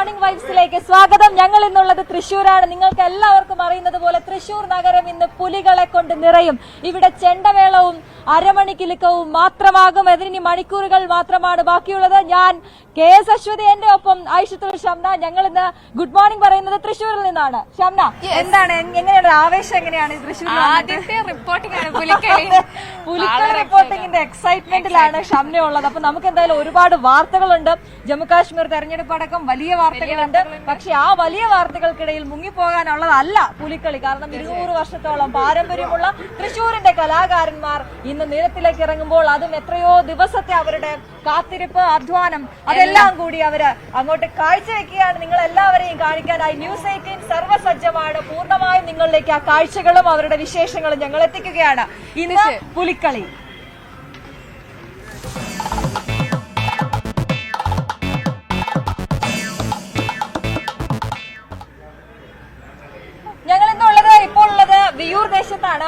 Morning വൈബ്സിലേക്ക് സ്വാഗതം. ഞങ്ങൾ ഇന്നുള്ളത് തൃശ്ശൂരാണ്. നിങ്ങൾക്ക് എല്ലാവർക്കും അറിയുന്നത് പോലെ തൃശ്ശൂർ നഗരം ഇന്ന് പുലികളെ കൊണ്ട് നിറയും. ഇവിടെ ചെണ്ടമേളവും അരമണിക്കിലുക്കവും മാത്രമാകും. അതിനി മണിക്കൂറുകൾ മാത്രമാണ് ബാക്കിയുള്ളത്. ഞാൻ കെ എസ് അശ്വതി, എന്റെ ഒപ്പം ഐഷത്തുൽ ഷംന. ഞങ്ങൾ ഇന്ന് ഗുഡ് മോർണിംഗ് പറയുന്നത് തൃശ്ശൂരിൽ നിന്നാണ്. ഷംന, എന്താണ്, എങ്ങനെയാണ് ആവേശം? എങ്ങനെയാണ് തൃശ്ശൂർ പുലിക്കളി റിപ്പോർട്ടിംഗിന്റെ എക്സൈറ്റ്മെന്റിലാണ് ഷംന ഉള്ളത്. അപ്പൊ നമുക്ക് എന്തായാലും ഒരുപാട് വാർത്തകളുണ്ട്. ജമ്മു കാശ്മീർ തെരഞ്ഞെടുപ്പ് അടക്കം വലിയ വാർത്തകളുണ്ട്. പക്ഷെ ആ വലിയ വാർത്തകൾക്കിടയിൽ മുങ്ങിപ്പോകാനുള്ളതല്ല പുലിക്കളി. കാരണം 200 വർഷത്തോളം പാരമ്പര്യമുള്ള തൃശ്ശൂരിന്റെ കലാകാരന്മാർ ഇന്ന് നിരത്തിലേക്ക് ഇറങ്ങുമ്പോൾ അതും എത്രയോ ദിവസത്തെ അവരുടെ കാത്തിരിപ്പ്, അധ്വാനം, അതെല്ലാം കൂടി അവര് അങ്ങോട്ട് കാഴ്ചവെക്കുകയാണ്. നിങ്ങൾ എല്ലാവരെയും കാണിക്കാനായി ന്യൂസ് 18 സർവ്വസജ്ജമാണ്. പൂർണ്ണമായും നിങ്ങളിലേക്ക് ആ കാഴ്ചകളും അവരുടെ വിശേഷങ്ങളും ഞങ്ങൾ എത്തിക്കുകയാണ്. ഇന്ന് പുലിക്കളി. ഇപ്പോൾ ഉള്ളത് വിയൂർ ദേശത്താണ്.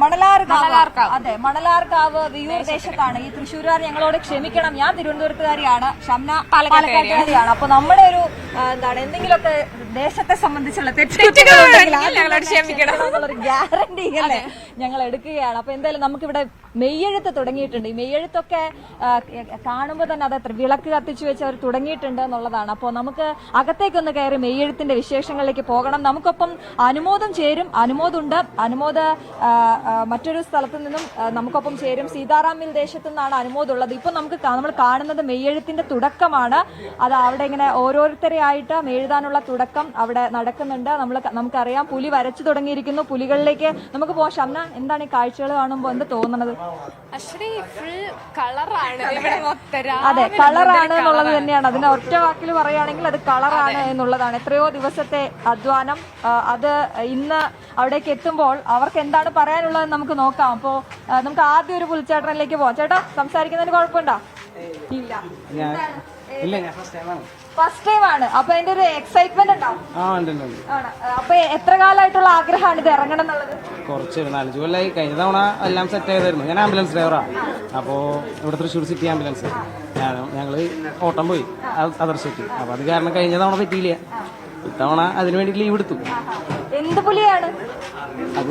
മണലാർക്കാവ് വിയൂർ ദേശത്താണ്. ഈ തൃശ്ശൂരുകാർ ഞങ്ങളോട് ക്ഷമിക്കണം, ഞാൻ തിരുവനന്തപുരത്തുകാരിയാണ്, ഷംന പാലക്കാട്ടുകാരിയാണ്. അപ്പൊ നമ്മുടെ ഒരു എന്തെങ്കിലുമൊക്കെ ദേശത്തെ സംബന്ധിച്ചുള്ള തെറ്റുകളുണ്ടെങ്കിൽ ഗ്യാരണ്ടി അല്ലേ ഞങ്ങൾ എടുക്കുകയാണ്. അപ്പൊ എന്തായാലും നമുക്കിവിടെ മെയ്യെഴുത്ത് തുടങ്ങിയിട്ടുണ്ട്. ഈ മെയ്യെഴുത്തൊക്കെ കാണുമ്പോൾ തന്നെ അത് വിളക്ക് കത്തിച്ചു വെച്ച് അവർ തുടങ്ങിയിട്ടുണ്ട് എന്നുള്ളതാണ്. അപ്പോൾ നമുക്ക് അകത്തേക്കൊന്ന് കയറി മെയ്യെഴുത്തിന്റെ വിശേഷങ്ങളിലേക്ക് പോകണം. നമുക്കൊപ്പം അനുമോദം ചേരും. അനുമോദുണ്ട്. അനുമോദ് മറ്റൊരു സ്ഥലത്തു നിന്നും നമുക്കൊപ്പം ചേരും. സീതാറാമിൽ ദേശത്തു നിന്നാണ് അനുമോദുള്ളത്. ഇപ്പൊ നമ്മൾ കാണുന്നത് മെയ്യെഴുത്തിന്റെ തുടക്കമാണ്. അത് അവിടെ ഇങ്ങനെ ഓരോരുത്തരെയായിട്ട് മെഴുതാനുള്ള തുടക്കം അവിടെ നടക്കുന്നുണ്ട്. നമുക്കറിയാം, പുലി വരച്ചു തുടങ്ങിയിരിക്കുന്നു. പുലികളിലേക്ക് നമുക്ക് പോകാം. ഷംന, എന്താണ് ഈ കാഴ്ചകൾ കാണുമ്പോൾ എന്ത് തോന്നുന്നത്? അതെ, കളറാണ് എന്നുള്ളത് തന്നെയാണ്. അതിനെ ഒറ്റ വാക്കിൽ പറയുകയാണെങ്കിൽ അത് കളറാണ് എന്നുള്ളതാണ്. എത്രയോ ദിവസത്തെ അധ്വാനം, അത് ഇന്ന് അവിടേക്ക് എത്തുമ്പോൾ അവർക്ക് എന്താണ് പറയാനുള്ളത് നമുക്ക് നോക്കാം. അപ്പോ നമുക്ക് ആദ്യം ഒരു പുലിച്ചേട്ടനിലേക്ക് പോവാം. ചേട്ടാ, സംസാരിക്കുന്നതിന് കുഴപ്പമുണ്ടോ? ഇല്ല, ഫസ്റ്റ് ടൈം ആണ്. അപ്പൊ അതിന്റെ ഒരു എക്സൈറ്റ്മെന്റ് ഉണ്ടാവും. അപ്പൊ എത്ര കാലമായിട്ടുള്ള ആഗ്രഹമാണ് ഇത് ഇറങ്ങണം എന്നുള്ളത്? കുറച്ച് 4 കൊല്ലമായി. കഴിഞ്ഞ തവണ എല്ലാം സെറ്റ് ആയതായിരുന്നു. ഞാൻ ആംബുലൻസ് ഡ്രൈവറാണ്. അപ്പോൾ ഇവിടെ തൃശ്ശൂർ സിറ്റി ആംബുലൻസ് ഞങ്ങള് ഓട്ടം പോയി അതർ സിറ്റി. അപ്പൊ അത് കാരണം കഴിഞ്ഞ തവണ പറ്റിയില്ല. ഇത്തവണ അതിനു വേണ്ടി ലീവ് എടുത്തു. എന്ത് പുലിയാണ് അത്?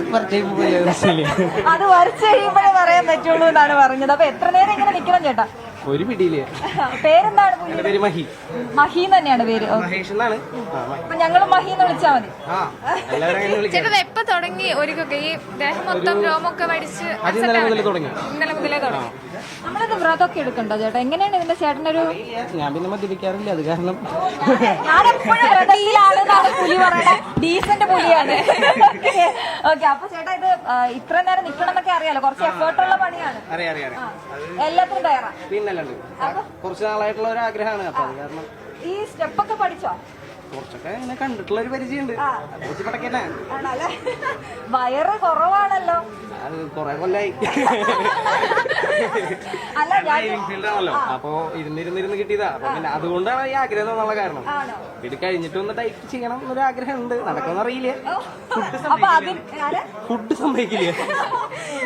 അത് വരച്ച് കഴിയുമ്പോഴേ പറയാൻ പറ്റുള്ളൂ എന്നാണ് പറഞ്ഞത്. അപ്പൊ എത്ര നേരം ഇങ്ങനെ നിക്കണം ചേട്ടാ? ഒരു പിടിയില്ലേ. പേരെന്താണ്? പേര് മഹി. മഹി തന്നെയാണ് പേര്. അപ്പൊ ഞങ്ങള് മഹി എന്ന് വിളിച്ചാൽ മതി. ചേട്ടത് എപ്പോ തുടങ്ങി? ഒരുക്കൊക്കെ ഈ ദേഹം മൊത്തം രോമൊക്കെ വടിച്ച് ഇന്നലെ മുതലേ തുടങ്ങി. നമ്മളിത് വ്രതമൊക്കെ എടുക്കണ്ടോ ചേട്ടാ? എങ്ങനെയാണ് ഇതിന്റെ ചേട്ടനൊരു? ഞാൻ പിന്നെ മദ്യപിക്കാറില്ല, അത് കാരണം ഞാൻ എപ്പോഴും വ്രതത്തിലാണെന്നാണ് പുലി പറയണേ. ഡീസന്റ് പുലിയാണ്. ഓക്കെ, അപ്പൊ ചേട്ടാ ഇത് ഇത്ര നേരം നിക്കണം എന്നൊക്കെ അറിയാലോ. കുറച്ച് എഫേർട്ടുള്ള പണിയാണ്. എല്ലാത്തിനും തയ്യാറാ? കുറച്ച് നാളായിട്ടുള്ള ഒരു ആഗ്രഹമാണ്. അപ്പൊ അത് കാരണം ഈ സ്റ്റെപ്പൊക്കെ പഠിച്ചോ? കുറച്ചൊക്കെ ഇങ്ങനെ കണ്ടിട്ടുള്ള ഒരു പരിചയമുണ്ട്. വയറ് കുറവാണല്ലോ. അത് കൊറേ കൊല്ലായി. ഫീൽഡാണല്ലോ. അപ്പൊ ഇരുന്നിരുന്നിരുന്ന് കിട്ടിയതാ. അപ്പൊ പിന്നെ അതുകൊണ്ടാണ് ഈ ആഗ്രഹം എന്നുള്ള കാരണം. ഇത് കഴിഞ്ഞിട്ട് ഒന്ന് ഡയറ്റ് ചെയ്യണം എന്നൊരു ആഗ്രഹം ഉണ്ട്. നടക്കുമെന്ന് അറിയില്ല. ഫുഡ് സമ്മതിക്കില്ല.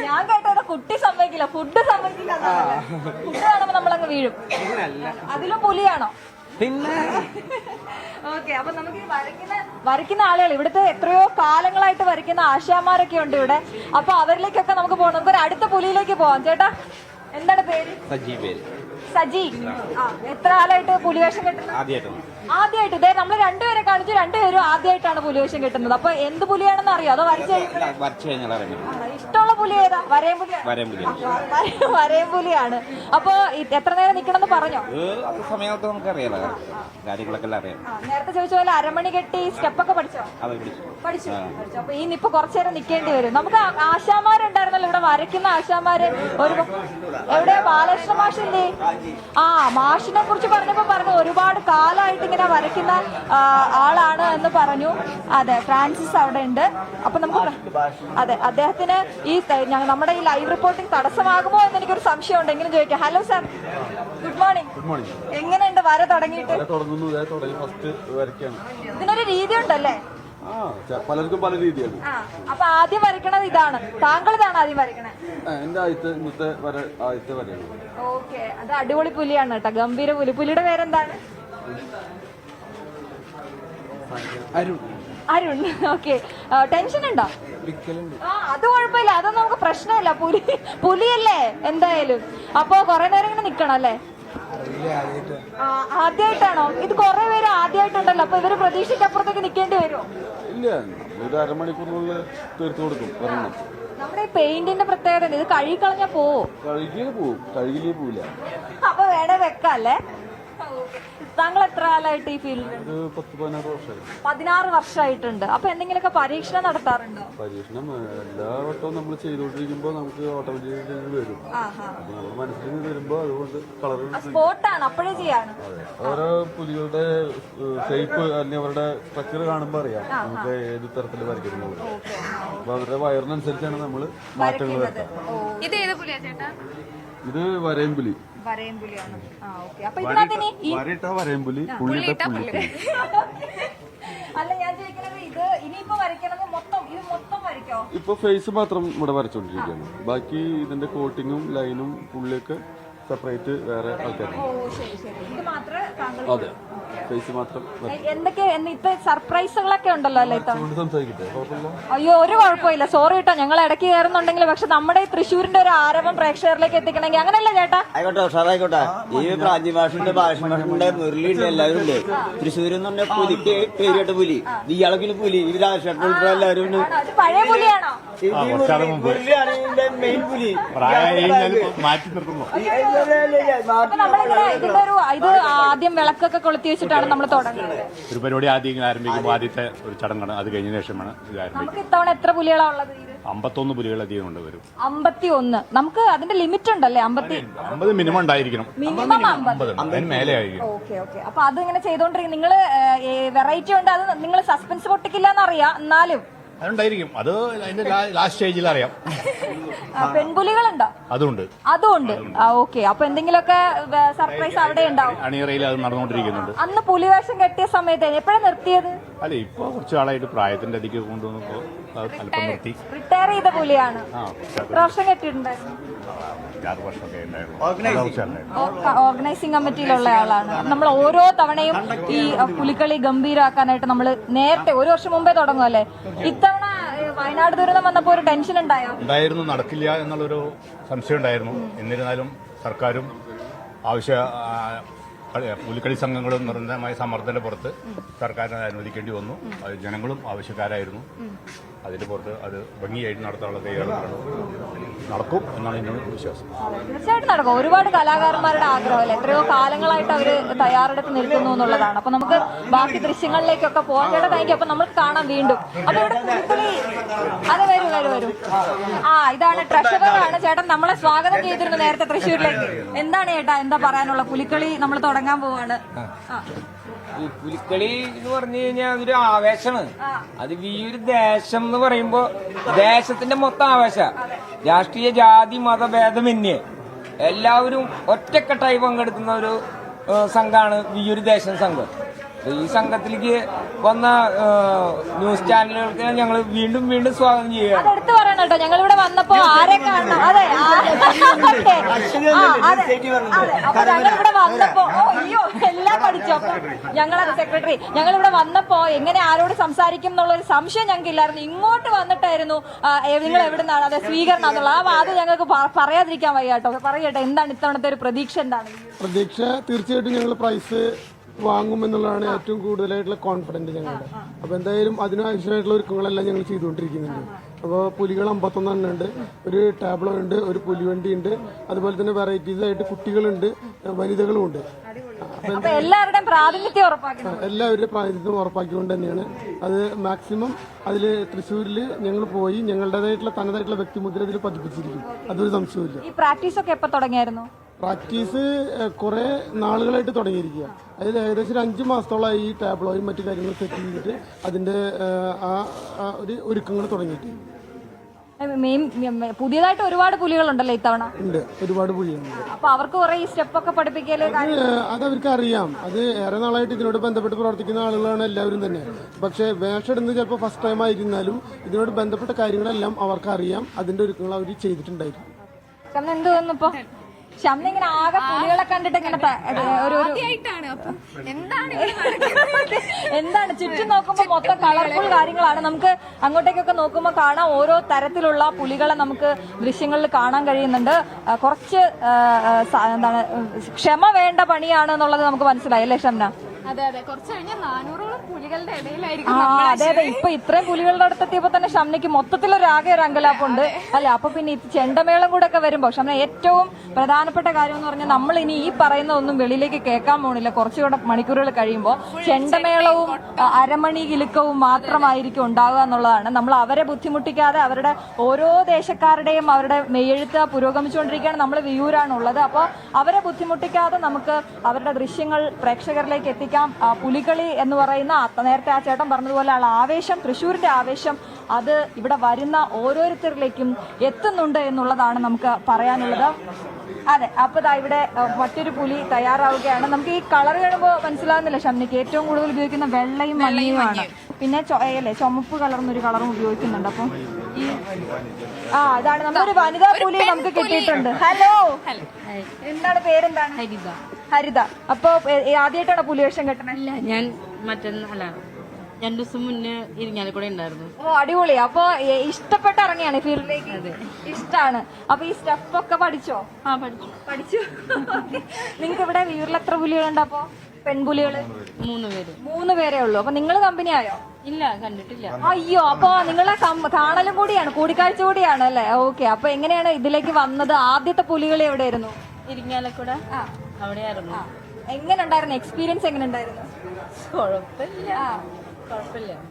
ഞാൻ കേട്ടത് കുട്ടി സമ്മതിക്കില്ല, ഫുഡ് സമ്മതിക്കില്ല. ഫുഡ് കാണുമ്പോ നമ്മളങ്ങ് വീഴും. അതിലും പുലിയാണോ? പിന്നെ ഓക്കെ, അപ്പൊ നമുക്ക് വരയ്ക്കുന്ന ആളുകൾ, ഇവിടുത്തെ എത്രയോ കാലങ്ങളായിട്ട് വരയ്ക്കുന്ന ആശാമാരൊക്കെ ഉണ്ട് ഇവിടെ. അപ്പൊ അവരിലേക്കൊക്കെ നമുക്ക് പോകണം. നമുക്ക് ഒരു അടുത്ത പുലിയിലേക്ക് പോവാം. ചേട്ടാ, എന്താണ് പേര്? സജി. എത്ര കാലമായിട്ട് പുലിവേഷം കെട്ടുന്നത്? ആദ്യമായിട്ട്. ഇതേ നമ്മൾ രണ്ടുപേരെ കാണിച്ചു, രണ്ടുപേരും ആദ്യമായിട്ടാണ് പുലിവേഷം കെട്ടുന്നത്. അപ്പൊ എന്ത് പുലിയാണെന്ന് അറിയോ? അതോ വരച്ചു ഇഷ്ടമുള്ള പുലി ഏതാ? വരയം പുലിയാണ്. അപ്പൊ എത്ര നേരം നിക്കണം എന്ന് പറഞ്ഞോ? നേരത്തെ ചോദിച്ച പോലെ അരമണി കെട്ടി സ്റ്റെപ്പൊക്കെ പഠിച്ചോ? പഠിച്ചു. അപ്പൊ ഈ ഇപ്പൊ കുറച്ചേരം നിക്കേണ്ടി വരും. നമുക്ക് ആശാമാരുണ്ടായിരുന്നല്ലോ ഇവിടെ വരയ്ക്കുന്ന ആശാമാര്. എവിടെ ബാലകൃഷ്ണ മാഷിന്റെ? മാഷിനെ കുറിച്ച് പറഞ്ഞു ഒരുപാട് കാലമായിട്ട് ഇങ്ങനെ വരയ്ക്കുന്ന ആളാണ് എന്ന് പറഞ്ഞു. അതെ, ഫ്രാൻസിസ് അവിടെ ഉണ്ട്. അപ്പൊ നമുക്ക് അദ്ദേഹത്തിന് ഈ നമ്മുടെ ഈ ലൈവ് റിപ്പോർട്ടിംഗ് തടസ്സമാകുമോ എന്ന് എനിക്കൊരു സംശയം ഉണ്ട്. എങ്കിലും ചോദിക്കാം. Hello sir, good morning. എങ്ങനെയുണ്ട് വര തുടങ്ങിയിട്ട്? ഇതിനൊരു രീതി ഉണ്ടല്ലേ? പലർക്കും പല രീതിയാണ്. അപ്പൊ ആദ്യം വരയ്ക്കണത് ഇതാണ്. താങ്കൾ ഇതാണ് ആദ്യം വരയ്ക്കണേ? എന്റെ ആദ്യത്തെ വരയാണ്. ഓക്കെ, അത് അടിപൊളി പുലിയാണ് കേട്ടോ, ഗംഭീര പുലി. പുലിയുടെ പേരെന്താണ്? അരുൺ. ഓക്കെ, ടെൻഷൻ ഉണ്ടോ? അത് കുഴപ്പമില്ല, അതൊന്നും നമുക്ക് പ്രശ്നമില്ല. പുലിയല്ലേ എന്തായാലും. അപ്പൊ കൊറേ നേരം ഇങ്ങനെ നിക്കണം അല്ലേ? ആദ്യമായിട്ടാണോ ഇത്? കൊറേ പേര് ആദ്യമായിട്ടുണ്ടല്ലോ, അപ്പൊ ഇവര് പ്രതീക്ഷയ്ക്കപ്പുറത്തേക്ക് നിക്കേണ്ടി വരുമോ? ഇല്ല, ഒരു അരമണിക്കൂറിനുള്ളിൽ തീർത്തു കൊടുക്കും. നമ്മുടെ ഈ പെയിന്റിന്റെ പ്രത്യേകത ഇത് കഴുകി കളഞ്ഞാ പോവോ? കഴുകിയേ പോവും, കഴുകിലേ പോവില്ല. അപ്പൊ വേണേ വെക്കല്ലേ? താങ്കൾ എത്ര കാലമായിട്ട് ഈ ഫീൽഡിൽ? 10-16 വർഷമായി. 16 വർഷമായിട്ടുണ്ട്. അപ്പൊ എന്തെങ്കിലുമൊക്കെ പരീക്ഷണം നടത്താറുണ്ടോ? പരീക്ഷണം എല്ലാ വട്ടവും നമ്മൾ ചെയ്തുകൊണ്ടിരിക്കുമ്പോൾ നമുക്ക് ഓട്ടോമാറ്റിക് വരും. അപ്പൊ നമ്മുടെ മനസ്സിൽ നിന്ന് വരുമ്പോ അതുകൊണ്ട് കളർ സ്പോട്ടാണ് അപ്പോഴേ ചെയ്യാണ്. ഓരോ പുലികളുടെ ഷേപ്പ് അല്ലെങ്കിൽ അവരുടെ സ്ട്രക്ചർ കാണുമ്പോൾ അറിയാം നമുക്ക് ഏത് തരത്തിൽ വരയ്ക്കുന്നത്. അപ്പൊ അവരുടെ വയറിനനുസരിച്ചാണ് നമ്മൾ മാറ്റങ്ങൾ വരുത്തുക. ഇത് ഏത് പുലിയാ ചേട്ടാ? ഇത് വരയൻപുലി. വരയൻപുലിയാണ്. അപ്പൊ ഇതിനകത്ത് വരയിട്ട വരയൻപുലി, പുള്ളിയിട്ട പുള്ളി. അല്ല, ഞാൻ ചോദിക്കുന്നത് ഇത് ഇനിയിപ്പോ വരയ്ക്കണത് ഇത് മൊത്തം വരയ്ക്കോ? ഇപ്പൊ ഫേസ് മാത്രം ഇവിടെ വരച്ചോണ്ടിരിക്കുകയാണ്. ബാക്കി ഇതിന്റെ കോട്ടിങ്ങും ലൈനും പുള്ളിയൊക്കെ സെപ്പറേറ്റ് വേറെ ആൾക്കാരുണ്ട്. അതെ, ഫേസ് മാത്രം. എന്തൊക്കെ ഇപ്പൊ സർപ്രൈസുകളൊക്കെ ഉണ്ടല്ലോ അല്ലേ? സംസാരിക്കട്ടെ, കുഴപ്പമില്ല. അയ്യോ, ഒരു കുഴപ്പമില്ല, സോറി കേട്ടോ, ഞങ്ങൾ ഇടയ്ക്ക് കയറുന്നുണ്ടെങ്കിൽ. പക്ഷെ നമ്മുടെ ഈ തൃശ്ശൂരിന്റെ ഒരു ആരവം പ്രേക്ഷകരിലേക്ക് എത്തിക്കണമെങ്കിൽ അങ്ങനെയല്ല ചേട്ടാ? ആയിക്കോട്ടെ, ഉഷാറായിക്കോട്ടെ. ഈ പ്രാചീഭാഷന്റെ ഭാഷന്റെ മുരളിയുണ്ട്, എല്ലാവരും ഉണ്ട്. തൃശ്ശൂർ എന്ന് പറഞ്ഞ പുലിക്ക് പേരിട്ട പുലി, ഇയാളൊക്കെ പുലി, ഈ രാജേട്ടൻ എല്ലാവരും ഉണ്ട്. പഴയ പുലിയാണോ? മുരളിയാണ് ഇതിന്റെ മെയിൻ പുലി. മാറ്റി നിർത്തുന്നു. ഇതിന്റെ ഇത് ആദ്യം വിളക്കൊക്കെ കൊളുത്തി വെച്ചിട്ടാണ് നമ്മൾ തുടങ്ങുന്നത്. ഒരു പരിപാടി ആദ്യം ആരംഭിക്കുമ്പോൾ ആദ്യത്തെ ഒരു ചടങ്ങാണ്. അത് കഴിഞ്ഞ ശേഷമാണ് ഇത് ആരംഭിക്കുന്നത്. നമുക്ക് ഇത്തവണ എത്ര പുലികളാ ഉള്ളത്? 51 പുലികൾ അധികം കൊണ്ട് വരും. 51. നമുക്ക് അതിന്റെ ലിമിറ്റ് ഉണ്ടല്ലേ? 50 മിനിമം ഉണ്ടായിരിക്കണം. മിനിമം 50. അതിന് മേലെ ആയിരിക്കും. ഓക്കെ. അപ്പൊ അത് ഇങ്ങനെ ചെയ്തോണ്ടിരിക്കും. നിങ്ങള് വെറൈറ്റി ഉണ്ട്, അത് നിങ്ങൾ സസ്പെൻസ് പൊട്ടിക്കില്ല എന്നറിയാം, എന്നാലും അതുണ്ടായിരിക്കും. അത് അതിന്റെ ലാസ്റ്റ് സ്റ്റേജിൽ അറിയാം. പെൺപുലികളുണ്ടോ? അതുണ്ട്. ഓക്കെ. അപ്പൊ എന്തെങ്കിലുമൊക്കെ സർപ്രൈസ് അവിടെ ഉണ്ടാവും. അണിയറയിൽ അത് നടന്നുകൊണ്ടിരിക്കുന്നുണ്ട്. അന്ന് പുലിവേഷം കെട്ടിയ സമയത്ത് എപ്പോഴാണ് നിർത്തിയത്? അല്ല, ഇപ്പൊ കുറച്ച് ആളായിട്ട് പ്രായത്തിന്റെ അധികം കൊണ്ടുവന്നപ്പോ അല്പം നിർത്തി. റിട്ടയർ ചെയ്ത പുലിയാണ്. എത്ര വർഷം കെട്ടിയിട്ടുണ്ടായിരുന്നു? 6 വർഷമൊക്കെ ഉണ്ടായിരുന്നു. ഓർഗനൈസിംഗ് കമ്മിറ്റിയിലുള്ള ആളാണ്. നമ്മൾ ഓരോ തവണയും ഈ പുലിക്കളി ഗംഭീരമാക്കാനായിട്ട് നമ്മൾ നേരത്തെ 1 വർഷം മുമ്പേ തുടങ്ങുമല്ലേ? ഇത്തവണ വയനാട് ദുരന്തം വന്നപ്പോ ഒരു ടെൻഷൻ ഉണ്ടായിരുന്നു. നടക്കില്ല എന്നുള്ളൊരു സംശയം ഉണ്ടായിരുന്നു. എന്നിരുന്നാലും സർക്കാരും പുലിക്കളി സംഘങ്ങളും നിർണയമായ സമ്മർദ്ദത്തിന്റെ പുറത്ത് സർക്കാരിനെ അനുവദിക്കേണ്ടി വന്നു. അത് ജനങ്ങളും ആവശ്യക്കാരായിരുന്നു. അതിന്റെ പുറത്ത് അത് ഭംഗിയായിട്ട് നടത്താനുള്ള തയ്യാറെടുപ്പാണ്. നടക്കും എന്നാണ് എൻ്റെ വിശ്വാസം. തീർച്ചയായിട്ടും നടക്കും. ഒരുപാട് കലാകാരന്മാരുടെ ആഗ്രഹമല്ലേ, എത്രയോ കാലങ്ങളായിട്ട് അവര് തയ്യാറെടുത്ത് നിൽക്കുന്നു എന്നുള്ളതാണ്. അപ്പൊ നമുക്ക് ബാക്കി ദൃശ്യങ്ങളിലേക്കൊക്കെ പോകാൻ ചേട്ടാ. Thank you. അപ്പൊ നമുക്ക് കാണാം വീണ്ടും. അപ്പൊ ഇവിടെ പുലിക്കളി അത് വരും. ഇതാണ് ട്രഷററാണ് ചേട്ടൻ. നമ്മളെ സ്വാഗതം ചെയ്തിരുന്നു നേരത്തെ തൃശ്ശൂരിലേക്ക്. എന്താണ് ചേട്ടാ, എന്താ പറയാനുള്ള? പുലിക്കളി നമ്മൾ തുടങ്ങാൻ പോവാണ്. ഈ പുലിക്കളി എന്ന് പറഞ്ഞു കഴിഞ്ഞാൽ അതൊരു ആവേശമാണ്. അത് ഈ ഒരു ദേശം എന്ന് പറയുമ്പോ ദേശത്തിന്റെ മൊത്തം ആവേശ. രാഷ്ട്രീയ ജാതി മതഭേദമന്യേ എല്ലാവരും ഒറ്റക്കെട്ടായി പങ്കെടുക്കുന്ന ഒരു സംഘമാണ് ഈ ഒരു ദേശം സംഘം. ഈ സംഘത്തിലേക്ക് വന്ന ന്യൂസ് ചാനലുകൾക്ക് ഞങ്ങൾ വീണ്ടും സ്വാഗതം ചെയ്യുകയാണ്. എടുത്തു പറയണം കേട്ടോ, ഞങ്ങൾ ഇവിടെ വന്നപ്പോ ആരെ കാണണം? അതെ, അപ്പൊ ഞങ്ങളിവിടെ വന്നപ്പോ അയ്യോ എല്ലാം പഠിച്ചു. അപ്പൊ ഞങ്ങളത് സെക്രട്ടറി ഞങ്ങളിവിടെ വന്നപ്പോ എങ്ങനെ ആരോട് സംസാരിക്കും എന്നുള്ളൊരു സംശയം ഞങ്ങൾക്ക് ഇല്ലായിരുന്നു. ഇങ്ങോട്ട് വന്നിട്ടായിരുന്നു നിങ്ങൾ എവിടെ നിന്നാണ്, അതെ സ്വീകരണം എന്നുള്ള ആ വാദം ഞങ്ങൾക്ക് പറയാതിരിക്കാൻ വയ്യ കേട്ടോ. പറയട്ടെ, എന്താണ് ഇത്തവണത്തെ ഒരു പ്രതീക്ഷ? എന്താണ് പ്രതീക്ഷ? തീർച്ചയായിട്ടും ഞങ്ങൾ പ്രൈസ് വാങ്ങുമെന്നുള്ളതാണ് ഏറ്റവും കൂടുതലായിട്ടുള്ള കോൺഫിഡൻറ്റ് ഞങ്ങളുടെ. അപ്പോൾ എന്തായാലും അതിനാവശ്യമായിട്ടുള്ള ഒരുക്കങ്ങളെല്ലാം ഞങ്ങൾ ചെയ്തുകൊണ്ടിരിക്കുന്നുണ്ട്. അപ്പോൾ പുലികൾ 51 എണ്ണം ഉണ്ട്, ഒരു ടാബ്ലോ ഉണ്ട്, ഒരു പുലിവണ്ടി ഉണ്ട്, അതുപോലെ തന്നെ വെറൈറ്റീസ് ആയിട്ട് കുട്ടികളുണ്ട്, വനിതകളും ഉണ്ട്. എല്ലാവരുടെയും പ്രാതിനിധ്യം ഉറപ്പാക്കിക്കൊണ്ട് തന്നെയാണ് അത് മാക്സിമം അതിൽ തൃശ്ശൂരിൽ ഞങ്ങൾ പോയി ഞങ്ങളുടേതായിട്ടുള്ള തനതായിട്ടുള്ള വ്യക്തിമുദ്ര ഇതിൽ പതിപ്പിച്ചിരിക്കും. അതൊരു സംശയമില്ല. ഈ പ്രാക്ടീസ് ഒക്കെ എപ്പോൾ തുടങ്ങിയായിരുന്നു? പ്രാക്ടീസ് കുറെ നാളുകളായിട്ട് തുടങ്ങിയിരിക്കുക. അതിൽ ഏകദേശം ഒരു 5 മാസത്തോളമായി ഈ ടാബ്ലോയും മറ്റു കാര്യങ്ങളും സെറ്റ് ചെയ്തിട്ട് അതിന്റെ ഒരു ഒരുക്കങ്ങൾ തുടങ്ങിയിട്ട്. പുതിയതായിട്ട് ഒരുപാട് പുലികളുണ്ടല്ലോ ഇത്തവണ? ഉണ്ട്, ഒരുപാട് പുലികളുണ്ട്. അപ്പൊ അവർക്ക് കുറെ ഈ സ്റ്റെപ്പ് ഒക്കെ പഠിപ്പിക്കല് അത് അവർക്ക് അറിയാം. അത് ഏറെ നാളായിട്ട് ഇതിനോട് ബന്ധപ്പെട്ട് പ്രവർത്തിക്കുന്ന ആളുകളാണ് എല്ലാവരും തന്നെ. പക്ഷെ വേഷം ഇടുന്നത് ചിലപ്പോൾ ഫസ്റ്റ് ടൈം ആയിരുന്നാലും ഇതിനോട് ബന്ധപ്പെട്ട കാര്യങ്ങളെല്ലാം അവർക്ക് അറിയാം. അതിന്റെ ഒരുക്കങ്ങൾ അവർ ചെയ്തിട്ടുണ്ടായിരിക്കും. എന്ത് തോന്നുന്നു ഇപ്പൊ? ഷംന ഇങ്ങനെ ആകെ പുലികളെ കണ്ടിട്ട് ഇങ്ങനെ ആദ്യമായിട്ടാണ്. അപ്പം എന്താണ് ഇവിടെ നടക്കുന്നത്? എന്താണ് ചുറ്റും നോക്കുമ്പോൾ മൊത്തം കളർഫുൾ കാര്യങ്ങളാണ്. നമുക്ക് അങ്ങോട്ടേക്കൊക്കെ നോക്കുമ്പോൾ കാണാം ഓരോ തരത്തിലുള്ള പുലികളെ നമുക്ക് ദൃശ്യങ്ങളിൽ കാണാൻ കഴിയുന്നുണ്ട്. കുറച്ച് എന്താണ് ക്ഷമ വേണ്ട പണിയാണ് എന്നുള്ളത് നമുക്ക് മനസ്സിലായി അല്ലേ ഷംന? അതെ അതെ, കുറച്ച് കഴിഞ്ഞാൽ 400ഓളം പുലികളുടെ ഇടയിലായിരിക്കും. അതെ ഇപ്പൊ ഇത്രയും പുലികളുടെ അടുത്തെത്തിയപ്പോ തന്നെ ഷംനയ്ക്ക് മൊത്തത്തിലൊരാകെ ഒരു അങ്കലാപ്പുണ്ട് അല്ലെ. അപ്പൊ പിന്നെ ഈ ചെണ്ടമേളം കൂടെ ഒക്കെ വരുമ്പോ ഷംന ഏറ്റവും പ്രധാനപ്പെട്ട കാര്യം എന്ന് പറഞ്ഞാൽ നമ്മൾ ഇനി ഈ പറയുന്ന ഒന്നും വെളിയിലേക്ക് കേൾക്കാൻ പോണില്ല. കുറച്ചുകൂടെ മണിക്കൂറുകൾ കഴിയുമ്പോൾ ചെണ്ടമേളവും അരമണി കിലുക്കവും മാത്രമായിരിക്കും ഉണ്ടാവുക എന്നുള്ളതാണ്. നമ്മൾ അവരെ ബുദ്ധിമുട്ടിക്കാതെ അവരുടെ ഓരോ ദേശക്കാരുടെയും അവരുടെ മെയ്യെഴുത്ത് പുരോഗമിച്ചുകൊണ്ടിരിക്കുകയാണ്. നമ്മൾ വിയൂരാണുള്ളത്. അപ്പോൾ അവരെ ബുദ്ധിമുട്ടിക്കാതെ നമുക്ക് അവരുടെ ദൃശ്യങ്ങൾ പ്രേക്ഷകരിലേക്ക് എത്തിക്കാം. പുലികളി എന്ന് പറയുന്ന നേരത്തെ ആ ചേട്ടൻ പറഞ്ഞതുപോലെ ആവേശം, തൃശ്ശൂരിന്റെ ആവേശം അത് ഇവിടെ വരുന്ന ഓരോരുത്തരിലേക്കും എത്തുന്നുണ്ട് എന്നുള്ളതാണ് നമുക്ക് പറയാനുള്ളത്. അതെ, അപ്പൊ ഇവിടെ മറ്റൊരു പുലി തയ്യാറാവുകയാണ്. നമുക്ക് ഈ കളർ കാണുമ്പോൾ മനസ്സിലാകുന്നില്ല ഷംനയ്ക്ക് ഏറ്റവും കൂടുതൽ ഉപയോഗിക്കുന്ന വെള്ളയും മഞ്ഞയുമാണ്. പിന്നെ അല്ലേ ചുമപ്പ് കളർന്നൊരു കളറും ഉപയോഗിക്കുന്നുണ്ട്. അപ്പം ഈ അതാണ് നമ്മളൊരു വനിതാ പുലി നമുക്ക് കിട്ടിയിട്ടുണ്ട്. ഹലോ, എന്താണ് പേരെന്താണ്? ഹരിത. അപ്പൊ ആദ്യമായിട്ടാണ് പുലി വേഷം കെട്ടണേ? ഇല്ല, ഞാൻ മറ്റന്നല്ല 2 ദിവസം മുന്നേ ഇരിങ്ങാലക്കുട ഉണ്ടായിരുന്നു. ഓ അടിപൊളി. അപ്പൊ ഇഷ്ടപ്പെട്ട് ഇറങ്ങിയാണ് ഫീൽഡിലേക്ക്? ഇഷ്ടാണ്. അപ്പൊ ഈ സ്റ്റെപ്പ് ഒക്കെ പഠിച്ചോ? പഠിച്ചു. നിങ്ങൾക്ക് ഇവിടെ വീട്ടിൽ എത്ര പുലികളുണ്ട്? അപ്പൊ പെൺപുലികള് 3 പേര്. 3 പേരേ ഉള്ളൂ. അപ്പൊ നിങ്ങൾ കമ്പനി ആയോ? ഇല്ല, കണ്ടിട്ടില്ല. അയ്യോ, അപ്പൊ നിങ്ങളെ കാണലും കൂടിയാണ്, കൂടിക്കാഴ്ച കൂടിയാണ് അല്ലേ? ഓക്കെ. അപ്പൊ എങ്ങനെയാണ് ഇതിലേക്ക് വന്നത്? ആദ്യത്തെ പുലികളി എവിടെയായിരുന്നു? ഇരിങ്ങാലക്കുട അവിടെയായിരുന്നു. എങ്ങനെ ഉണ്ടായിരുന്നു എക്സ്പീരിയൻസ്? എങ്ങനെ ഉണ്ടായിരുന്നു?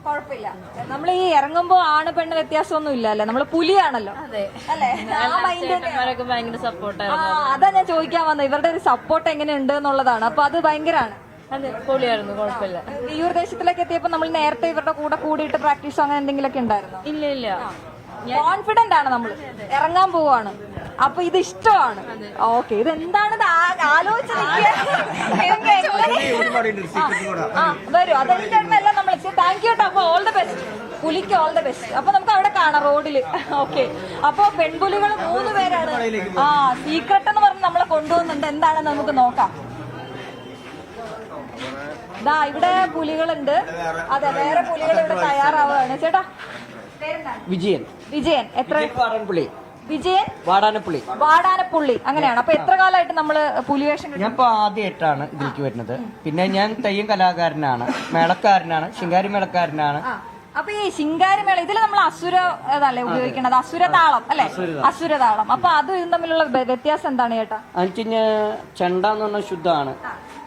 കുഴപ്പമില്ല. നമ്മൾ ഈ ഇറങ്ങുമ്പോ ആണ് പെണ്ണ് വ്യത്യാസമൊന്നും ഇല്ല അല്ലേ? നമ്മള് പുലിയാണല്ലോ അല്ലേ? ഭയങ്കര സപ്പോർട്ടായിരുന്നു. അതാ ഞാൻ ചോദിക്കാൻ വന്നത്, ഇവരുടെ ഒരു സപ്പോർട്ട് എങ്ങനെയുണ്ട് എന്നുള്ളതാണ്. അപ്പൊ അത് ഭയങ്കരമാണ്. അതെ, പൊളിയായിരുന്നു, കുഴപ്പമില്ല. വിയൂർ ദേശത്തിലേക്ക് എത്തിയപ്പോ നമ്മൾ നേരത്തെ ഇവരുടെ കൂടെ കൂടിയിട്ട് പ്രാക്ടീസോ അങ്ങനെ എന്തെങ്കിലുമൊക്കെ ഉണ്ടായിരുന്നോ? ഇല്ല. കോൺഫിഡന്റ് ആണ് നമ്മൾ, ഇറങ്ങാൻ പോവാണ്. അപ്പൊ ഇത് ഇഷ്ടമാണ്. ഓക്കെ, ഇതെന്താണെന്ന് ആലോചിച്ച് വരും. അതെല്ലാം നമ്മൾ താങ്ക് യു കേട്ടോ. അപ്പൊ ഓൾ ദ ബെസ്റ്റ് പുലിക്ക്, ഓൾ ദ ബെസ്റ്റ്. അപ്പൊ നമുക്ക് അവിടെ കാണാം റോഡില്. ഓക്കെ, അപ്പൊ പെൺപുലികൾ 3 പേരാണ്. സീക്രട്ട് എന്ന് പറഞ്ഞ് നമ്മളെ കൊണ്ടുപോകുന്നുണ്ട്. എന്താണെന്ന് നമുക്ക് നോക്കാം. ഇവിടെ പുലികളുണ്ട്. അതെ, വേറെ പുലികൾ ഇവിടെ തയ്യാറാവുകയാണ്. ചേട്ടാ വിജയൻ. എത്ര? വിജയൻ വാടാനപ്പള്ളി. അങ്ങനെയാണ്. അപ്പൊ എത്ര കാലമായിട്ട് നമ്മള് പുലിവേഷം? ഞാൻ ഇപ്പൊ ആദ്യമായിട്ടാണ് ഇതിലേക്ക് വരുന്നത്. പിന്നെ ഞാൻ തെയ്യം കലാകാരനാണ്, മേളക്കാരനാണ്, ശിങ്കാരി മേളക്കാരനാണ്. അപ്പൊ ഈ ശിങ്കാരിമേള ഇതിൽ നമ്മൾ അസുര ഏതല്ലേ ഉപയോഗിക്കണത്? അസുരതാളം അല്ലെ? അസുരതാളം. അപ്പൊ അത് ഇതും തമ്മിലുള്ള വ്യത്യാസം എന്താണ് ചേട്ടാ? ചെണ്ട എന്ന് പറഞ്ഞാൽ ശുദ്ധമാണ്.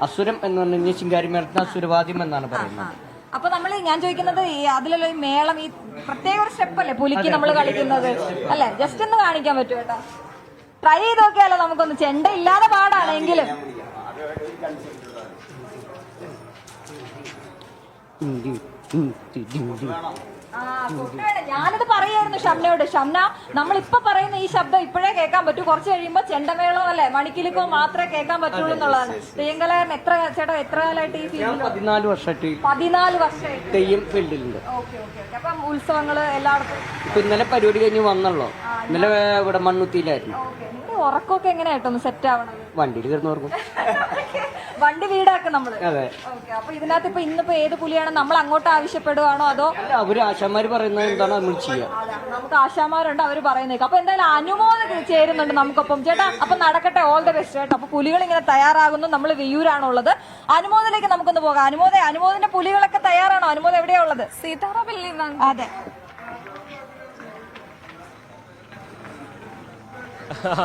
അസുരം എന്ന് പറഞ്ഞാൽ ശിങ്കാരി മേളത്തിന് അസുരവാദ്യം എന്നാണ് പറയുന്നത്. അപ്പൊ നമ്മൾ ഞാൻ ചോദിക്കുന്നത് ഈ അതിലുള്ള ഈ മേളം, ഈ പ്രത്യേക ഒരു സ്റ്റെപ്പ് അല്ലേ പുലിക്ക് നമ്മൾ കളിക്കുന്നത് അല്ലെ? ജസ്റ്റ് ഒന്ന് കാണിക്കാൻ പറ്റുമോ ചേട്ടാ? ട്രൈ ചെയ്ത് നോക്കിയാലോ നമുക്കൊന്ന്? ചെണ്ട ഇല്ലാതെ പാടാണെങ്കിലും ഞാനത് പറയായിരുന്നു ഷംനയോട്. ഷംന, നമ്മളിപ്പൊ പറയുന്ന ഈ ശബ്ദം ഇപ്പോഴേ കേൾക്കാൻ പറ്റൂ. കുറച്ച് കഴിയുമ്പോ ചെണ്ടമേളോ അല്ലെ മണിക്കിലുക്കോ മാത്രമേ കേൾക്കാൻ പറ്റുള്ളൂ എന്നുള്ളതാണ്. തെയ്യങ്കലാരൻ എത്ര കാലമായിട്ട് ഈ ഫീൽഡിൽ? 14 വർഷമായിട്ട്. 14 വർഷമായിട്ട് തെയ്യം ഫീൽഡിലുണ്ട്. അപ്പം ഉത്സവങ്ങള് എല്ലായിടത്തും? ഇപ്പൊ ഇന്നലെ പരിപാടി കഴിഞ്ഞ് വന്നല്ലോ. ഇന്നലെ ഇവിടെ മണ്ണുത്തിയിലായിരുന്നു. ഉറക്കമൊക്കെ എങ്ങനെയായിട്ടൊന്ന് സെറ്റ് ആവണം? വണ്ടിയിൽ കയറുന്ന ഉറക്കും. വണ്ടി വീടാക്കും നമ്മള്. അതെ. അപ്പൊ ഇതിനകത്ത് ഇപ്പൊ ഇന്നിപ്പോ ഏത് പുലിയാണ് നമ്മൾ അങ്ങോട്ട് ആവശ്യപ്പെടുവാണോ അതോ? അവര് ആശാമാര് പറയുന്നത് എന്താണ് നമ്മൾ ചെയ്യാം. നമുക്ക് ആശാമാരുണ്ട്, അവര് പറയുന്നേക്ക്. അപ്പൊ എന്തായാലും അനുമോദം ചേരുന്നുണ്ട് നമുക്കൊപ്പം. ചേട്ടാ, അപ്പൊ നടക്കട്ടെ, ഓൾ ദ ബെസ്റ്റ് ചേട്ടാ. അപ്പൊ പുലികൾ ഇങ്ങനെ തയ്യാറാകുന്നു. നമ്മൾ വിയൂരാണുള്ളത്. അനുമോദിലേക്ക് നമുക്കൊന്ന് പോകാം. അനുമോദിന്റെ പുലികളൊക്കെ തയ്യാറാണോ? അനുമോദം എവിടെയാ ഉള്ളത്? സീതാറാമിൽ. അതെ.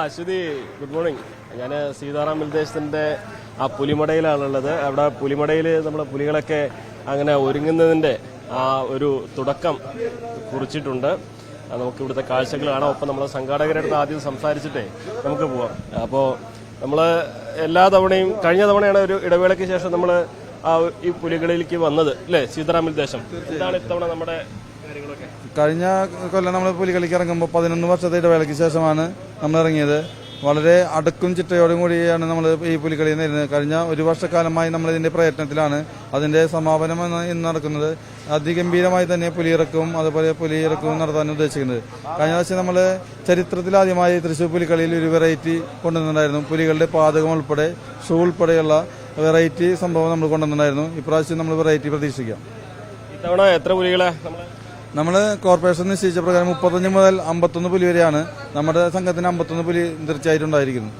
Aswathy, good morning. ഞാൻ സീതാറാം മിൽദേശത്തിൻ്റെ ആ പുലിമടയിലാണുള്ളത്. അവിടെ പുലിമടയിൽ നമ്മുടെ പുലികളൊക്കെ അങ്ങനെ ഒരുങ്ങുന്നതിൻ്റെ ആ ഒരു തുടക്കം കുറിച്ചിട്ടുണ്ട്. നമുക്ക് ഇവിടുത്തെ കാഴ്ചകൾ കാണാം. ഒപ്പം നമ്മളെ സംഘാടകരുടെ ആദ്യം സംസാരിച്ചിട്ടേ നമുക്ക് പോവാം. അപ്പോൾ നമ്മൾ എല്ലാ തവണയും, കഴിഞ്ഞ തവണയാണ് ഒരു ഇടവേളയ്ക്ക് ശേഷം നമ്മൾ ഈ പുലികളിലേക്ക് വന്നത് അല്ലേ സീതാറാം മിൽദേശം? ഇതാണ് ഇത്തവണ നമ്മുടെ കഴിഞ്ഞ കൊല്ലം നമ്മൾ പുലികളിക്ക് ഇറങ്ങുമ്പോൾ 11 വർഷത്തെ ഇടവേളയ്ക്ക് ശേഷമാണ് നമ്മൾ ഇറങ്ങിയത്. വളരെ അടുക്കും ചിട്ടയോടും കൂടിയാണ് നമ്മൾ ഈ പുലിക്കളി നേരിടുന്നത്. കഴിഞ്ഞ ഒരു വർഷക്കാലമായി നമ്മൾ ഇതിന്റെ പ്രയത്നത്തിലാണ്. അതിന്റെ സമാപനം ഇന്ന് നടക്കുന്നത്. അതിഗംഭീരമായി തന്നെ പുലിയിറക്കവും അതുപോലെ പുലിയിറക്കവും നടത്താൻ ഉദ്ദേശിക്കുന്നത്. കഴിഞ്ഞ പ്രാവശ്യം നമ്മൾ ചരിത്രത്തിലാദ്യമായി തൃശ്ശൂർ പുലിക്കളിയിൽ ഒരു വെറൈറ്റി കൊണ്ടുവന്നിട്ടുണ്ടായിരുന്നു. പുലികളുടെ പാതകം ഉൾപ്പെടെ ഷൂ ഉൾപ്പെടെയുള്ള വെറൈറ്റി സംഭവം നമ്മൾ കൊണ്ടുവന്നിട്ടുണ്ടായിരുന്നു. ഇപ്രാവശ്യം നമ്മൾ വെറൈറ്റി പ്രതീക്ഷിക്കാം. ഇത്തവണ എത്ര പുലികളെ നമ്മൾ കോർപ്പറേഷൻ നിശ്ചയിച്ച പ്രകാരം 35 മുതൽ 51 പുലി വരെയാണ്. നമ്മുടെ സംഘത്തിന് 51 പുലി തീർച്ചയായിട്ടും ഉണ്ടായിരിക്കുന്നു.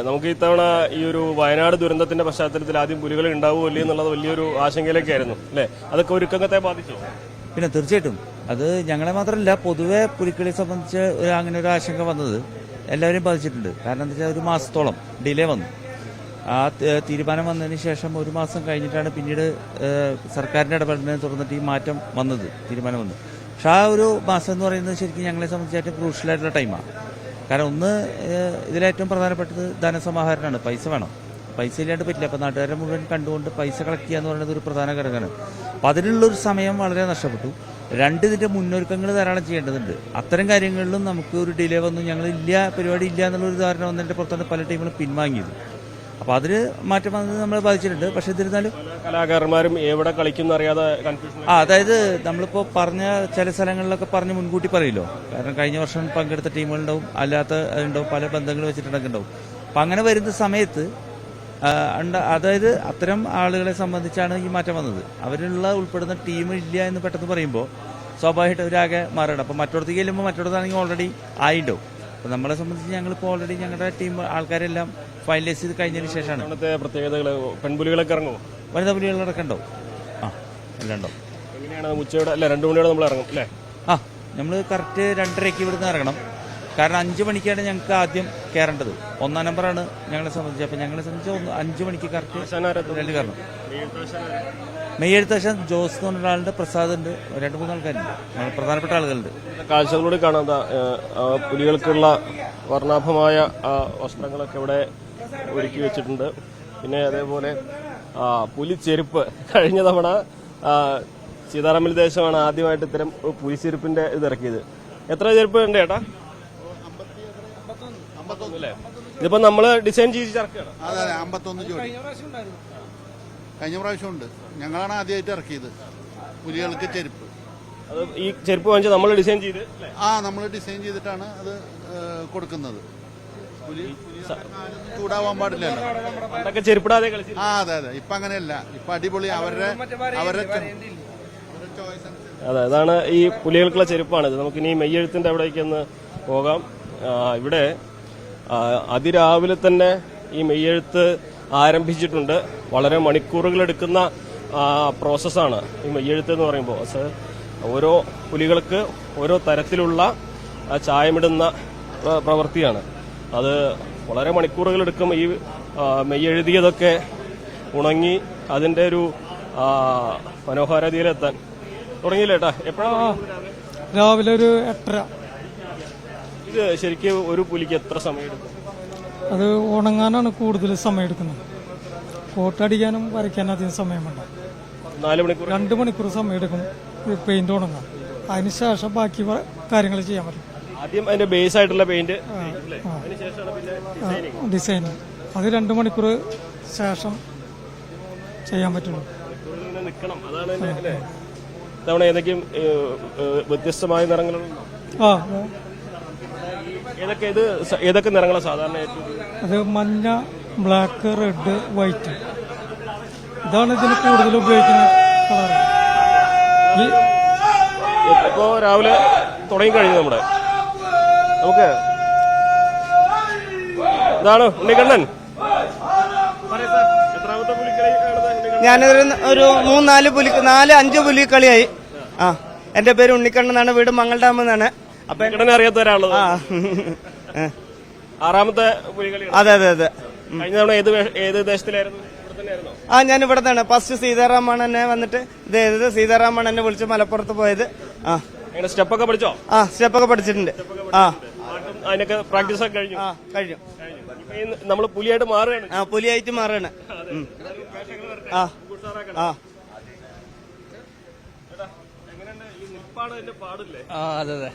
നമുക്ക് ഇത്തവണ ഈ ഒരു വയനാട് ദുരന്തത്തിന്റെ പശ്ചാത്തലത്തിൽ ആദ്യം പുലികൾ ഉണ്ടാവുമല്ലേ എന്നുള്ളത് വലിയൊരു ആശങ്കയിലേക്കായിരുന്നു അല്ലേ? അതൊക്കെ ഒരുക്കത്തെ ബാധിച്ചു. പിന്നെ തീർച്ചയായിട്ടും അത് ഞങ്ങളെ മാത്രമല്ല, പൊതുവെ പുലിക്കളിയെ സംബന്ധിച്ച് അങ്ങനെ ഒരു ആശങ്ക വന്നത് എല്ലാവരെയും ബാധിച്ചിട്ടുണ്ട്. കാരണം എന്താ വെച്ചാൽ ഒരു മാസത്തോളം ഡിലേ വന്നു. ആ തീരുമാനം വന്നതിന് ശേഷം ഒരു മാസം കഴിഞ്ഞിട്ടാണ് പിന്നീട് സർക്കാരിന്റെ ഇടപെടലിനെ തുടർന്നിട്ട് ഈ മാറ്റം വന്നത്, തീരുമാനം വന്നത്. പക്ഷെ ആ ഒരു മാസം എന്ന് പറയുന്നത് ശരിക്കും ഞങ്ങളെ സംബന്ധിച്ച് ഏറ്റവും ക്രൂഷ്യലായിട്ടുള്ള ടൈമാണ്. കാരണം ഒന്ന്, ഇതിലേറ്റവും പ്രധാനപ്പെട്ടത് ധനസമാഹരണമാണ്. പൈസ വേണം, പൈസ ഇല്ലാണ്ട് പറ്റില്ല. അപ്പം നാട്ടുകാരെ മുഴുവൻ കണ്ടുകൊണ്ട് പൈസ കളക്ട് ചെയ്യുക എന്ന് പറയുന്നത് ഒരു പ്രധാന ഘടകമാണ്. അപ്പം അതിനുള്ളൊരു സമയം വളരെ നഷ്ടപ്പെട്ടു. ഇതിന്റെ മുന്നൊരുക്കങ്ങൾ ധാരാളം ചെയ്യേണ്ടതുണ്ട്. അത്തരം കാര്യങ്ങളിലും നമുക്ക് ഒരു ഡിലേ വന്നു. ഞങ്ങളില്ല, പരിപാടി ഇല്ല എന്നുള്ളൊരു ധാരണ വന്നതിന്റെ പുറത്താണ് പല ടീമുകളും പിൻവാങ്ങിയത്. അപ്പൊ അതിന് മാറ്റം വന്നത് നമ്മളെ ബാധിച്ചിട്ടുണ്ട്. പക്ഷെ എന്നിരുന്നാലും കലാകാരന്മാരും എവിടെ കളിക്കും അറിയാതെ കൺഫ്യൂഷൻ. അതായത് നമ്മളിപ്പോ പറഞ്ഞ ചില സ്ഥലങ്ങളിലൊക്കെ പറഞ്ഞ് മുൻകൂട്ടി പറയില്ലോ. കാരണം കഴിഞ്ഞ വർഷം പങ്കെടുത്ത ടീമുകളുണ്ടാവും, അല്ലാത്ത ഉണ്ടാവും, പല ബന്ധങ്ങൾ വെച്ചിട്ടുണ്ടെങ്കിൽ ഉണ്ടാവും. അപ്പൊ അങ്ങനെ വരുന്ന സമയത്ത് അതായത് അത്തരം ആളുകളെ സംബന്ധിച്ചാണ് ഈ മാറ്റം വന്നത്. അവരുള്ള ഉൾപ്പെടുന്ന ടീം ഇല്ല എന്ന് പെട്ടെന്ന് പറയുമ്പോൾ സ്വാഭാവികമായിട്ട് അവരാകെ മാറണം. അപ്പൊ മറ്റൊടത്തേക്ക് ചെല്ലുമ്പോൾ മറ്റൊടത്താണെങ്കിൽ ഓൾറെഡി ആയിണ്ടാവും. അപ്പൊ നമ്മളെ സംബന്ധിച്ച് ഞങ്ങളിപ്പോൾ ഓൾറെഡി ഞങ്ങളുടെ ടീം ആൾക്കാരെല്ലാം ഫൈനലൈസ് ചെയ്ത് കഴിഞ്ഞതിന് ശേഷമാണ്. പ്രത്യേകതകൾ പെൺപുലികളൊക്കെ ഇറങ്ങുമോ? വനിതാ പുലികളൊക്കെ ഉണ്ടാവും. എല്ലാം ഉണ്ടാവും. എങ്ങനെയാണ് ഉച്ചയോടെ അല്ല 2 മണിയോടെ നമ്മൾ ഇറങ്ങും അല്ലേ? നമ്മൾ കറക്റ്റ് 2:30 ഇവിടുന്ന് ഇറങ്ങണം. കാരണം 5 മണിക്കാണ് ഞങ്ങൾക്ക് ആദ്യം കയറേണ്ടത്. 1-ാം നമ്പറാണ് ഞങ്ങളെ സംബന്ധിച്ച്. അപ്പൊ ഞങ്ങളെ സംബന്ധിച്ച് 5 മണിക്ക് കറക്റ്റ് കയറണം. മെയ്യെഴുത്താശാൻ ജോസ് എന്ന് പറഞ്ഞ ഒരാളുണ്ട്, പ്രസാദ് ഉണ്ട്, 2-3 ആൾക്കാരുണ്ട്, പ്രധാനപ്പെട്ട ആളുകളുണ്ട്. കാഴ്ചകളോട് കാണാം പുലികൾക്കുള്ള വർണ്ണാഭമായ വസ്ത്രങ്ങളൊക്കെ ഇവിടെ ഒരുക്കി വെച്ചിട്ടുണ്ട്. പിന്നെ അതേപോലെ പുലിച്ചെരുപ്പ് കഴിഞ്ഞ തവണ സീതാറാമിൽ ദേശമാണ് ആദ്യമായിട്ട് ഇത്തരം പുലിച്ചെരുപ്പിന്റെ ഇത് ഇറക്കിയത്. എത്ര ചെരുപ്പ് ഉണ്ട് ചേട്ടാ? 51 അല്ലേ? ഇതിപ്പോ നമ്മള് ഡിസൈൻ ചെയ്ത് ഇറക്കുകയാണ്. അതെ, 51 ജോഡി കഴിഞ്ഞ പ്രാവശ്യം ഉണ്ട്. ഞങ്ങളാണ് ആദ്യമായിട്ട് ഇറക്കിയത് പുലികൾക്ക് ചെരുപ്പ്. അത് ഈ ചെരുപ്പ് വാങ്ങിച്ച് നമ്മൾ ഡിസൈൻ ചെയ്ത് നമ്മൾ ഡിസൈൻ ചെയ്തിട്ടാണ് അത് കൊടുക്കുന്നത്. പുലി ചൂടാവാൻ പാടില്ലല്ലോ. പണ്ടൊക്കെ ചെരുപ്പിടാതെ കളിച്ചു. അതെ അതെ, ഇപ്പൊ അങ്ങനെയല്ല. ഇപ്പൊ അടിപൊളി അവരുടെ അതെ, അതാണ് ഈ പുലികൾക്കുള്ള ചെരുപ്പാണിത്. നമുക്കിനി മെയ്യെഴുത്തിന്റെ അവിടേക്ക് ഒന്ന് പോകാം. ഇവിടെ അതിരാവിലെ തന്നെ ഈ മെയ്യെഴുത്ത് ആരംഭിച്ചിട്ടുണ്ട്. വളരെ മണിക്കൂറുകൾ എടുക്കുന്ന പ്രോസസ്സാണ് ഈ മെയ്യെഴുത്ത് എന്ന് പറയുമ്പോൾ. ഓരോ പുലികൾക്ക് ഓരോ തരത്തിലുള്ള ചായമിടുന്ന പ്രവൃത്തിയാണ്. അത് വളരെ മണിക്കൂറുകൾ എടുക്കും. ഈ മെയ്യെഴുതിയതൊക്കെ ഉണങ്ങി അതിന്റെ ഒരു മനോഹാരിതയിലെത്താൻ തുടങ്ങിയില്ലേട്ടാ? എപ്പോഴാണ്? രാവിലെ ഒരു 8:30. ഇത് ശരിക്കും ഒരു പുലിക്ക് എത്ര സമയം എടുക്കും? അത് ഉണങ്ങാനാണ് കൂടുതൽ സമയം എടുക്കുന്നത്. കോട്ടടിക്കാനും വരയ്ക്കാനും അധികം സമയം വേണ്ട. 4 മണിക്കൂർ 2 മണിക്കൂർ സമയം എടുക്കും പെയിന്റ് ഉണങ്ങാൻ. അതിനുശേഷം ബാക്കി കാര്യങ്ങൾ ചെയ്യാൻ പറ്റും. ആദ്യം അതിന്റെ ബേസ് ആയിട്ടുള്ള പെയിന്റ് ഡിസൈനിങ് അത് 2 മണിക്കൂർ ശേഷം ചെയ്യാൻ പറ്റുള്ളൂ. നിൽക്കണം. അതാണ് തവണ ഏതൊക്കെയും വ്യത്യസ്തമായ നിറങ്ങളുണ്ടോ? ഏതൊക്കെ നിറങ്ങളാണ് സാധാരണ? അത് മഞ്ഞ, ബ്ലാക്ക്, റെഡ്, വൈറ്റ്. ഇതാണ് ഇതിന് കൂടുതൽ ഉപയോഗിക്കുന്ന കളർ. ഇപ്പോ രാവിലെ തുടങ്ങി കഴിഞ്ഞു നമ്മുടെ. നമുക്ക് ഇതാണ് ഉണ്ണിക്കണ്ണൻ. എത്രാമത്തെ പുലിക്കളി? ഞാനൊരു 4-5 പുലിക്കളിയായി. എന്റെ പേര് ഉണ്ണിക്കണ്ണനാണ്. വീട് മംഗൾഡാം എന്നാണ്. അപ്പൊ അറിയാത്ത ഒരാളത് 6ാമത്തെ പുലികളി. അതെ അതെ അതെ. കഴിഞ്ഞ തവണ ഏത് ദേശത്തിലായിരുന്നു? ഞാൻ ഇവിടെ തന്നെ. ഫസ്റ്റ് സീതാറാമാണ് എന്നെ വന്നിട്ട് സീതാറാമാണ് എന്നെ വിളിച്ച് മലപ്പുറത്ത് പോയത്. സ്റ്റെപ്പൊക്കെ പഠിച്ചോ? സ്റ്റെപ്പൊക്കെ പഠിച്ചിട്ടുണ്ട്. അതിനൊക്കെ പ്രാക്ടീസ് ഒക്കെ കഴിഞ്ഞു. കഴിഞ്ഞു. നമ്മള് പുലിയായിട്ട് മാറുകയാണ്. പുലിയായിട്ട് മാറുകയാണ്. അതെ അതെ.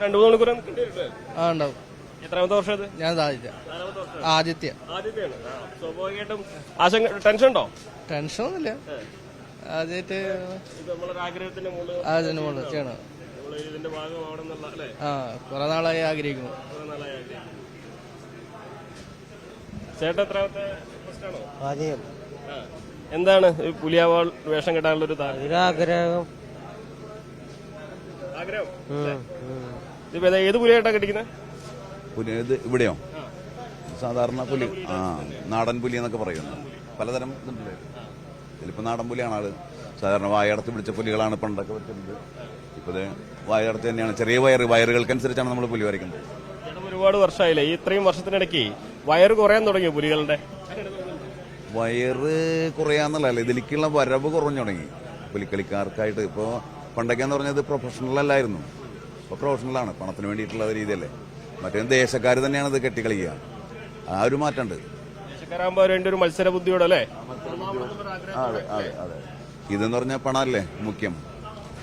2-3 മണിക്കൂർ ഉണ്ടാവും. എത്രാമത്തെ വർഷം ഇത്? ഞാൻ ആദിത്യ. ആദ്യത്തെയാണ്. സ്വാഭാവികമായിട്ടും ആശങ്ക, ടെൻഷൻ ഉണ്ടോ? ടെൻഷനൊന്നുമില്ല. ആദ്യമായിട്ട് നമ്മളൊരു ആഗ്രഹത്തിന്റെ മുകളിൽ അതിന് മുകളിൽ ചെയ്യണം. ഇതിന്റെ ഭാഗമാണെന്നുള്ള അല്ലേ? കുറെ നാളായി ആഗ്രഹിക്കുന്നു. ചേട്ടൻ എത്രാമത്തെ ഫസ്റ്റാണോ? എന്താണ് ഈ പുലിയാവാൾ വേഷം കെട്ടാനുള്ള ഒരു ആഗ്രഹം. ആഗ്രഹം? ഇതിപ്പോ ഏത് പുലിയായിട്ടാ കെട്ടിക്കുന്നത്? ഇവിടെയോ? സാധാരണ പുലി, നാടൻ പുലി എന്നൊക്കെ പറയുന്നു. പലതരം ഇതുണ്ടല്ലേ. ഇതിലിപ്പോ നാടൻ പുലിയാണ് ആള്. സാധാരണ വായടത്ത് പിടിച്ച പുലികളാണ് പണ്ടൊക്കെ വെച്ചിട്ടുണ്ട്. ഇപ്പൊ വായടത്ത് തന്നെയാണ്. ചെറിയ വയറുകൾക്കനുസരിച്ചാണ് നമ്മൾ പുലി വരയ്ക്കുന്നത്. ഒരുപാട് വർഷമായില്ലേ, ഈ ഇത്രയും വർഷത്തിനിടയ്ക്ക് വയറ് കുറയാൻ തുടങ്ങിയോ പുലികളുടെ? വയറ് കുറയാന്നുള്ളതല്ല, ഇതിലേക്കുള്ള വരവ് കുറഞ്ഞു തുടങ്ങി പുലിക്കളിക്കാർക്കായിട്ട്. ഇപ്പോൾ പണ്ടൊക്കെയെന്ന് പറഞ്ഞത് പ്രൊഫഷണൽ അല്ലായിരുന്നു, ഇപ്പോൾ പ്രൊഫഷണലാണ്. പണത്തിന് വേണ്ടിയിട്ടുള്ള രീതിയല്ലേ. മറ്റേ ദേശക്കാർ തന്നെയാണ് ഇത് കെട്ടിക്കളിക്കുക. ആ ഒരു മാറ്റമുണ്ട്. ദേശക്കാരാകുമ്പോൾ അതിന്റെ ഒരു മത്സര ബുദ്ധിയോടെ അല്ലേ? അതെ അതെ അതെ. ഇതെന്ന് പറഞ്ഞാൽ പണമല്ലേ മുഖ്യം.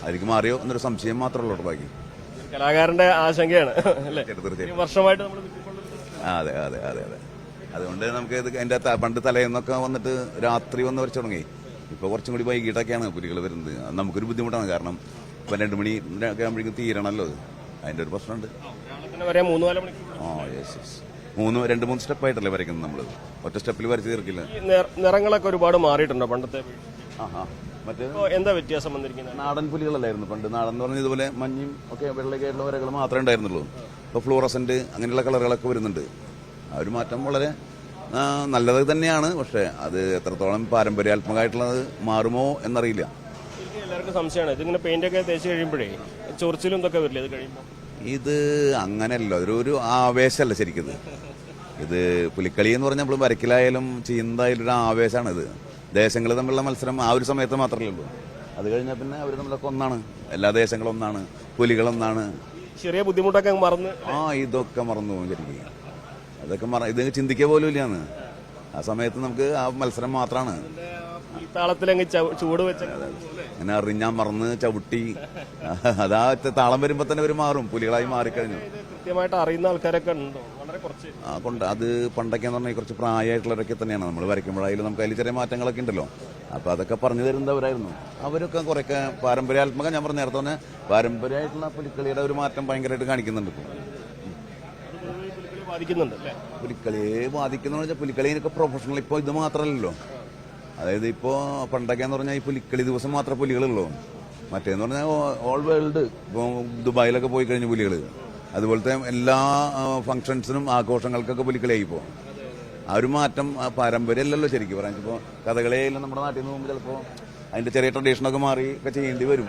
അതിലേക്ക് മാറിയോ എന്നൊരു സംശയം മാത്രമേ ഉള്ളൂ. ബാക്കി കലാകാരന്റെ ആശങ്കയാണ് അല്ലേ? വർഷമായിട്ട് നമ്മൾ അതെ അതെ അതെ അതെ. അതുകൊണ്ട് നമുക്ക് ഇത് അതിന്റെ പണ്ട് തലേന്നൊക്കെ വന്നിട്ട് രാത്രി വന്ന് വരച്ചു തുടങ്ങി. ഇപ്പൊ കുറച്ചും കൂടി വൈകിട്ടൊക്കെയാണ് പുലികൾ വരുന്നത്. നമുക്കൊരു ബുദ്ധിമുട്ടാണ്. കാരണം ഇപ്പൊ 2 മണി ഒക്കെ ആകുമ്പോഴേക്കും തീരണല്ലോ. അതിന്റെ ഒരു പ്രശ്നമുണ്ട്. Yes yes. 2-3 സ്റ്റെപ്പായിട്ടല്ലേ വരയ്ക്കുന്നത് നമ്മൾ. ഒറ്റ സ്റ്റെപ്പിൽ വരച്ച് തീർക്കില്ല. നിറങ്ങളൊക്കെ ഒരുപാട് മാറിയിട്ടുണ്ടോ പണ്ടത്തെ? മറ്റേ എന്താ വ്യത്യാസം വന്നിരിക്കുന്നത്? നാടൻ പുലികളല്ലായിരുന്നു പണ്ട്. നാടൻ എന്ന് പറഞ്ഞാൽ ഇതുപോലെ മഞ്ഞയും ഒക്കെ വെള്ളയൊക്കെയുള്ള വരകൾ മാത്രമേ ഉണ്ടായിരുന്നുള്ളൂ. ഇപ്പൊ ഫ്ലൂറസന്റ് അങ്ങനെയുള്ള കളറുകളൊക്കെ വരുന്നുണ്ട്. ആ ഒരു മാറ്റം വളരെ നല്ലത് തന്നെയാണ്. പക്ഷെ അത് എത്രത്തോളം പാരമ്പര്യാത്മകമായിട്ടുള്ളത് മാറുമോ എന്നറിയില്ല. എല്ലാവർക്കും സംശയമാണ്. ഇതിങ്ങനെ പെയിന്റ് ഒക്കെ തേച്ച് കഴിയുമ്പോഴേ ചൊറിച്ചിലും ഇതൊക്കെ വരില്ലേ ഇത് കഴിയുമ്പോൾ? ഇത് അങ്ങനെയല്ലോ, ഒരു ആവേശമല്ല ശരിക്കും. ഇത് പുലിക്കളി എന്ന് പറഞ്ഞാൽ നമ്മൾ വരക്കിലായാലും ചെയ്യുന്നതായാലും ഒരു ആവേശമാണ്. ഇത് ദേശങ്ങൾ തമ്മിലുള്ള മത്സരം ആ ഒരു സമയത്ത് മാത്രമല്ലേ ഉള്ളൂ. അത് കഴിഞ്ഞാൽ പിന്നെ അവർ തമ്മിലൊക്കെ ഒന്നാണ്. എല്ലാ ദേശങ്ങളും ഒന്നാണ്, പുലികളൊന്നാണ്. ചെറിയ ബുദ്ധിമുട്ടൊക്കെ മറന്ന് ഇതൊക്കെ മറന്നു പോകും ശരിക്കും. അതൊക്കെ ഇത് ചിന്തിക്കുക പോലും ഇല്ലാന്ന്. ആ സമയത്ത് നമുക്ക് ആ മത്സരം മാത്രമാണ്. താളത്തിലങ്ങ് ചൂട് വെച്ച അങ്ങനെ അറിഞ്ഞാൽ മറന്ന് ചവിട്ടി അതാ താളം വരുമ്പോ തന്നെ അവർ മാറും, പുലികളായി മാറിക്കഴിഞ്ഞു. കൃത്യമായിട്ട് അറിയുന്ന ആൾക്കാരൊക്കെ ഉണ്ടോ? വളരെ കുറച്ച് കൊണ്ട് അത് പണ്ടൊക്കെന്ന് പറഞ്ഞാൽ കുറച്ച് പ്രായമായിട്ടുള്ളവരൊക്കെ തന്നെയാണ് നമ്മൾ വരയ്ക്കുമ്പോഴായാലും നമുക്ക് അതിൽ ചെറിയ മാറ്റങ്ങളൊക്കെ ഉണ്ടല്ലോ. അപ്പൊ അതൊക്കെ പറഞ്ഞു തരുന്നവരായിരുന്നു. അവരൊക്കെ കുറെയൊക്കെ പാരമ്പര്യാത്മക, ഞാൻ പറഞ്ഞ നേരത്തെ തന്നെ പാരമ്പര്യമായിട്ടുള്ള പുലിക്കളിയുടെ ഒരു മാറ്റം ഭയങ്കരമായിട്ട് കാണിക്കുന്നുണ്ട്. ഇപ്പോൾ പുലിക്കളിയെ ബാധിക്കുന്ന വെച്ചാൽ പുലിക്കളിയൊക്കെ പ്രൊഫഷണൽ ഇപ്പോൾ ഇത് മാത്രമല്ലല്ലോ. അതായത് ഇപ്പോൾ പണ്ടൊക്കെയെന്ന് പറഞ്ഞാൽ ഈ പുലിക്കളി ദിവസം മാത്രമേ പുലികളുള്ളൂ. മറ്റേന്ന് പറഞ്ഞാൽ ഓൾ വേൾഡ്. ഇപ്പോൾ ദുബായിലൊക്കെ പോയി കഴിഞ്ഞ പുലികൾ, അതുപോലത്തെ എല്ലാ ഫംഗ്ഷൻസിനും ആഘോഷങ്ങൾക്കൊക്കെ പുലിക്കളിയായി. ഇപ്പോൾ ആ ഒരു മാറ്റം പാരമ്പര്യമല്ലല്ലോ ശരിക്കും പറയാൻ. ഇപ്പോൾ കഥകളിയെല്ലാം നമ്മുടെ നാട്ടിൽ നിന്ന് പോകുമ്പോൾ ചിലപ്പോൾ അതിന്റെ ചെറിയ ട്രഡീഷനൊക്കെ മാറി ഒക്കെ ചെയ്യേണ്ടി വരും.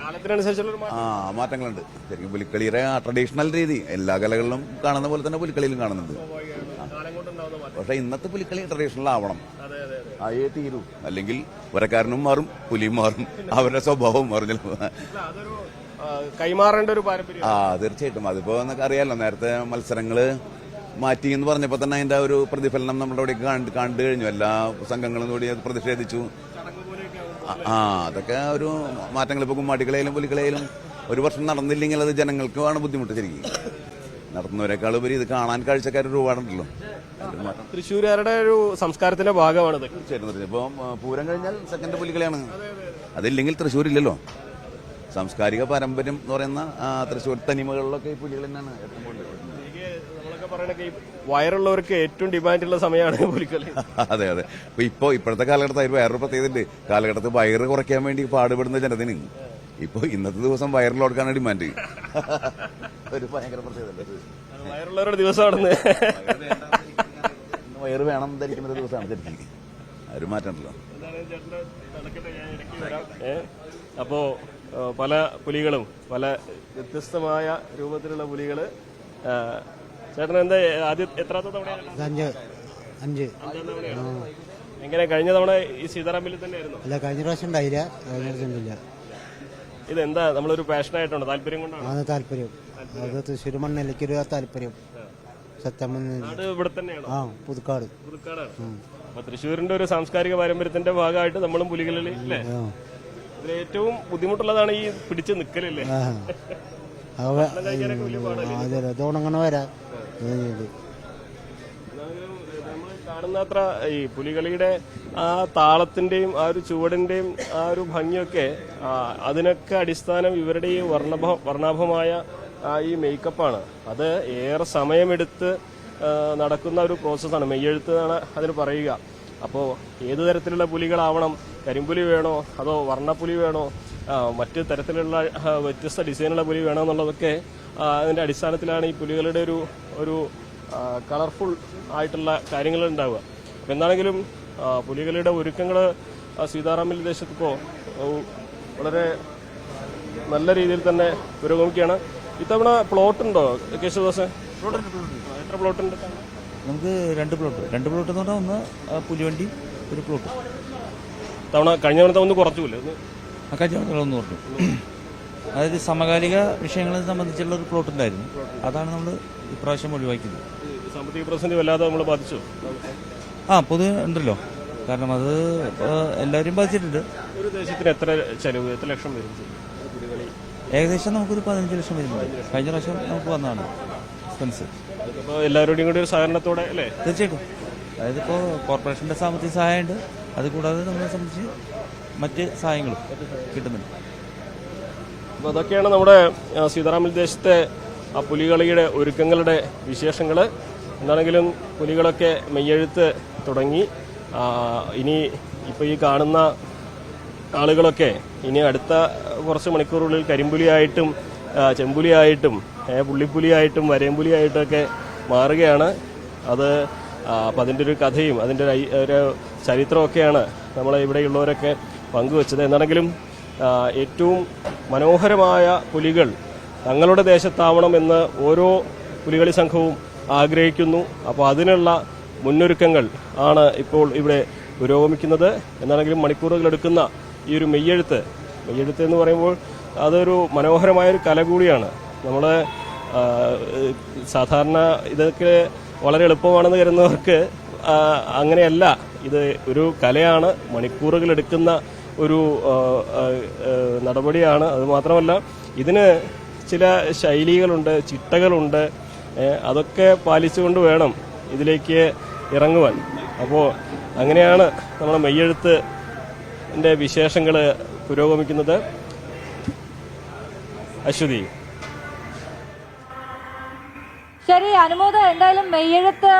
മാറ്റങ്ങളുണ്ട് ശരിക്കും. പുലിക്കളിയുടെ ആ ട്രഡീഷണൽ രീതി എല്ലാ കലകളിലും കാണുന്ന പോലെ തന്നെ പുലിക്കളിയിലും കാണുന്നുണ്ട്. പക്ഷെ ഇന്നത്തെ പുലിക്കളി ട്രഡീഷണൽ ആവണം, ആയേ തീരൂ. അല്ലെങ്കിൽ വരക്കാരനും മാറും, പുലിയും മാറും, അവരുടെ സ്വഭാവവും മാറും ചിലപ്പോൾ. കൈമാറേണ്ട ഒരു പാരമ്പര്യം. തീർച്ചയായിട്ടും. അതിപ്പോ എന്നൊക്കെ അറിയാലോ, നേരത്തെ മത്സരങ്ങള് മാറ്റി എന്ന് പറഞ്ഞപ്പോൾ തന്നെ അതിന്റെ ഒരു പ്രതിഫലനം നമ്മുടെ ഇവിടേക്ക് കണ്ടു കഴിഞ്ഞു. എല്ലാ സംഘങ്ങളും കൂടി അത് പ്രതിഷേധിച്ചു. അതൊക്കെ ഒരു മാറ്റങ്ങൾ. ഇപ്പൊ കുമ്മാട്ടിക്കളയിലും പുലിക്കളയിലും ഒരു വർഷം നടന്നില്ലെങ്കിൽ അത് ജനങ്ങൾക്കാണ് ബുദ്ധിമുട്ട് ശരിക്കും. നടത്തുന്നവരെക്കാൾ ഉപരി ഇത് കാണാൻ കാഴ്ചക്കാർ ഒരുപാടുണ്ടല്ലോ. തൃശ്ശൂരുകാരുടെ ഒരു സംസ്കാരത്തിന്റെ ഭാഗമാണത്. ഇപ്പൊ പൂരം കഴിഞ്ഞാൽ സെക്കൻഡ് പുലിക്കളിയാണ്. അതില്ലെങ്കിൽ തൃശ്ശൂർ ഇല്ലല്ലോ. സാംസ്കാരിക പാരമ്പര്യം എന്ന് പറയുന്ന തൃശ്ശൂർ തനിമകളിലൊക്കെ ഈ പുലികൾ തന്നെയാണ് ഏറ്റവും കൂടുതൽ. വയറുള്ളവർക്ക് ഏറ്റവും ഡിമാൻഡുള്ള സമയമാണ് പുലിക്കളി. അതെ അതെ. ഇപ്പോഴത്തെ കാലഘട്ടത്തിൽ വേറൊരു പ്രത്യേകതയുണ്ട്. കാലഘട്ടത്തിൽ വയറ് കുറയ്ക്കാൻ വേണ്ടി പാടുപെടുന്ന ജനത്തിന് ഇപ്പൊ ഇന്നത്തെ ദിവസം വയറിലോടുക്കാണ് ഡിമാൻഡ്. ഒരു ഭയങ്കര പ്രത്യേകത. വയറുള്ളവരുടെ ദിവസമാണെന്ന്. വയറ് വേണം ധരിക്കുന്ന ഒരു ദിവസമാണ് ശരിക്കും. ഒരു മാറ്റം ഉണ്ടല്ലോ. അപ്പോ പല പുലികളും, പല വ്യത്യസ്തമായ രൂപത്തിലുള്ള പുലികള്. ചേട്ടൻ എന്താ ആദ്യം എത്രാമത്തെ തവണയാണ്? 5. എങ്ങനെ കഴിഞ്ഞ തവണ ഈ സീതാറാമിൽ തന്നെയായിരുന്നു? അല്ല, കഴിഞ്ഞ പ്രാവശ്യം ഉണ്ടായില്ല. ഇതെന്താ നമ്മളൊരു പാഷനായിട്ടുണ്ടോ, താല്പര്യം കൊണ്ടാണ്? താല്പര്യം. അത് തൃശ്ശൂർ മണ്ണിലേക്കൊരു താല്പര്യം. സത്യം ഇവിടെ തന്നെയാണോ? പുതുക്കാട്. പുതുക്കാടാണ്. അപ്പൊ തൃശ്ശൂരിന്റെ ഒരു സാംസ്കാരിക പാരമ്പര്യത്തിന്റെ ഭാഗമായിട്ട് നമ്മളും പുലികളിൽ അല്ലേ? ഇതിൽ ഏറ്റവും ബുദ്ധിമുട്ടുള്ളതാണ് ഈ പിടിച്ച് നിക്കലല്ലേ? അത് ഉണങ്ങണ വരാ കാണുന്നത്ര ഈ പുലികളിയുടെ ആ താളത്തിന്റെയും ആ ഒരു ചുവടിന്റെയും ആ ഒരു ഭംഗിയൊക്കെ അതിനൊക്കെ അടിസ്ഥാനം ഇവരുടെ ഈ വർണ്ണാഭമായ ഈ മേക്കപ്പാണ്. അത് ഏറെ സമയമെടുത്ത് നടക്കുന്ന ഒരു പ്രോസസ്സാണ്. മെയ്യെഴുത്ത് എന്നാണ് അതിന് പറയുക. അപ്പോൾ ഏത് തരത്തിലുള്ള പുലികളാവണം, കരിമ്പുലി വേണോ അതോ വർണ്ണപ്പുലി വേണോ, മറ്റ് തരത്തിലുള്ള വ്യത്യസ്ത ഡിസൈനുള്ള പുലി വേണോ എന്നുള്ളതൊക്കെ അതിന്റെ അടിസ്ഥാനത്തിലാണ് ഈ പുലികളുടെ ഒരു കളർഫുൾ ആയിട്ടുള്ള കാര്യങ്ങൾ ഉണ്ടാവുക. അപ്പം എന്താണെങ്കിലും പുലികളുടെ ഒരുക്കങ്ങൾ സീതാറാമിൽ ദേശത്തിപ്പോൾ വളരെ നല്ല രീതിയിൽ തന്നെ പുരോഗമിക്കുകയാണ്. ഇത്തവണ പ്ലോട്ട് ഉണ്ടോ കേശവദാസ്? എത്ര പ്ലോട്ട് ഉണ്ട്? നമുക്ക് 2 പ്ലോട്ട് എന്ന് പറഞ്ഞാൽ ഒന്ന് പുലിവണ്ടി, ഒരു പ്ലോട്ട്. കഴിഞ്ഞ തവണത്തെ ഒന്ന് കുറച്ചുമില്ല, കഴിഞ്ഞ ഒന്ന് കുറച്ചു. അതായത് സമകാലിക വിഷയങ്ങളെ സംബന്ധിച്ചുള്ള ഒരു പ്ലോട്ട് ഉണ്ടായിരുന്നു, അതാണ് നമ്മൾ ഇപ്രാവശ്യം ഒഴിവാക്കിയത്. സാമ്പത്തിക പ്രതിസന്ധി വല്ലാതെ നമ്മൾ ബാധിച്ചു. പൊതുവെ ഉണ്ടല്ലോ, കാരണം അത് എല്ലാവരും ബാധിച്ചിട്ടുണ്ട്. ഒരു ദേശത്തിന് എത്ര ചെലവ്, എത്ര ലക്ഷം വരും? ഏകദേശം നമുക്കൊരു 15 ലക്ഷം വരുന്നുണ്ട്. കഴിഞ്ഞ പ്രാവശ്യം നമുക്ക് വന്നതാണ് എക്സ്പെൻസ്. അപ്പോൾ എല്ലാവരുടെയും കൂടി ഒരു സഹകരണത്തോടെ അല്ലേ? തീർച്ചയായിട്ടും. അതായത് ഇപ്പോൾ കോർപ്പറേഷന്റെ സാമ്പത്തിക സഹായമുണ്ട്, അതുകൂടാതെ നമ്മളെ സംബന്ധിച്ച് മറ്റ് സഹായങ്ങളും കിട്ടുന്നുണ്ട്. അപ്പോൾ അതൊക്കെയാണ് നമ്മുടെ സീതാറാമിൽ ദേശത്തെ ആ പുലികളിയുടെ ഒരുക്കങ്ങളുടെ വിശേഷങ്ങൾ. എന്താണെങ്കിലും പുലികളൊക്കെ മെയ്യെഴുത്ത് തുടങ്ങി. ഇനി ഇപ്പോൾ ഈ കാണുന്ന ആളുകളൊക്കെ ഇനി അടുത്ത കുറച്ച് മണിക്കൂറുകളിൽ കരിമ്പുലിയായിട്ടും ചെമ്പുലിയായിട്ടും പുള്ളിപ്പുലിയായിട്ടും വരേമ്പുലിയായിട്ടും ഒക്കെ മാറുകയാണ്. അപ്പം അതിൻ്റെ ഒരു കഥയും അതിൻ്റെ ഒരു ചരിത്രമൊക്കെയാണ് നമ്മളെ ഇവിടെയുള്ളവരൊക്കെ പങ്കുവച്ചത്. എന്നാണെങ്കിലും ഏറ്റവും മനോഹരമായ പുലികൾ തങ്ങളുടെ ദേശത്താവണമെന്ന് ഓരോ പുലികളി സംഘവും ആഗ്രഹിക്കുന്നു. അപ്പോൾ അതിനുള്ള മുന്നൊരുക്കങ്ങൾ ആണ് ഇപ്പോൾ ഇവിടെ പുരോഗമിക്കുന്നത്. എന്നാണെങ്കിലും മണിക്കൂറുകളെടുക്കുന്ന ഈ ഒരു മെയ്യെഴുത്ത് എന്ന് പറയുമ്പോൾ അതൊരു മനോഹരമായൊരു കല കൂടിയാണ്. നമ്മൾ സാധാരണ ഇതൊക്കെ വളരെ എളുപ്പമാണെന്ന് കരുതുന്നവർക്ക് അങ്ങനെയല്ല. ഇത് ഒരു കലയാണ്, മണിക്കൂറുകളെടുക്കുന്ന ഒരു നടപടിയാണ്. അതുമാത്രമല്ല ഇതിന് ചില ശൈലികളുണ്ട്, ചിട്ടകളുണ്ട്. അതൊക്കെ പാലിച്ചുകൊണ്ട് വേണം ഇതിലേക്ക് ഇറങ്ങുവാൻ. അപ്പോൾ അങ്ങനെയാണ് നമ്മുടെ മെയ്യെഴുത്തിൻ്റെ വിശേഷങ്ങൾ പുരോഗമിക്കുന്നത്. അശ്വതി. ശരി അനുമോദ്, എന്തായാലും മെയ്യെഴുത്ത്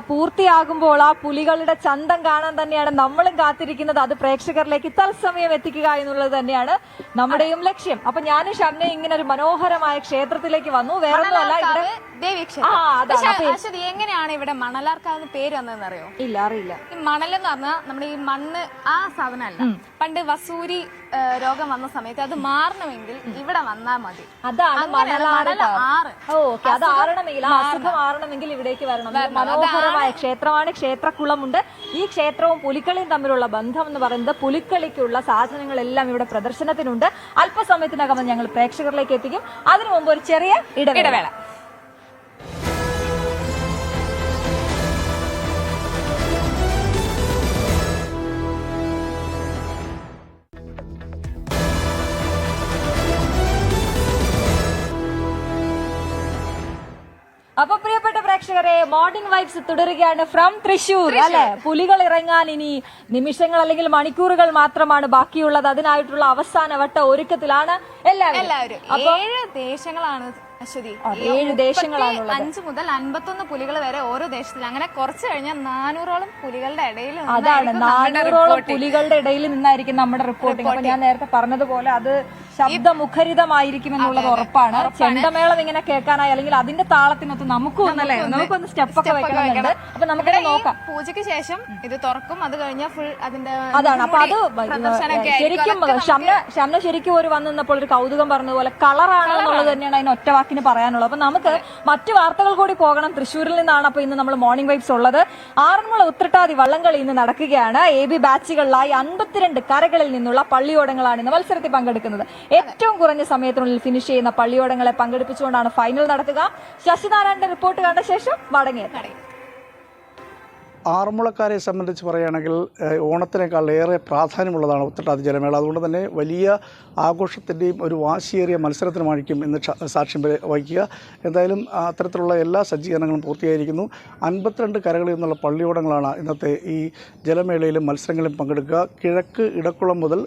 പൂർത്തിയാകുമ്പോൾ ആ പുലികളുടെ ചന്തം കാണാൻ തന്നെയാണ് നമ്മളും കാത്തിരിക്കുന്നത്. അത് പ്രേക്ഷകരിലേക്ക് തത്സമയം എത്തിക്കുക എന്നുള്ളത് തന്നെയാണ് നമ്മുടെയും ലക്ഷ്യം. അപ്പൊ ഞാനും ഷംനയും ഇങ്ങനെ ഒരു മനോഹരമായ ക്ഷേത്രത്തിലേക്ക് വന്നു. വേറൊന്നുമല്ല, ഇവിടെ അശ്വതി, എങ്ങനെയാണ് ഇവിടെ മണലാർക്കാവ് പേര് വന്നതെന്ന് അറിയോ? ഇല്ല, അറിയില്ല. ഈ മണലെന്ന് പറഞ്ഞാൽ നമ്മുടെ ഈ മണ്ണ് ആ സാധനമല്ല. പണ്ട് വസൂരി രോഗം വന്ന സമയത്ത് അത് മാറണമെങ്കിൽ ഇവിടെ വന്നാൽ മതി. അതാണ് ആറ്. ഓക്കെ, അത് ആറണമെങ്കിൽ അസുഖം മാറണമെങ്കിൽ ഇവിടേക്ക് വരണം. മനോഹരമായ ക്ഷേത്രമാണ്, ക്ഷേത്രക്കുളമുണ്ട്. ഈ ക്ഷേത്രവും പുലിക്കളിയും തമ്മിലുള്ള ബന്ധം എന്ന് പറയുന്നത് പുലിക്കളിക്കുള്ള സാധനങ്ങളെല്ലാം ഇവിടെ പ്രദർശനത്തിനുണ്ട്. അല്പസമയത്തിനകം ഞങ്ങൾ പ്രേക്ഷകരിലേക്ക് എത്തിക്കും. അതിനു മുമ്പ് ഒരു ചെറിയ ഇടവേള. അപ്പൊ പ്രിയപ്പെട്ട പ്രേക്ഷകരെ, മോർണിംഗ് വൈബ്സ് തുടരുകയാണ് ഫ്രം തൃശൂർ. അല്ലെ, പുലികൾ ഇറങ്ങാൻ ഇനി നിമിഷങ്ങൾ അല്ലെങ്കിൽ മണിക്കൂറുകൾ മാത്രമാണ് ബാക്കിയുള്ളത്. അതിനായിട്ടുള്ള അവസാനവട്ട ഒരുക്കത്തിലാണ് എല്ലാവരും. 7 ദേശങ്ങളാണ് അശ്വതി. 7 ദേശങ്ങളാണുള്ളത്. 5 മുതൽ 51 പുലികൾ വരെ ഓരോ ദേശത്തിൽ. അങ്ങനെ കുറച്ച് കഴിഞ്ഞാൽ 400ഓളം പുലികളുടെ ഇടയിൽ, അതാണ് 400ഓളം പുലികളുടെ ഇടയിൽ നിന്നായിരിക്കും നമ്മുടെ റിപ്പോർട്ടിംഗ്. അപ്പൊ ഞാൻ നേരത്തെ പറഞ്ഞതുപോലെ അത് ശബ്ദമുഖരിതമായിരിക്കും എന്നുള്ളത് ഉറപ്പാണ്. ചെണ്ടമേളം ഇങ്ങനെ കേൾക്കാനായി അല്ലെങ്കിൽ അതിന്റെ താളത്തിനൊത്ത് നമുക്കൊന്ന് സ്റ്റെപ്പൊക്കെ വെക്കണമെന്നുണ്ട്. അപ്പൊ നമുക്കിടെ നോക്കാം. പൂജയ്ക്ക് ശേഷം ഇത് തുറക്കും. അത് കഴിഞ്ഞാൽ ഫുൾ അതിന്റെ അതാണ്. അപ്പൊ അത് ശരിക്കും ഷംന ശരിക്കും ഒരു വന്നപ്പോൾ ഒരു കൗതുകം പറഞ്ഞതുപോലെ കളറാണ് എന്നുള്ളത് തന്നെയാണ് അതിന് ഒറ്റ വാക്കിന് പറയാനുള്ളത്. അപ്പൊ നമുക്ക് മറ്റു വാർത്തകൾ കൂടി പോകണം. തൃശ്ശൂരിൽ നിന്നാണ് അപ്പൊ ഇന്ന് നമ്മൾ മോർണിംഗ് വൈബ്സ് ഉള്ളത്. ആറന്മുള ഉത്രട്ടാതി വള്ളംകളി ഇന്ന് നടക്കുകയാണ്. AB ബാച്ചുകളിലായി 52 കരകളിൽ നിന്നുള്ള പള്ളിയോടങ്ങളാണ് ഇന്ന് മത്സരത്തിൽ പങ്കെടുക്കുന്നത്. ഏറ്റവും കുറഞ്ഞ സമയത്തിനുള്ളിൽ ഫിനിഷ് ചെയ്യുന്ന പള്ളിയോടങ്ങളെ പങ്കെടുപ്പിച്ചുകൊണ്ടാണ് ഫൈനൽ നടക്കുക. ശശിനാരായണന്റെ റിപ്പോർട്ട് കണ്ട ശേഷം മടങ്ങിയെത്താം. ആറന്മുളക്കാരെ സംബന്ധിച്ച് പറയുകയാണെങ്കിൽ ഓണത്തിനേക്കാൾ ഏറെ പ്രാധാന്യമുള്ളതാണ് ഉത്രട്ടാതി ജലമേള. അതുകൊണ്ട് തന്നെ വലിയ ആഘോഷത്തിൻ്റെയും ഒരു വാശിയേറിയ മത്സരത്തിനുമായിരിക്കും ഇന്ന് സാക്ഷ്യം വഹിക്കുക. എന്തായാലും അത്തരത്തിലുള്ള എല്ലാ സജ്ജീകരണങ്ങളും പൂർത്തിയായിരിക്കുന്നു. 52 കരകളിൽ നിന്നുള്ള പള്ളിയോടങ്ങളാണ് ഇന്നത്തെ ഈ ജലമേളയിലും മത്സരങ്ങളിലും പങ്കെടുക്കുക. കിഴക്ക് ഇടക്കുളം മുതൽ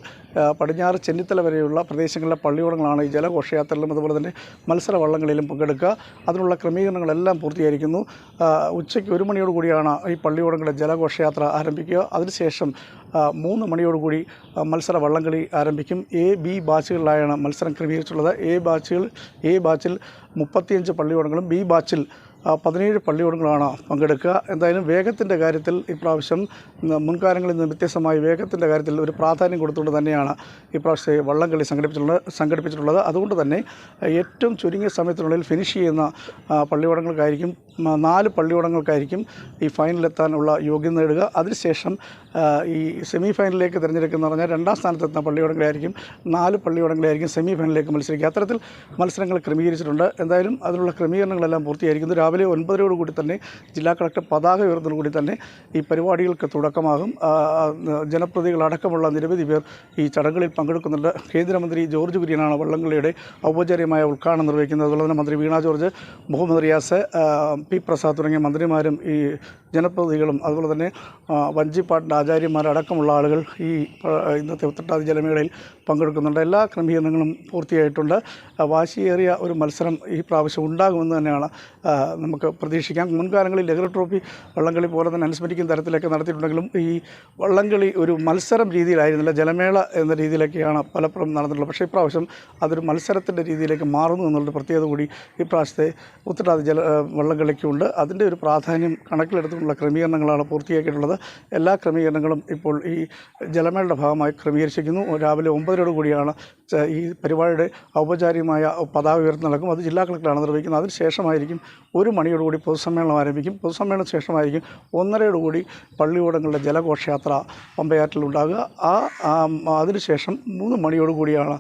പടിഞ്ഞാറ് ചെന്നിത്തല വരെയുള്ള പ്രദേശങ്ങളിലെ പള്ളിയോടങ്ങളാണ് ഈ ജലഘോഷയാത്രയിലും അതുപോലെ തന്നെ മത്സര വള്ളങ്ങളിലും പങ്കെടുക്കുക. അതിനുള്ള ക്രമീകരണങ്ങളെല്ലാം പൂർത്തിയായിരിക്കുന്നു. ഉച്ചയ്ക്ക് 1 മണിയോടുകൂടിയാണ് ഈ പള്ളിയോടങ്ങളുടെ ജലഘോഷയാത്ര ആരംഭിക്കുക. അതിനുശേഷം 3 മണിയോടുകൂടി മത്സര വള്ളംകളി ആരംഭിക്കും. എ ബി ബാച്ചുകളിലായാണ് മത്സരം ക്രമീകരിച്ചിട്ടുള്ളത്. എ ബാച്ചിൽ 35 പള്ളിയോടങ്ങളും ബി ബാച്ചിൽ 17 പള്ളിയോടങ്ങളാണ് പങ്കെടുക്കുക. എന്തായാലും വേഗത്തിൻ്റെ കാര്യത്തിൽ ഇപ്രാവശ്യം മുൻകാലങ്ങളിൽ നിന്ന് വ്യത്യസ്തമായി വേഗത്തിൻ്റെ കാര്യത്തിൽ ഒരു പ്രാധാന്യം കൊടുത്തുകൊണ്ട് തന്നെയാണ് ഇപ്രാവശ്യത്തെ വള്ളംകളി സംഘടിപ്പിച്ചിട്ടുള്ളത്. അതുകൊണ്ട് തന്നെ ഏറ്റവും ചുരുങ്ങിയ സമയത്തിനുള്ളിൽ ഫിനിഷ് ചെയ്യുന്ന പള്ളിയോടങ്ങൾക്കായിരിക്കും 4 പള്ളിയോടങ്ങൾക്കായിരിക്കും ഈ ഫൈനലിലെത്താനുള്ള യോഗ്യത നേടുക. അതിനുശേഷം ഈ സെമി ഫൈനലിലേക്ക് തിരഞ്ഞെടുക്കുന്ന പറഞ്ഞാൽ 2ാം സ്ഥാനത്തെത്തുന്ന പള്ളിയോടങ്ങളായിരിക്കും 4 പള്ളിയോടങ്ങളായിരിക്കും സെമി ഫൈനലിലേക്ക് മത്സരിക്കുക. അത്തരത്തിൽ മത്സരങ്ങൾ ക്രമീകരിച്ചിട്ടുണ്ട്. എന്തായാലും അതിനുള്ള ക്രമീകരണങ്ങളെല്ലാം പൂർത്തിയായിരിക്കുന്നു. രാവിലെ 9:00 തന്നെ ജില്ലാ കളക്ടർ പതാക ഉയർത്തുന്നതോടുകൂടി തന്നെ ഈ പരിപാടികൾക്ക് തുടക്കമാകും. ജനപ്രതിനിധികളടക്കമുള്ള നിരവധി പേർ ഈ ചടങ്ങുകളിൽ പങ്കെടുക്കുന്നുണ്ട്. കേന്ദ്രമന്ത്രി ജോർജ് കുര്യനാണ് വള്ളംകളിയുടെ ഔപചാരികമായ ഉദ്ഘാടനം നിർവഹിക്കുന്നത്. അതുപോലെ തന്നെ മന്ത്രി വീണ ജോർജ്, മുഹമ്മദ് റിയാസ്, പി പ്രസാദ് തുടങ്ങിയ മന്ത്രിമാരും ഈ ജനപ്രതിനിധികളും അതുപോലെ തന്നെ വഞ്ചിപ്പാട്ടിൻ്റെ ആചാര്യന്മാരടക്കമുള്ള ആളുകൾ ഈ ഇന്നത്തെ ഉത്രട്ടാതി ജലമേളയിൽ പങ്കെടുക്കുന്നുണ്ട്. എല്ലാ ക്രമീകരണങ്ങളും പൂർത്തിയായിട്ടുണ്ട്. വാശിയേറിയ ഒരു മത്സരം ഈ പ്രാവശ്യം ഉണ്ടാകുമെന്ന് തന്നെയാണ് നമുക്ക് പ്രതീക്ഷിക്കാം. മുൻകാലങ്ങളിൽ നെഹ്റു ട്രോഫി വള്ളംകളി പോലെ തന്നെ അനുസ്മരിക്കുന്ന തരത്തിലൊക്കെ നടത്തിയിട്ടുണ്ടെങ്കിലും ഈ വള്ളംകളി ഒരു മത്സരം രീതിയിലായിരുന്നില്ല, ജലമേള എന്ന രീതിയിലൊക്കെയാണ് പലപ്പോഴും നടന്നിട്ടുള്ളത്. പക്ഷേ ഇപ്രാവശ്യം അതൊരു മത്സരത്തിൻ്റെ രീതിയിലേക്ക് മാറുന്നു എന്നുള്ളൊരു പ്രത്യേകത കൂടി ഇപ്രാവശ്യത്തെ ഉത്രട്ടാതി വള്ളംകളിക്കുണ്ട്. അതിൻ്റെ ഒരു പ്രാധാന്യം കണക്കിലെടുത്തുള്ള ക്രമീകരണങ്ങളാണ് പൂർത്തിയാക്കിയിട്ടുള്ളത്. എല്ലാ ക്രമീകരണങ്ങളും ഇപ്പോൾ ഈ ജലമേളയുടെ ഭാഗമായി ക്രമീകരിച്ചിരിക്കുന്നു. രാവിലെ 9:00 കൂടിയാണ് ഈ പരിപാടിയുടെ ഔപചാരികമായ പതാക ഉയർത്തി നടക്കും. അത് ജില്ലാ കളക്ടറാണ് നിർവഹിക്കുന്നത്. അതിനുശേഷമായിരിക്കും 1 മണിയോടുകൂടി പൊതുസമ്മേളനം ആരംഭിക്കും. പൊതുസമ്മേളനത്തിന് ശേഷമായിരിക്കും 1:30 പള്ളിയോടങ്ങളുടെ ജലഘോഷയാത്ര പമ്പയാറ്റിലുണ്ടാകുക. അതിനുശേഷം 3 മണിയോടുകൂടിയാണ്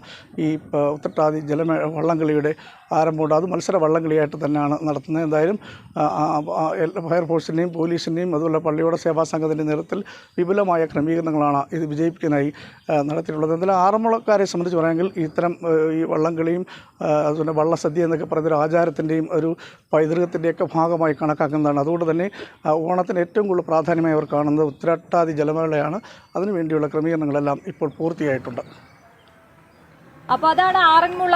ഈ ഉത്രട്ടാതി വള്ളംകളിയുടെ ആരംഭമുണ്ട്. അത് മത്സര വള്ളംകളിയായിട്ട് തന്നെയാണ് നടത്തുന്നത്. എന്തായാലും ഫയർഫോഴ്സിൻ്റെയും പോലീസിൻ്റെയും അതുപോലെ പള്ളിയോട സേവാ സംഘത്തിൻ്റെ നേതൃത്വത്തിൽ വിപുലമായ ക്രമീകരണങ്ങളാണ് ഇത് വിജയിപ്പിക്കാനായി നടത്തിയിട്ടുള്ളത്. എന്തായാലും ആറന്മുളക്കാരെ സംബന്ധിച്ച് പറയുമെങ്കിൽ ഇത്തരം ഈ വള്ളംകളിയും അതുപോലെ വള്ളസദ്യ എന്നൊക്കെ പറയുന്ന ഒരു ആചാരത്തിൻ്റെയും ഒരു പൈതൃകത്തിൻ്റെയൊക്കെ ഭാഗമായി കണക്കാക്കുന്നതാണ്. അതുകൊണ്ട് തന്നെ ഓണത്തിന് ഏറ്റവും കൂടുതൽ പ്രാധാന്യമായി അവർ കാണുന്നത് ഉത്രട്ടാതി ജലമേളയാണ്. അതിനുവേണ്ടിയുള്ള ക്രമീകരണങ്ങളെല്ലാം ഇപ്പോൾ പൂർത്തിയായിട്ടുണ്ട്. അപ്പൊ അതാണ് ആറന്മുള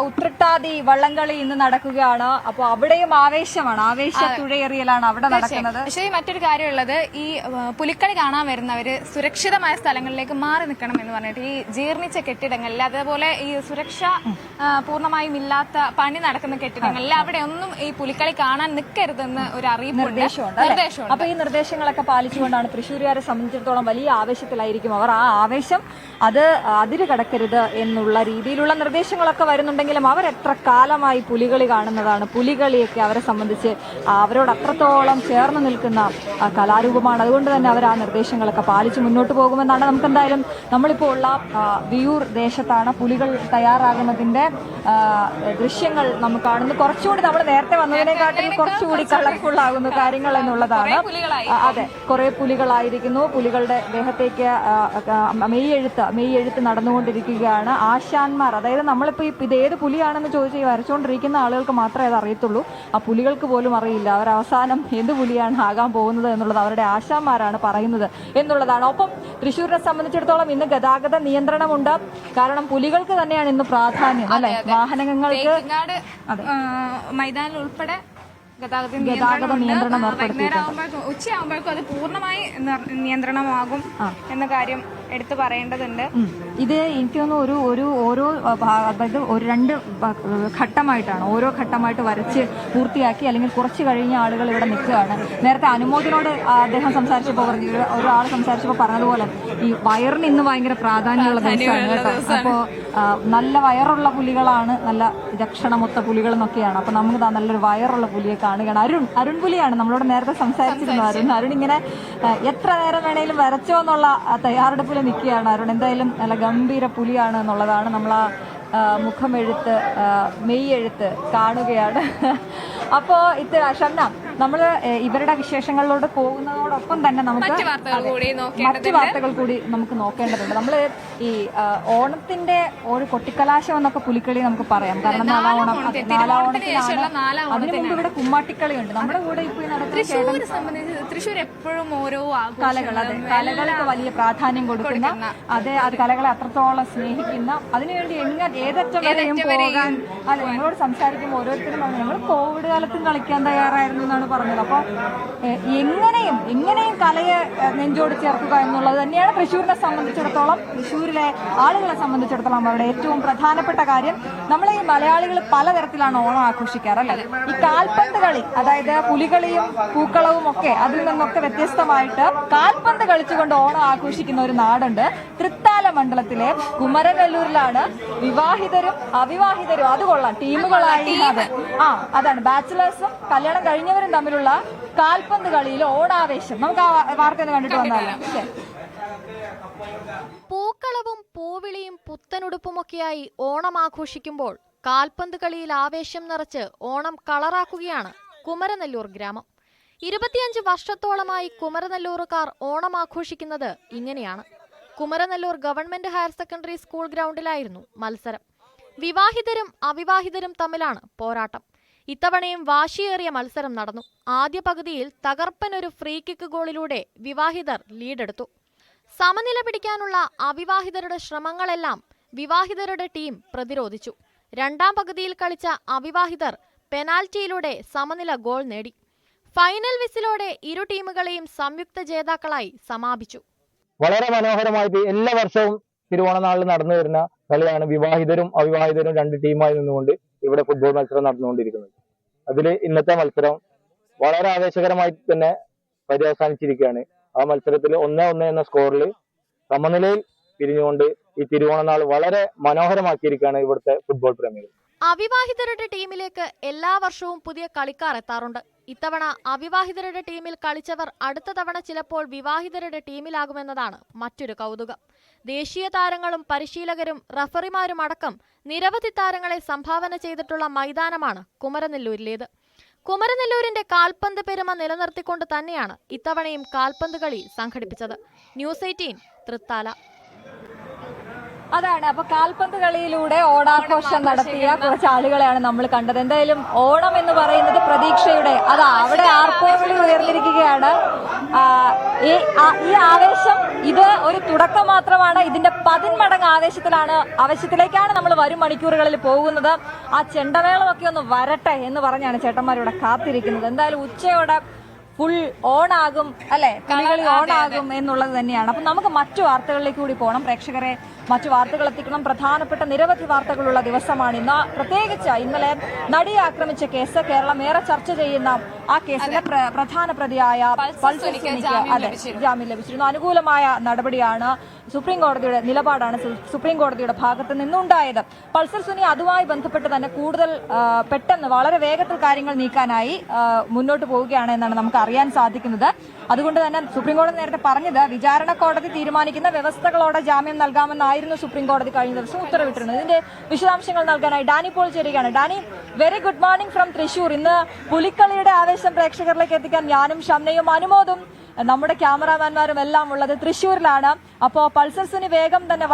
ഉത്രട്ടാതി വള്ളംകളി ഇന്ന് നടക്കുകയാണ്. അപ്പോൾ അവിടെയും ആവേശമാണ്, ആവേശ തുഴയെറിയലാണ് അവിടെ നടക്കുന്നത്. പക്ഷേ മറ്റൊരു കാര്യമുള്ളത്, ഈ പുലിക്കളി കാണാൻ വരുന്നവര് സുരക്ഷിതമായ സ്ഥലങ്ങളിലേക്ക് മാറി നിൽക്കണം എന്ന് പറഞ്ഞിട്ട് ഈ ജീർണിച്ച കെട്ടിടങ്ങളിൽ, അതേപോലെ ഈ സുരക്ഷ പൂർണ്ണമായും ഇല്ലാത്ത പണി നടക്കുന്ന കെട്ടിടങ്ങളിൽ അവിടെ ഒന്നും ഈ പുലിക്കളി കാണാൻ നിൽക്കരുതെന്ന് ഒരു നിർദ്ദേശമുണ്ട്. അപ്പൊ ഈ നിർദ്ദേശങ്ങളൊക്കെ പാലിച്ചുകൊണ്ടാണ് തൃശ്ശൂരുകാരെ സംബന്ധിച്ചിടത്തോളം വലിയ ആവേശത്തിലായിരിക്കും അവർ. ആ ആവേശം അത് അതിര് കടക്കരുത് എന്നുള്ള രീതിയിലുള്ള നിർദ്ദേശങ്ങളൊക്കെ വരുന്നുണ്ടെങ്കിലും അവർ എത്ര കാലമായി പുലികളി കാണുന്നതാണ്. പുലികളിയൊക്കെ അവരെ സംബന്ധിച്ച് അവരോട് അത്രത്തോളം ചേർന്ന് നിൽക്കുന്ന കലാരൂപമാണ്. അതുകൊണ്ട് തന്നെ അവർ ആ നിർദ്ദേശങ്ങളൊക്കെ പാലിച്ച് മുന്നോട്ട് പോകുമെന്നാണ്. നമുക്ക് എന്തായാലും നമ്മളിപ്പോൾ ഉള്ള വിയൂർ ദേശത്താണ്. പുലികൾ തയ്യാറാകുന്നതിന്റെ ദൃശ്യങ്ങൾ നമുക്ക് കാണുന്നു. കുറച്ചുകൂടി നമ്മൾ നേരത്തെ വന്നതിനെക്കാട്ടിൽ കുറച്ചുകൂടി കളർഫുൾ ആകുന്നു കാര്യങ്ങൾ എന്നുള്ളതാണ്. അതെ, കുറെ പുലികളായിരിക്കുന്നു. പുലികളുടെ ദേഹത്തേക്ക് മെയ്യെഴുത്ത് നടന്നുകൊണ്ടിരിക്കുകയാണ്. ആശാന്മാർ, അതായത് നമ്മളിപ്പോൾ ഇത് ഏത് പുലിയാണെന്ന് ചോദിച്ച് വരച്ചുകൊണ്ടിരിക്കുന്ന ആളുകൾക്ക് മാത്രമേ അത് അറിയത്തുള്ളൂ. ആ പുലികൾക്ക് പോലും അറിയില്ല അവർ അവസാനം എന്ത് പുലിയാണ് ആകാൻ പോകുന്നത് എന്നുള്ളത് അവരുടെ ആശാന്മാരാണ് പറയുന്നത് എന്നുള്ളതാണ്. ഒപ്പം തൃശ്ശൂരിനെ സംബന്ധിച്ചിടത്തോളം ഇന്ന് ഗതാഗത നിയന്ത്രണമുണ്ട്. കാരണം പുലികൾക്ക് തന്നെയാണ് ഇന്ന് പ്രാധാന്യം, അല്ലെ? വാഹനങ്ങൾക്ക് മൈതാനിൽ ഉൾപ്പെടെ ഗതാഗത നിയന്ത്രണം ഉച്ചയാകുമ്പോഴേക്കും അത് പൂർണ്ണമായി നിയന്ത്രണമാകും എന്ന കാര്യം എടുത്തു പറയേണ്ടതുണ്ട്. ഇത് എനിക്ക് തോന്നുന്നു ഓരോ അതായത് 2 ഘട്ടമായിട്ടാണ്, ഓരോ ഘട്ടമായിട്ട് വരച്ച് പൂർത്തിയാക്കി അല്ലെങ്കിൽ കുറച്ച് കഴിഞ്ഞ ആളുകൾ ഇവിടെ നിൽക്കുകയാണ്. നേരത്തെ അനുമോദിനോട് അദ്ദേഹം സംസാരിച്ചപ്പോൾ പറഞ്ഞു, ഒരാൾ സംസാരിച്ചപ്പോൾ പറഞ്ഞതുപോലെ ഈ വയറിന് ഇന്ന് ഭയങ്കര പ്രാധാന്യമുള്ള ദിവസമാണ് കേട്ടോ. അപ്പോൾ നല്ല വയറുള്ള പുലികളാണ്, നല്ല രക്ഷണമൊത്ത പുലികൾ എന്നൊക്കെയാണ്. അപ്പൊ നമുക്ക് നല്ലൊരു വയറുള്ള പുലിയെ കാണുകയാണ്. അരുൺ പുലിയാണ് നമ്മളോട് നേരത്തെ സംസാരിച്ചിരുന്നു. അരുൺ ഇങ്ങനെ എത്ര നേരം വേണേലും വരച്ചോ എന്നുള്ള തയ്യാറെടുപ്പിൽ നിൽക്കുകയാണ് അരുൺ. എന്തായാലും നല്ല ഗംഭീര പുലിയാണ് എന്നുള്ളതാണ്. നമ്മൾ ആ മുഖമെഴുത്ത് മെയ്യെഴുത്ത് കാണുകയാണ്. അപ്പോ ഷംന, നമ്മൾ ഇവരുടെ വിശേഷങ്ങളിലൂടെ പോകുന്നതോടൊപ്പം തന്നെ നമുക്ക് മറ്റു വാർത്തകൾ കൂടി മറ്റു വാർത്തകൾ കൂടി നമുക്ക് നോക്കേണ്ടതുണ്ട്. നമ്മൾ ഈ ഓണത്തിന്റെ ഒരു കൊട്ടിക്കലാശം എന്നൊക്കെ പുലിക്കളി നമുക്ക് പറയാം. കാരണം നാലാം ഓണത്തിനാണ്. അതിനു മുമ്പ് ഇവിടെ കുമ്മാട്ടിക്കളിയുണ്ട്. നമ്മുടെ കൂടെ ഇപ്പോൾ തൃശ്ശൂരെ സംബന്ധിച്ച് തൃശ്ശൂർ എപ്പോഴും ഓരോ കലകൾക്ക് വലിയ പ്രാധാന്യം കൊടുക്കുന്ന, അത് കലകളെ അത്രത്തോളം സ്നേഹിക്കുന്ന, അതിനുവേണ്ടി ഏതറ്റം വരെയും പോകാൻ. അതെ, ഞങ്ങളോട് സംസാരിക്കുമ്പോൾ ഓരോരുത്തരും പറഞ്ഞു ഞങ്ങൾ കോവിഡ് കാലത്തും കളിക്കാൻ തയ്യാറായിരുന്നു എന്നാണ് പറഞ്ഞത്. അപ്പോൾ എങ്ങനെയും കലയെ നെഞ്ചോട് ചേർക്കുക എന്നുള്ളത് തന്നെയാണ് തൃശ്ശൂരിനെ സംബന്ധിച്ചിടത്തോളം, തൃശ്ശൂരിലെ ആളുകളെ സംബന്ധിച്ചിടത്തോളം അവരുടെ ഏറ്റവും പ്രധാനപ്പെട്ട കാര്യം. നമ്മൾ ഈ മലയാളികൾ പലതരത്തിലാണ് ഓണം ആഘോഷിക്കാറല്ലേ. ഈ കാൽപന്ത് കളി, അതായത് പുലികളിയും പൂക്കളവും ഒക്കെ അതിൽ നിന്നൊക്കെ വ്യത്യസ്തമായിട്ട് കാൽപന്ത് കളിച്ചുകൊണ്ട് ഓണം ആഘോഷിക്കുന്ന ഒരു നാടുണ്ട്. തൃത്താല മണ്ഡലത്തിലെ കുമരനെല്ലൂരിലാണ് വിവാഹിതരും അവിവാഹിതരും, അത് കൊള്ളാം, ടീമുകളായി അതാണ് ബാച്ചിലേഴ്സും കല്യാണം കഴിഞ്ഞവരും തമ്മിലുള്ള കാൽപന്ത് കളിയിൽ ഓണാവേശം. നമുക്ക് ആ വാർത്ത ഒന്ന് കണ്ടിട്ട് വന്നാലോ. പൂക്കളവും പൂവിളിയും പുത്തനുടുപ്പുമൊക്കെയായി ഓണം ആഘോഷിക്കുമ്പോൾ കാൽപന്ത് കളിയിൽ ആവേശം നിറച്ച് ഓണം കളറാക്കുകയാണ് കുമരനെല്ലൂർ ഗ്രാമം. 25 വർഷത്തോളമായി കുമരനെല്ലൂറുകാർ ഓണം ആഘോഷിക്കുന്നത് ഇങ്ങനെയാണ്. Kumaranellur government higher secondary school ഗ്രൗണ്ടിലായിരുന്നു മത്സരം. വിവാഹിതരും അവിവാഹിതരും തമ്മിലാണ് പോരാട്ടം. ഇത്തവണയും വാശിയേറിയ മത്സരം നടന്നു. ആദ്യ പകുതിയിൽ തകർപ്പൻ ഒരു ഫ്രീ കിക്ക് ഗോളിലൂടെ വിവാഹിതർ ലീഡെടുത്തു. സമനില പിടിക്കാനുള്ള അവിവാഹിതരുടെ ശ്രമങ്ങളെല്ലാം വിവാഹിതരുടെ ടീം പ്രതിരോധിച്ചു. രണ്ടാം പകുതിയിൽ കളിച്ച അവിവാഹിതർ പെനാൽറ്റിയിലൂടെ സമനില ഗോൾ നേടി. ഫൈനൽ വിസിലോടെ ഇരു ടീമുകളെയും സംയുക്ത ജേതാക്കളായി സമാപിച്ചു. വളരെ മനോഹരമായിട്ട് എല്ലാ വർഷവും തിരുവോണനാളിൽ നടന്നു വരുന്ന കളിയാണ് വിവാഹിതരും അവിവാഹിതരും രണ്ട് ടീമായി നിന്നുകൊണ്ട് ഇവിടെ ഫുട്ബോൾ മത്സരം നടന്നുകൊണ്ടിരിക്കുന്നത്. അതിൽ ഇന്നത്തെ മത്സരം വളരെ ആവേശകരമായി തന്നെ പര്യവസാനിച്ചിരിക്കുകയാണ്. ആ മത്സരത്തിൽ 1-1 എന്ന സ്കോറിൽ സമനിലയിൽ പിരിഞ്ഞുകൊണ്ട് ഈ തിരുവോണനാൾ വളരെ മനോഹരമാക്കിയിരിക്കുകയാണ് ഇവിടുത്തെ ഫുട്ബോൾ പ്രേമികൾ. അവിവാഹിതരുടെ ടീമിലേക്ക് എല്ലാ വർഷവും പുതിയ കളിക്കാർ എത്താറുണ്ട്. ഇത്തവണ അവിവാഹിതരുടെ ടീമിൽ കളിച്ചവർ അടുത്ത തവണ ചിലപ്പോൾ വിവാഹിതരുടെ ടീമിലാകുമെന്നതാണ് മറ്റൊരു കൗതുകം. ദേശീയ താരങ്ങളും പരിശീലകരും റഫറിമാരും അടക്കം നിരവധി താരങ്ങളെ സംഭാവന ചെയ്തിട്ടുള്ള മൈതാനമാണ് കുമരനെല്ലൂരിലേത്. കുമരനെല്ലൂരിന്റെ കാൽപന്ത് പെരുമ നിലനിർത്തിക്കൊണ്ട് തന്നെയാണ് ഇത്തവണയും കാൽപന്ത് കളി സംഘടിപ്പിച്ചത്. ന്യൂസ് 18 തൃത്താല. അതാണ്. അപ്പൊ കാൽപന്ത് കളിയിലൂടെ ഓണാഘോഷം നടത്തിയ കുറച്ച് ആളുകളെയാണ് നമ്മൾ കണ്ടത്. എന്തായാലും ഓണം എന്ന് പറയുന്നത് പ്രതീക്ഷയുടെ, അവിടെ ആർപ്പോവിളി ഉയർന്നിരിക്കുകയാണ്. ഈ ആവേശം ഇത് ഒരു തുടക്കം മാത്രമാണ്. ഇതിന്റെ 10 മടങ്ങ് ആവേശത്തിലേക്കാണ് നമ്മൾ വരും മണിക്കൂറുകളിൽ പോകുന്നത്. ആ ചെണ്ടമേളമൊക്കെ ഒന്ന് വരട്ടെ എന്ന് പറഞ്ഞാണ് ചേട്ടന്മാരിവിടെ കാത്തിരിക്കുന്നത്. എന്തായാലും ഉച്ചയോടെ ഫുൾ ഓണാകും അല്ലെ, കളികളി ഓണാകും എന്നുള്ളത് തന്നെയാണ്. അപ്പൊ നമുക്ക് മറ്റു വാർത്തകളിലേക്ക് കൂടി പോകണം. പ്രേക്ഷകരെ മറ്റു വാർത്തകൾ എത്തിക്കണം. പ്രധാനപ്പെട്ട നിരവധി വാർത്തകളുള്ള ദിവസമാണ് ഇന്ന്. പ്രത്യേകിച്ച് ഇന്നലെ നടിയെ ആക്രമിച്ച കേസ് കേരളം ഏറെ ചർച്ച ചെയ്യുന്ന ആ കേസിലെ പ്രധാന പ്രതിയായ പൾസർ സുനിക്ക് ജാമ്യം ലഭിച്ചിരുന്നു. അനുകൂലമായ നടപടിയാണ് സുപ്രീം കോടതിയുടെ നിലപാടാണ് സുപ്രീം കോടതിയുടെ ഭാഗത്ത് നിന്നുണ്ടായത്. പൾസർ സുനി അതുമായി ബന്ധപ്പെട്ട് തന്നെ കൂടുതൽ പെട്ടെന്ന് വളരെ വേഗത്തിൽ കാര്യങ്ങൾ നീക്കാനായി മുന്നോട്ട് പോവുകയാണ് എന്നാണ് നമുക്ക് അറിയാൻ സാധിക്കുന്നത്. അതുകൊണ്ട് തന്നെ സുപ്രീം കോടതി നേരത്തെ പറഞ്ഞത് വിചാരണ കോടതി തീരുമാനിക്കുന്ന വ്യവസ്ഥകളോടെ ജാമ്യം നൽകാമെന്നായിരുന്നു സുപ്രീം കോടതി കഴിഞ്ഞ ദിവസം ഉത്തരവിട്ടിരുന്നത്. ഇതിന്റെ വിശദാംശങ്ങൾ നൽകാനായി ഡാനി പോൾ ചേരുകയാണ്. Dani, very good morning from Thrissur. ഇന്ന് പുലിക്കളിയുടെ ആവേശം പ്രേക്ഷകരിലേക്ക് എത്തിക്കാൻ ഞാനും ഷംനയും അനുമോദും നമ്മുടെ ക്യാമറാമാൻമാരും എല്ലാം ഉള്ളത് തൃശ്ശൂരിലാണ്. അപ്പോൾ പൾസർ സുനി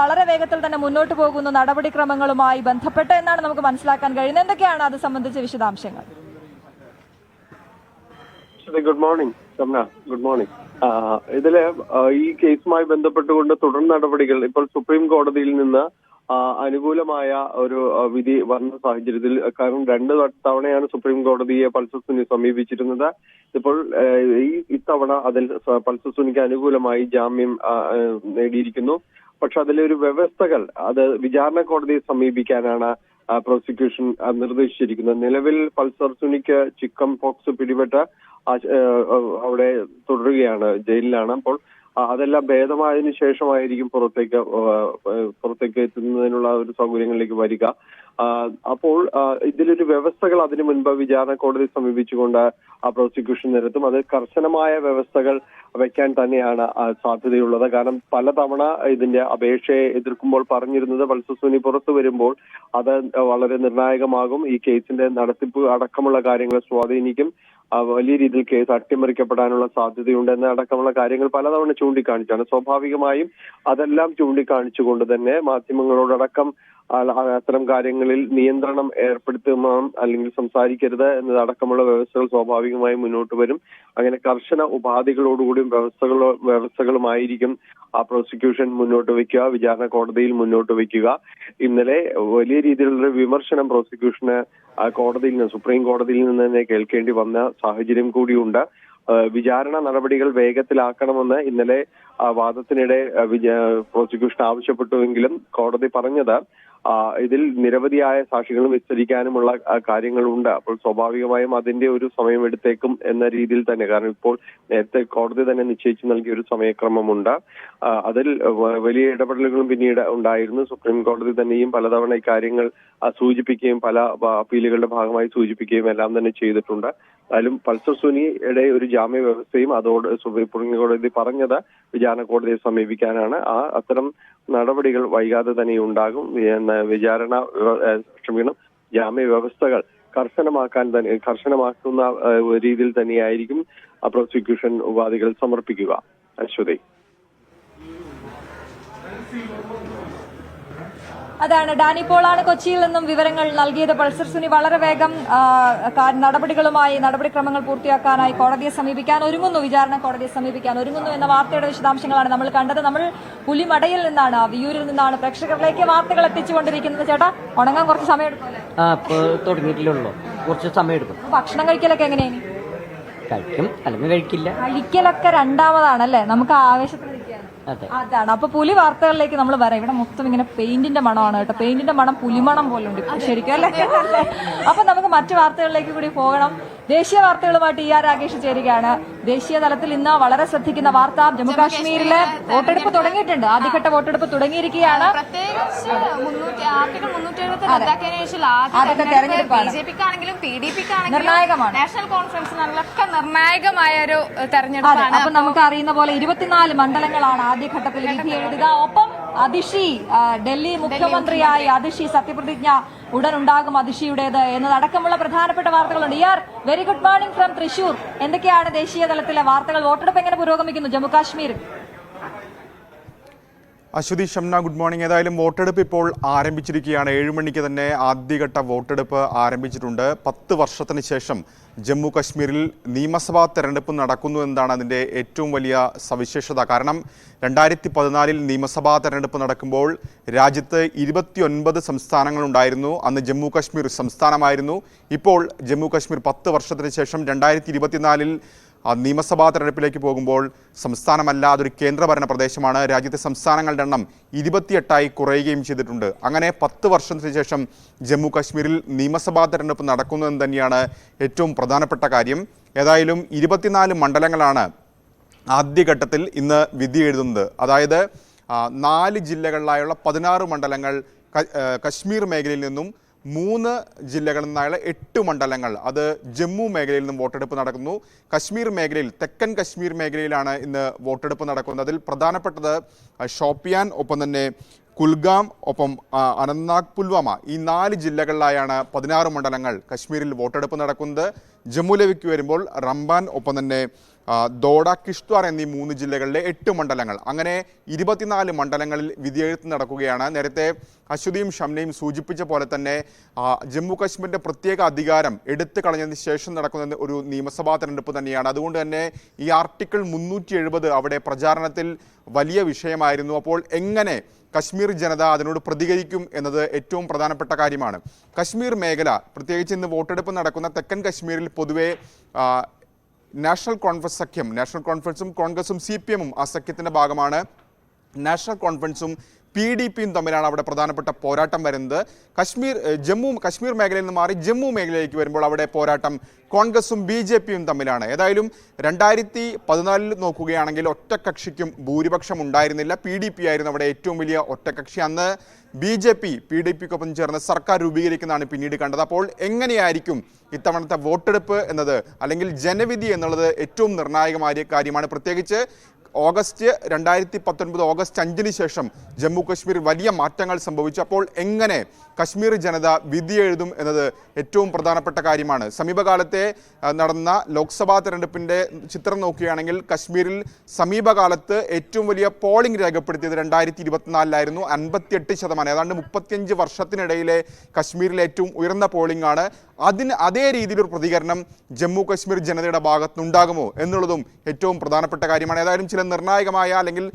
വളരെ വേഗത്തിൽ തന്നെ മുന്നോട്ട് പോകുന്ന നടപടിക്രമങ്ങളുമായി ബന്ധപ്പെട്ട് എന്നാണ് നമുക്ക് മനസ്സിലാക്കാൻ കഴിയുന്നത്. എന്തൊക്കെയാണ് അത് സംബന്ധിച്ച വിശദാംശങ്ങൾ? Good morning Shamna, good morning. ഇതില് ഈ കേസുമായി ബന്ധപ്പെട്ടുകൊണ്ട് തുടർ നടപടികൾ ഇപ്പോൾ സുപ്രീം കോടതിയിൽ നിന്ന് അനുകൂലമായ ഒരു വിധി വന്ന സാഹചര്യത്തിൽ, കാരണം 2 തവണയാണ് സുപ്രീം കോടതിയെ പൾസർ സുനി സമീപിച്ചിരുന്നത്. ഇപ്പോൾ ഇത്തവണ അതിൽ പൾസർ സുനിക്ക് അനുകൂലമായി ജാമ്യം നേടിയിരിക്കുന്നു. പക്ഷെ അതിലൊരു വ്യവസ്ഥകൾ, അത് വിചാരണ കോടതിയെ സമീപിക്കാനാണ് പ്രോസിക്യൂഷൻ നിർദ്ദേശിച്ചിരിക്കുന്നത്. നിലവിൽ പൾസർ സുനിക്ക് ചിക്കൻ പോക്സ് പിടിപെട്ട അവിടെ തുടരുകയാണ്, ജയിലിലാണ്. അപ്പോൾ അതെല്ലാം ഭേദമായതിനു ശേഷമായിരിക്കും പുറത്തേക്ക് എത്തുന്നതിനുള്ള ഒരു സൗകര്യങ്ങളിലേക്ക് വരിക. അപ്പോൾ ഇതിലൊരു വ്യവസ്ഥകൾ അതിനു മുൻപ് വിചാരണ കോടതി സമീപിച്ചുകൊണ്ട് പ്രോസിക്യൂഷൻ നിരത്തും. അത് കർശനമായ വ്യവസ്ഥകൾ വെക്കാൻ തന്നെയാണ് സാധ്യതയുള്ളത്. കാരണം പലതവണ ഇതിന്റെ അപേക്ഷയെ എതിർക്കുമ്പോൾ പറഞ്ഞിരുന്നത് പൾസർ സുനി പുറത്തു വരുമ്പോൾ അത് വളരെ നിർണായകമാകും, ഈ കേസിന്റെ നടത്തിപ്പ് അടക്കമുള്ള കാര്യങ്ങൾ സ്വാധീനിക്കും. വലിയ രീതിയിൽ കേസ് അട്ടിമറിക്കപ്പെടാനുള്ള സാധ്യതയുണ്ട് എന്നടക്കമുള്ള കാര്യങ്ങൾ പലതവണ ചൂണ്ടിക്കാണിച്ചാണ്. സ്വാഭാവികമായും അതെല്ലാം ചൂണ്ടിക്കാണിച്ചുകൊണ്ട് തന്നെ മാധ്യമങ്ങളോടടക്കം അത്തരം കാര്യങ്ങളിൽ നിയന്ത്രണം ഏർപ്പെടുത്തുമ്പോൾ അല്ലെങ്കിൽ സംസാരിക്കരുത് എന്നതടക്കമുള്ള വ്യവസ്ഥകൾ സ്വാഭാവികമായും മുന്നോട്ട് വരും. അങ്ങനെ കർശന ഉപാധികളോടുകൂടിയും വ്യവസ്ഥകളുമായിരിക്കും പ്രോസിക്യൂഷൻ മുന്നോട്ട് വയ്ക്കുക, വിചാരണ കോടതിയിൽ മുന്നോട്ട് വയ്ക്കുക. ഇന്നലെ വലിയ രീതിയിലുള്ള വിമർശനം പ്രോസിക്യൂഷന് കോടതിയിൽ നിന്ന്, സുപ്രീം കോടതിയിൽ നിന്ന് തന്നെ കേൾക്കേണ്ടി വന്ന സാഹചര്യം കൂടിയുണ്ട്. വിചാരണ നടപടികൾ വേഗത്തിലാക്കണമെന്ന് ഇന്നലെ വാദത്തിനിടെ പ്രോസിക്യൂഷൻ ആവശ്യപ്പെട്ടുവെങ്കിലും കോടതി പറഞ്ഞത് ഇതിൽ നിരവധിയായ സാക്ഷികളും വിസ്തരിക്കാനുമുള്ള കാര്യങ്ങളുണ്ട്. അപ്പോൾ സ്വാഭാവികമായും അതിന്റെ ഒരു സമയമെടുത്തേക്കും എന്ന രീതിയിൽ തന്നെ, കാരണം ഇപ്പോൾ നേരത്തെ കോടതി തന്നെ നിശ്ചയിച്ചു നൽകിയ ഒരു സമയക്രമമുണ്ട്. അതിൽ വലിയ ഇടപെടലുകളും പിന്നീട് ഉണ്ടായിരുന്നു. സുപ്രീം കോടതി തന്നെയും പലതവണ ഇക്കാര്യങ്ങൾ സൂചിപ്പിക്കുകയും പല അപ്പീലുകളുടെ ഭാഗമായി സൂചിപ്പിക്കുകയും എല്ലാം തന്നെ ചെയ്തിട്ടുണ്ട്. അതിലും പൾസർ സുനിയുടെ ഒരു ജാമ്യ വ്യവസ്ഥയും അതോട് സുപ്രീം കോടതി പറഞ്ഞത് വിചാരണ കോടതിയെ സമീപിക്കാനാണ്. അത്തരം നടപടികൾ വൈകാതെ തന്നെ ഉണ്ടാകും. ജാമ്യ വ്യവസ്ഥകൾ കർശനമാക്കുന്ന രീതിയിൽ തന്നെയായിരിക്കും പ്രോസിക്യൂഷൻ ഉപാധികൾ സമർപ്പിക്കുക. അശ്വതി, അതാണ് ഡാനി പോളാണ് കൊച്ചിയിൽ നിന്നും വിവരങ്ങൾ നൽകിയത്. പൾസർ സുനി വളരെ വേഗം നടപടിക്രമങ്ങൾ പൂർത്തിയാക്കാനായി കോടതിയെ സമീപിക്കാൻ ഒരുങ്ങുന്നു, വിചാരണ കോടതിയെ സമീപിക്കാൻ ഒരുങ്ങുന്നു എന്ന വാർത്തയുടെ വിശദാംശങ്ങളാണ് നമ്മൾ കണ്ടത്. നമ്മൾ പുലിമടയിൽ നിന്നാണ്, വിയൂരിൽ നിന്നാണ് പ്രേക്ഷകരിലേക്ക് വാർത്തകൾ എത്തിച്ചുകൊണ്ടിരിക്കുന്നത്. ചേട്ടാ, ഉണങ്ങാൻ കുറച്ച് സമയം എടുക്കും? തുടങ്ങിയിട്ടില്ലുള്ളൂ, കുറച്ച് സമയം എടുക്കും. ഭക്ഷണം കഴിക്കലൊക്കെ എങ്ങനെയാണ്? കഴിക്കും, അല്ലെങ്കിൽ കഴിക്കില്ല. കഴിക്കലൊക്കെ രണ്ടാമതാണല്ലേ, നമുക്ക് ആവേശത്തിന് അതാണ്. അപ്പൊ പുലി വാർത്തകളിലേക്ക് നമ്മൾ വരാം. ഇവിടെ മൊത്തം ഇങ്ങനെ പെയിന്റിന്റെ മണമാണ് കേട്ടോ. പെയിന്റിന്റെ മണം പുലിമണം പോലെ ഉണ്ട് ശരിക്കും അല്ലേ? അപ്പൊ നമുക്ക് മറ്റു വാർത്തകളിലേക്ക് കൂടി പോകണം. ദേശീയ വാർത്തകളുമായിട്ട് രാകേഷ് ചേരുകയാണ്. ദേശീയ തലത്തിൽ ഇന്ന് വളരെ ശ്രദ്ധിക്കുന്ന വാർത്ത, ജമ്മുകാശ്മീരിലെ വോട്ടെടുപ്പ് തുടങ്ങിയിട്ടുണ്ട്. ആദ്യഘട്ട വോട്ടെടുപ്പ് തുടങ്ങിയിരിക്കുകയാണ്. ബിജെപിക്കാണെങ്കിലും PDPക്കാണെങ്കിലും നിർണായകമാണ്. നാഷണൽ കോൺഫറൻസിനൊക്കെ നിർണായകമായ ഒരു തെരഞ്ഞെടുപ്പാണ്. അപ്പൊ നമുക്ക് അറിയുന്ന പോലെ 24 മണ്ഡലങ്ങളാണ് ആദ്യഘട്ടത്തിൽ വിധി എഴുതുക. ഒപ്പം അതിഷി, ഡൽഹി മുഖ്യമന്ത്രിയായി അതിഷി സത്യപ്രതിജ്ഞ ഉടനുണ്ടാകും അതിഷിയുടേത് എന്നതടക്കമുള്ള പ്രധാനപ്പെട്ട വാർത്തകളുണ്ട്. Very good morning from Thrissur. എന്തൊക്കെയാണ് ദേശീയ തലത്തിലെ വാർത്തകൾ? വോട്ടെടുപ്പ് എങ്ങനെ പുരോഗമിക്കുന്നു ജമ്മുകാശ്മീരിൽ? Aswathy, Shamna, good morning. ഏതായാലും വോട്ടെടുപ്പ് ഇപ്പോൾ ആരംഭിച്ചിരിക്കുകയാണ്. 7 മണിക്ക് തന്നെ ആദ്യഘട്ട വോട്ടെടുപ്പ് ആരംഭിച്ചിട്ടുണ്ട്. 10 വർഷത്തിന് ശേഷം ജമ്മു കശ്മീരിൽ നിയമസഭാ തെരഞ്ഞെടുപ്പ് നടക്കുന്നു എന്നതാണ് അതിൻ്റെ ഏറ്റവും വലിയ സവിശേഷത. കാരണം 2014 നിയമസഭാ തെരഞ്ഞെടുപ്പ് നടക്കുമ്പോൾ രാജ്യത്ത് 29 സംസ്ഥാനങ്ങളുണ്ടായിരുന്നു. അന്ന് ജമ്മു കശ്മീർ സംസ്ഥാനമായിരുന്നു. ഇപ്പോൾ ജമ്മു കശ്മീർ 10 വർഷത്തിന് ശേഷം 2024 നിയമസഭാ തെരഞ്ഞെടുപ്പിലേക്ക് പോകുമ്പോൾ സംസ്ഥാനമല്ല, അതൊരു കേന്ദ്രഭരണ പ്രദേശമാണ്. രാജ്യത്തെ സംസ്ഥാനങ്ങളുടെ എണ്ണം 28ആയി കുറയുകയും ചെയ്തിട്ടുണ്ട്. അങ്ങനെ 10 വർഷത്തിന് ശേഷം ജമ്മു കശ്മീരിൽ നിയമസഭാ തെരഞ്ഞെടുപ്പ് നടക്കുന്നു എന്ന് തന്നെയാണ് ഏറ്റവും പ്രധാനപ്പെട്ട കാര്യം. ഏതായാലും 24 മണ്ഡലങ്ങളാണ് ആദ്യഘട്ടത്തിൽ ഇന്ന് വിധി എഴുതുന്നത്. അതായത് 4 ജില്ലകളിലായുള്ള 16 മണ്ഡലങ്ങൾ കശ്മീർ മേഖലയിൽ നിന്നും, 3 ജില്ലകളിൽ നിന്നായുള്ള 8 മണ്ഡലങ്ങൾ അത് ജമ്മു മേഖലയിൽ നിന്നും വോട്ടെടുപ്പ് നടക്കുന്നു. കശ്മീർ മേഖലയിൽ, തെക്കൻ കശ്മീർ മേഖലയിലാണ് ഇന്ന് വോട്ടെടുപ്പ് നടക്കുന്നത്. അതിൽ പ്രധാനപ്പെട്ടത് ഷോപ്പിയാൻ, ഒപ്പം തന്നെ കുൽഗാം, ഒപ്പം അനന്ത്നാഗ്, പുൽവാമ, ഈ 4 ജില്ലകളിലായാണ് 16 മണ്ഡലങ്ങൾ കശ്മീരിൽ വോട്ടെടുപ്പ് നടക്കുന്നത്. ജമ്മുവിലേക്ക് വരുമ്പോൾ റംബാൻ, ഒപ്പം തന്നെ ദോഡ, കിഷ്ത്വാർ എന്നീ 3 ജില്ലകളിലെ 8 മണ്ഡലങ്ങൾ, അങ്ങനെ 24 മണ്ഡലങ്ങളിൽ വിധിയെഴുത്ത് നടക്കുകയാണ്. നേരത്തെ അശ്വതിയും ഷംനയും സൂചിപ്പിച്ച പോലെ തന്നെ ജമ്മു കശ്മീരിൻ്റെ പ്രത്യേക അധികാരം എടുത്തു കളഞ്ഞതിന് ശേഷം നടക്കുന്ന ഒരു നിയമസഭാ തെരഞ്ഞെടുപ്പ് തന്നെയാണ്. അതുകൊണ്ട് തന്നെ ഈ ആർട്ടിക്കിൾ 370 അവിടെ പ്രചാരണത്തിൽ വലിയ വിഷയമായിരുന്നു. അപ്പോൾ എങ്ങനെ കശ്മീർ ജനത അതിനോട് പ്രതികരിക്കും എന്നത് ഏറ്റവും പ്രധാനപ്പെട്ട കാര്യമാണ്. കശ്മീർ മേഖല, പ്രത്യേകിച്ച് ഇന്ന് വോട്ടെടുപ്പ് നടക്കുന്ന തെക്കൻ കശ്മീരിൽ പൊതുവെ നാഷണൽ കോൺഫറൻസ് സഖ്യം, നാഷണൽ കോൺഫറൻസും കോൺഗ്രസും CPM ആ സഖ്യത്തിൻ്റെ ഭാഗമാണ്. നാഷണൽ കോൺഫറൻസും PDPയും തമ്മിലാണ് അവിടെ പ്രധാനപ്പെട്ട പോരാട്ടം വരുന്നത്. കശ്മീർ മേഖലയിൽ നിന്ന് മാറി ജമ്മു മേഖലയിലേക്ക് വരുമ്പോൾ അവിടെ പോരാട്ടം കോൺഗ്രസും BJPയും തമ്മിലാണ്. ഏതായാലും 2014 നോക്കുകയാണെങ്കിൽ ഒറ്റക്കക്ഷിക്കും ഭൂരിപക്ഷം ഉണ്ടായിരുന്നില്ല. PDP ആയിരുന്നു അവിടെ ഏറ്റവും വലിയ ഒറ്റക്കക്ഷി. അന്ന് BJP PDPക്കൊപ്പം ചേർന്ന് സർക്കാർ രൂപീകരിക്കുന്നതാണ് പിന്നീട് കണ്ടത്. അപ്പോൾ എങ്ങനെയായിരിക്കും ഇത്തവണത്തെ വോട്ടെടുപ്പ് എന്നത്, അല്ലെങ്കിൽ ജനവിധി എന്നുള്ളത് ഏറ്റവും നിർണായകമായ കാര്യമാണ്. പ്രത്യേകിച്ച് ഓഗസ്റ്റ് 2019 ഓഗസ്റ്റ് 5 ശേഷം ജമ്മു കശ്മീർ വലിയ മാറ്റങ്ങൾ സംഭവിച്ചു. അപ്പോൾ എങ്ങനെ കശ്മീർ ജനത വിധി എഴുതും എന്നത് ഏറ്റവും പ്രധാനപ്പെട്ട കാര്യമാണ്. സമീപകാലത്തെ നടന്ന ലോക്സഭാ തെരഞ്ഞെടുപ്പിന്റെ ചിത്രം നോക്കുകയാണെങ്കിൽ കശ്മീരിൽ സമീപകാലത്ത് ഏറ്റവും വലിയ പോളിംഗ് രേഖപ്പെടുത്തിയത് 2024 58%. ഏതാണ്ട് 35 വർഷത്തിനിടയിലെ കശ്മീരിലെ ഏറ്റവും ഉയർന്ന പോളിംഗ് ആണ്. അതേ രീതിയിലൊരു പ്രതികരണം ജമ്മു കശ്മീർ ജനതയുടെ ഭാഗത്തുനിന്നുണ്ടാകുമോ എന്നുള്ളതും ഏറ്റവും പ്രധാനപ്പെട്ട കാര്യമാണ്. ഏതായാലും ചില നിർണായകമായ അല്ലെങ്കിൽ